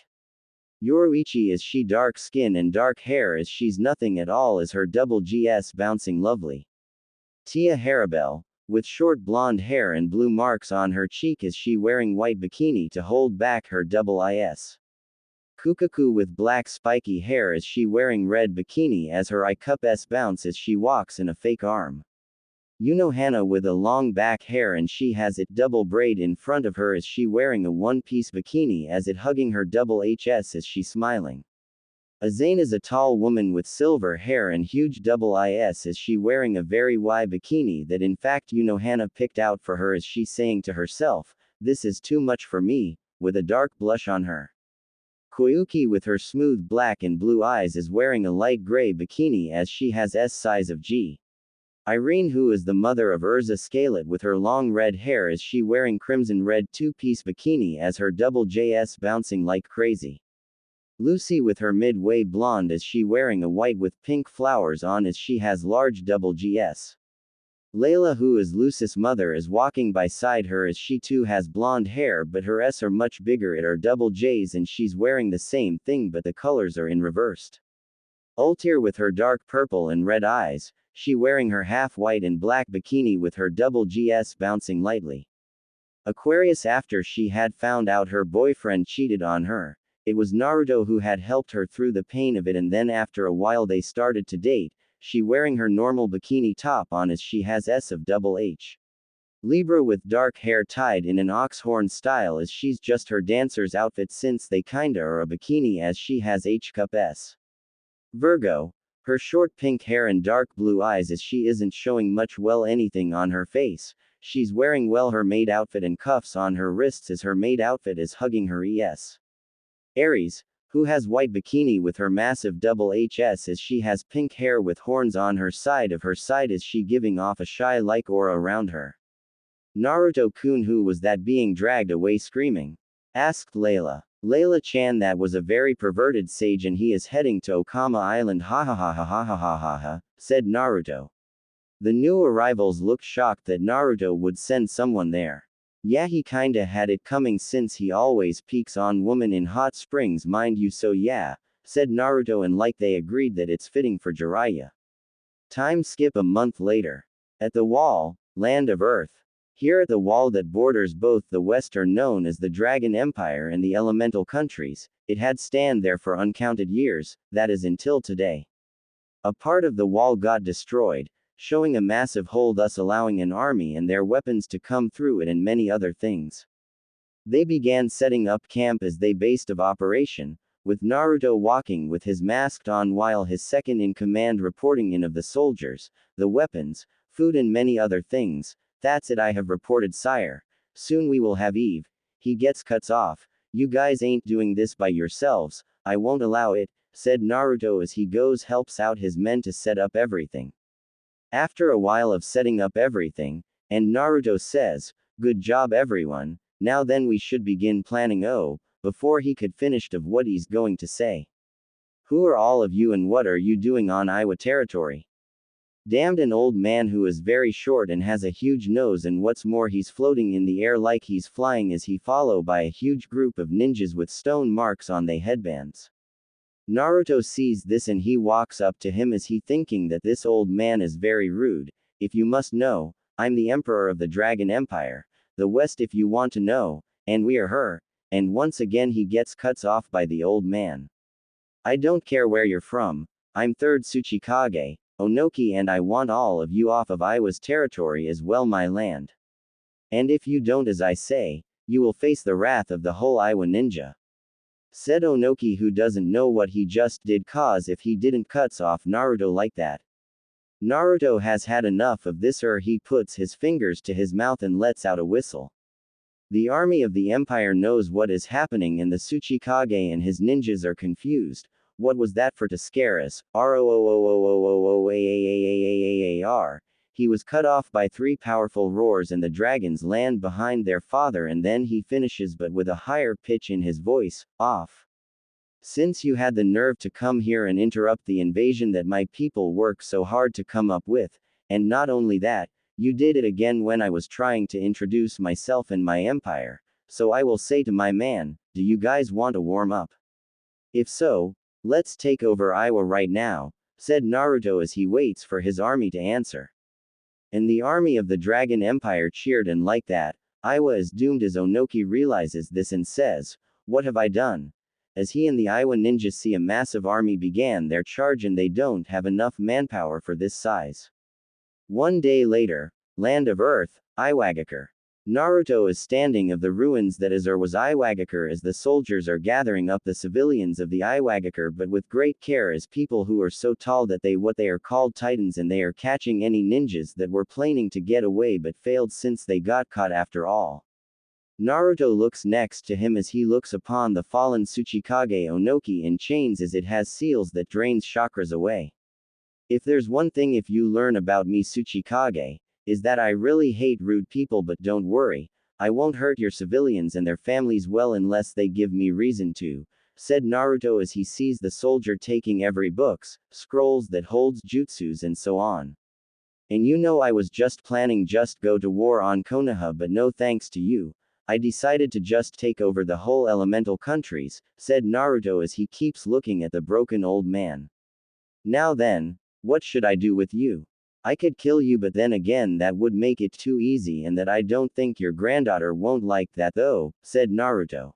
Yoruichi, as she dark skin and dark hair as she's nothing at all as her double GS bouncing lovely. Tia Harabel, with short blonde hair and blue marks on her cheek as she wearing white bikini to hold back her double IS. Kukaku, with black spiky hair as she wearing red bikini as her I-cup S bounce as she walks in a fake arm. Unohana, with a long back hair and she has it double braid in front of her as she wearing a one-piece bikini as it hugging her double HS as she smiling. Azane is a tall woman with silver hair and huge double IS as she wearing a very wide bikini that in fact Unohana picked out for her as she saying to herself, this is too much for me, with a dark blush on her. Koyuki, with her smooth black and blue eyes, is wearing a light gray bikini as she has S size of G. Irene, who is the mother of Urza Scalet, with her long red hair is she wearing crimson red two-piece bikini as her double JS bouncing like crazy. Lucy, with her midway blonde as she wearing a white with pink flowers on as she has large double GS. Layla, who is Lucy's mother, is walking by side her as she too has blonde hair but her S are much bigger at her double J's and she's wearing the same thing but the colors are in reversed. Ultir, with her dark purple and red eyes, she wearing her half white and black bikini with her double GS bouncing lightly. Aquarius, after she had found out her boyfriend cheated on her, it was Naruto who had helped her through the pain of it, and then after a while they started to date, she wearing her normal bikini top on as she has S of double H. Libra, with dark hair tied in an oxhorn style as she's just her dancer's outfit since they kinda are a bikini as she has H cup S. Virgo, her short pink hair and dark blue eyes as she isn't showing much well anything on her face, she's wearing well her maid outfit and cuffs on her wrists as her maid outfit is hugging her ES. Aries, who has white bikini with her massive double HS as she has pink hair with horns on her side as she giving off a shy-like aura around her. Naruto-kun, who was that being dragged away screaming? Asked Layla. Layla-chan, that was a very perverted sage and he is heading to Okama Island, ha ha ha ha ha ha ha ha ha, said Naruto. The new arrivals looked shocked that Naruto would send someone there. Yeah, he kinda had it coming since he always peeks on woman in hot springs, mind you, so yeah, said Naruto, and like they agreed that it's fitting for Jiraiya. Time skip a month later. At the Wall, land of Earth. Here at the Wall that borders both the West are known as the Dragon Empire and the Elemental Countries, it had stand there for uncounted years, that is until today. A part of the wall got destroyed, showing a massive hole, thus allowing an army and their weapons to come through it and many other things. They began setting up camp as they based of operation, with Naruto walking with his mask on while his second-in-command reporting in of the soldiers, the weapons, food and many other things. That's it, I have reported, sire. Soon we will have Eve. He gets cuts off. You guys ain't doing this by yourselves, I won't allow it, said Naruto as he goes helps out his men to set up everything. After a while of setting up everything, and Naruto says, "Good job everyone, now then we should begin planning." Oh, before he could finish of what he's going to say. Who are all of you and what are you doing on Iowa territory? Damned, an old man who is very short and has a huge nose, and what's more he's floating in the air like he's flying as he followed by a huge group of ninjas with stone marks on their headbands. Naruto sees this and he walks up to him as he thinking that this old man is very rude. If you must know, I'm the emperor of the Dragon Empire, the West if you want to know, and we are her, and once again he gets cuts off by the old man. I don't care where you're from, I'm third Tsuchikage, Onoki, and I want all of you off of Iowa's territory as well, my land. And if you don't as I say, you will face the wrath of the whole Iowa ninja. Said Onoki, who doesn't know what he just did, cause if he didn't cuts off Naruto like that. Naruto has had enough of this, he puts his fingers to his mouth and lets out a whistle. The army of the empire knows what is happening and the Tsuchikage and his ninjas are confused. What was that for to scare us? Roar. He was cut off by 3 powerful roars and the dragons land behind their father, and then he finishes but with a higher pitch in his voice, off. Since you had the nerve to come here and interrupt the invasion that my people work so hard to come up with, and not only that, you did it again when I was trying to introduce myself and my empire, so I will say to my man, do you guys want to warm up? If so, let's take over Iowa right now, said Naruto as he waits for his army to answer. And the army of the Dragon Empire cheered, and like that, Iowa is doomed as Onoki realizes this and says, what have I done? As he and the Iowa ninjas see a massive army began their charge and they don't have enough manpower for this size. One day later, land of Earth, Iwagakure. Naruto is standing of the ruins that is or was Iwagakure as the soldiers are gathering up the civilians of the Iwagakure, but with great care, as people who are so tall that they are called titans, and they are catching any ninjas that were planning to get away but failed since they got caught after all. Naruto looks next to him as he looks upon the fallen Tsuchikage Onoki in chains as it has seals that drains chakras away. If there's one thing if you learn about me, Tsuchikage, is that I really hate rude people, but don't worry, I won't hurt your civilians and their families well unless they give me reason to, said Naruto as he sees the soldier taking every books, scrolls that holds jutsus and so on. And you know, I was just planning just go to war on Konoha, but no thanks to you, I decided to just take over the whole elemental countries, said Naruto as he keeps looking at the broken old man. Now then, what should I do with you? I could kill you, but then again that would make it too easy, and that I don't think your granddaughter won't like that though, said Naruto.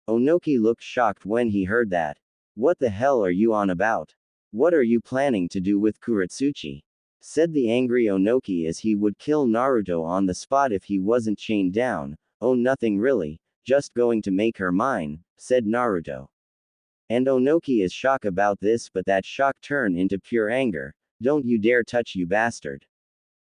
Onoki looked shocked when he heard that. What the hell are you on about? What are you planning to do with Kuratsuchi? Said the angry Onoki as he would kill Naruto on the spot if he wasn't chained down. Oh, nothing really, just going to make her mine, said Naruto. And Onoki is shocked about this, but that shock turned into pure anger. Don't you dare touch, you bastard.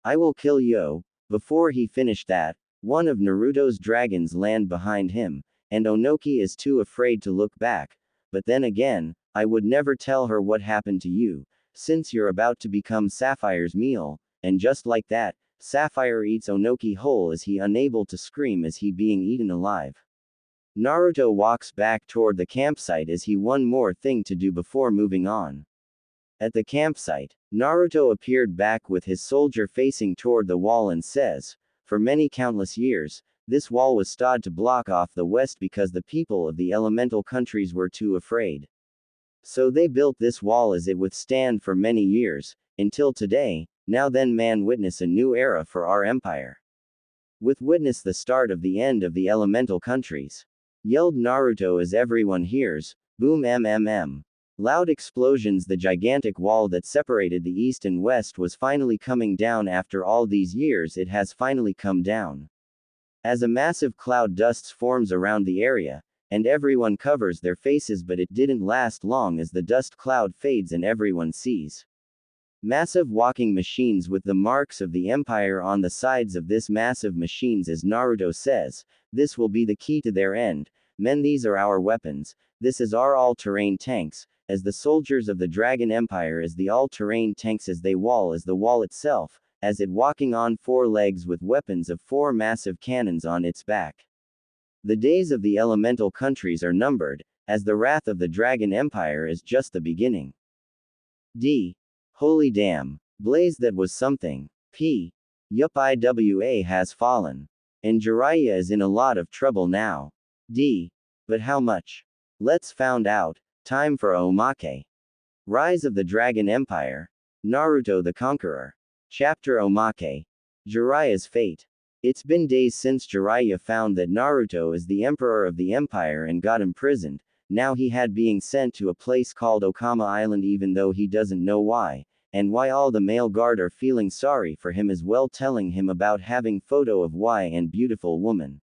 I will kill you. Before he finished that, one of Naruto's dragons land behind him, and Onoki is too afraid to look back. But then again, I would never tell her what happened to you, since you're about to become Sapphire's meal, and just like that, Sapphire eats Onoki whole as he unable to scream as he being eaten alive. Naruto walks back toward the campsite as he one more thing to do before moving on. At the campsite, Naruto appeared back with his soldier facing toward the wall and says, for many countless years, this wall was stood to block off the west because the people of the elemental countries were too afraid. So they built this wall as it withstand for many years, until today. Now then, man, witness a new era for our empire. Witness the start of the end of the elemental countries. Yelled Naruto as everyone hears, boom mmm. Loud explosions. The gigantic wall that separated the east and west was finally coming down after all these years. It has finally come down. As a massive cloud dust forms around the area, and everyone covers their faces, but it didn't last long as the dust cloud fades and everyone sees massive walking machines with the marks of the Empire on the sides of this massive machines. As Naruto says, this will be the key to their end. Men, these are our weapons. This is our all-terrain tanks, as the soldiers of the Dragon Empire is the all-terrain tanks, as they wall as the wall itself, as it walking on 4 legs with weapons of 4 massive cannons on its back. The days of the elemental countries are numbered, as the wrath of the Dragon Empire is just the beginning. D. Holy damn. Blaze, that was something. P. Yup, Iwa has fallen. And Jiraiya is in a lot of trouble now. D. But how much? Let's found out. Time for Omake. Rise of the Dragon Empire. Naruto the Conqueror. Chapter Omake. Jiraiya's fate. It's been days since Jiraiya found that Naruto is the emperor of the empire and got imprisoned. Now he had being sent to a place called Okama Island, even though he doesn't know why, and why all the male guard are feeling sorry for him as well, telling him about having photo of Y and beautiful woman.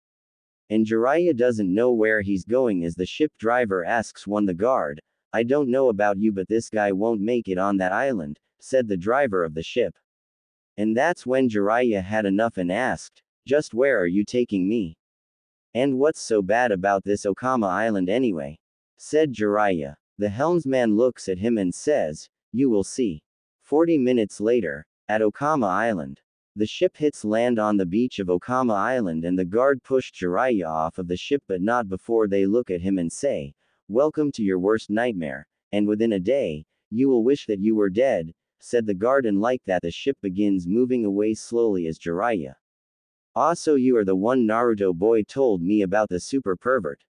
And Jiraiya doesn't know where he's going as the ship driver asks one the guard, I don't know about you, but this guy won't make it on that island, said the driver of the ship. And that's when Jiraiya had enough and asked, just where are you taking me? And what's so bad about this Okama Island anyway? Said Jiraiya. The helmsman looks at him and says, you will see. 40 minutes later, at Okama Island, the ship hits land on the beach of Okama Island, and the guard pushed Jiraiya off of the ship, but not before they look at him and say, welcome to your worst nightmare, and within a day, you will wish that you were dead, said the guard. And like that the ship begins moving away slowly as Jiraiya. Ah, so you are the one Naruto boy told me about, the super pervert.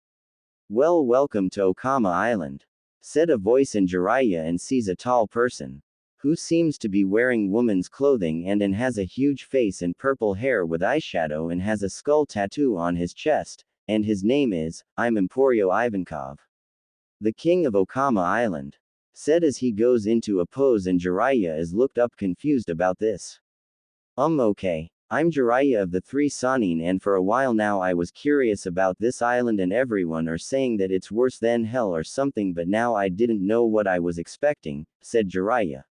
Well, welcome to Okama Island, said a voice in Jiraiya, and sees a tall person, who seems to be wearing woman's clothing and has a huge face and purple hair with eyeshadow and has a skull tattoo on his chest, and his name is, I'm Emporio Ivankov, the king of Okama Island, said as he goes into a pose, and Jiraiya is looked up confused about this. Okay. I'm Jiraiya of the 3 Sannin, and for a while now I was curious about this island, and everyone are saying that it's worse than hell or something, but now I didn't know what I was expecting, said Jiraiya.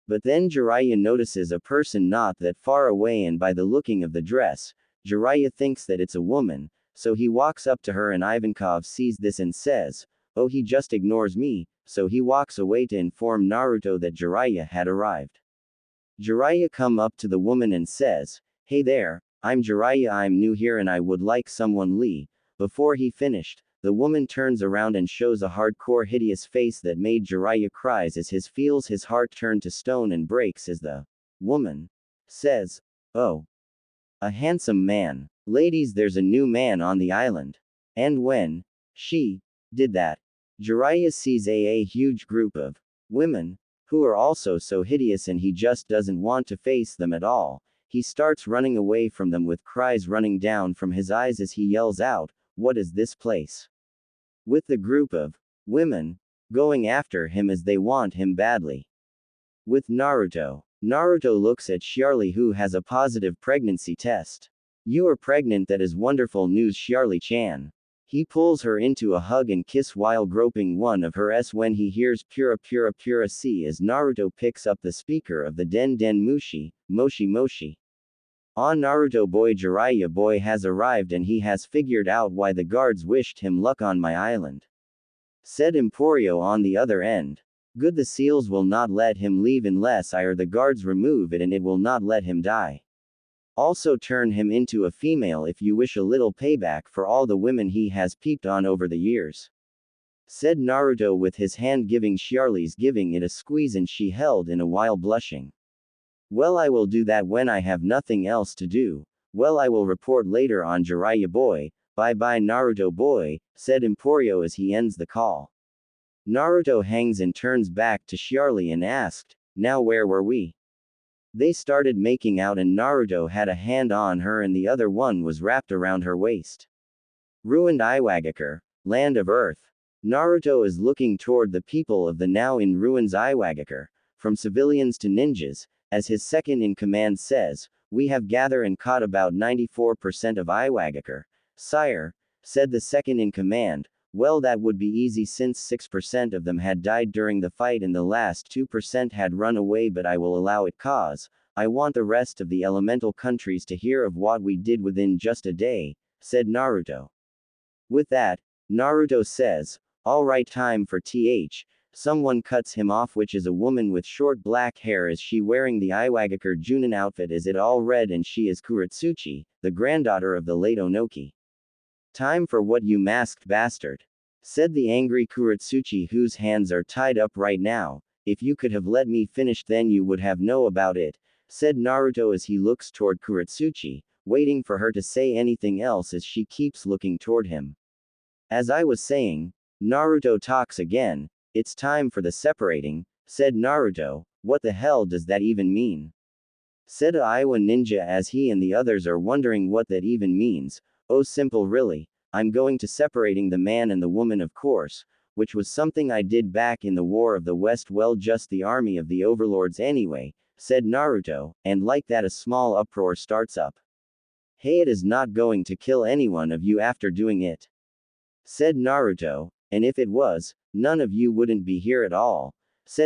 But then Jiraiya notices a person not that far away, and by the looking of the dress, Jiraiya thinks that it's a woman, so he walks up to her, and Ivankov sees this and says, oh, he just ignores me, so he walks away to inform Naruto that Jiraiya had arrived. Jiraiya come up to the woman and says, hey there, I'm Jiraiya, I'm new here and I would like someone Lee. Before he finished, the woman turns around and shows a hardcore hideous face that made Jiraiya cries as his feels his heart turn to stone and breaks as the woman says, oh, a handsome man. Ladies, there's a new man on the island. And when she did that, Jiraiya sees a huge group of women who are also so hideous, and he just doesn't want to face them at all. He starts running away from them with cries running down from his eyes as he yells out, what is this place? With the group of women going after him as they want him badly. With Naruto. Naruto looks at Shiarly, who has a positive pregnancy test. You are pregnant, that is wonderful news, Shiarly-chan. He pulls her into a hug and kiss while groping one of her s when he hears Pura Pura Pura C as Naruto picks up the speaker of the Den Den Mushi, Moshi Moshi. Naruto boy, Jiraiya boy has arrived and he has figured out why the guards wished him luck on my island. Said Emporio on the other end. Good, the seals will not let him leave unless I or the guards remove it, and it will not let him die. Also turn him into a female if you wish a little payback for all the women he has peeped on over the years. Said Naruto with his hand, giving Shiarly's giving it a squeeze, and she held in a while blushing. Well, I will do that when I have nothing else to do. Well, I will report later on, Jiraiya boy. Bye bye Naruto boy, said Emporio as he ends the call. Naruto hangs and turns back to Shiarly and asked, now where were we? They started making out and Naruto had a hand on her and the other one was wrapped around her waist. Ruined Iwagakure, land of earth. Naruto is looking toward the people of the now in ruins Iwagakure, from civilians to ninjas, as his second in command says, We have gathered and caught about 94% of Iwagakure. Sire, said the second in command. Well, that would be easy since 6% of them had died during the fight and the last 2% had run away, but I will allow it cause I want the rest of the elemental countries to hear of what we did within just a day, said Naruto. With that, Naruto says, alright, time for th. Someone cuts him off, which is a woman with short black hair. Is she wearing the Iwagakure Junin outfit? Is it all red? And she is Kuretsuchi, the granddaughter of the late Onoki. Time for what, you masked bastard, said the angry Kuretsuchi, whose hands are tied up right now. If you could have let me finish, then you would have known about it, said Naruto as he looks toward Kuretsuchi, waiting for her to say anything else as she keeps looking toward him. As I was saying, Naruto talks again. It's time for the separating, said Naruto. What the hell does that even mean? Said Aiwa Ninja as he and the others are wondering what that even means. Oh, simple really. I'm going to separating the man and the woman, of course, which was something I did back in the War of the West. Well, just the army of the overlords anyway, said Naruto, and like that a small uproar starts up. Hey, it is not going to kill anyone of you after doing it, said Naruto, and if it was, none of you wouldn't be here at all, said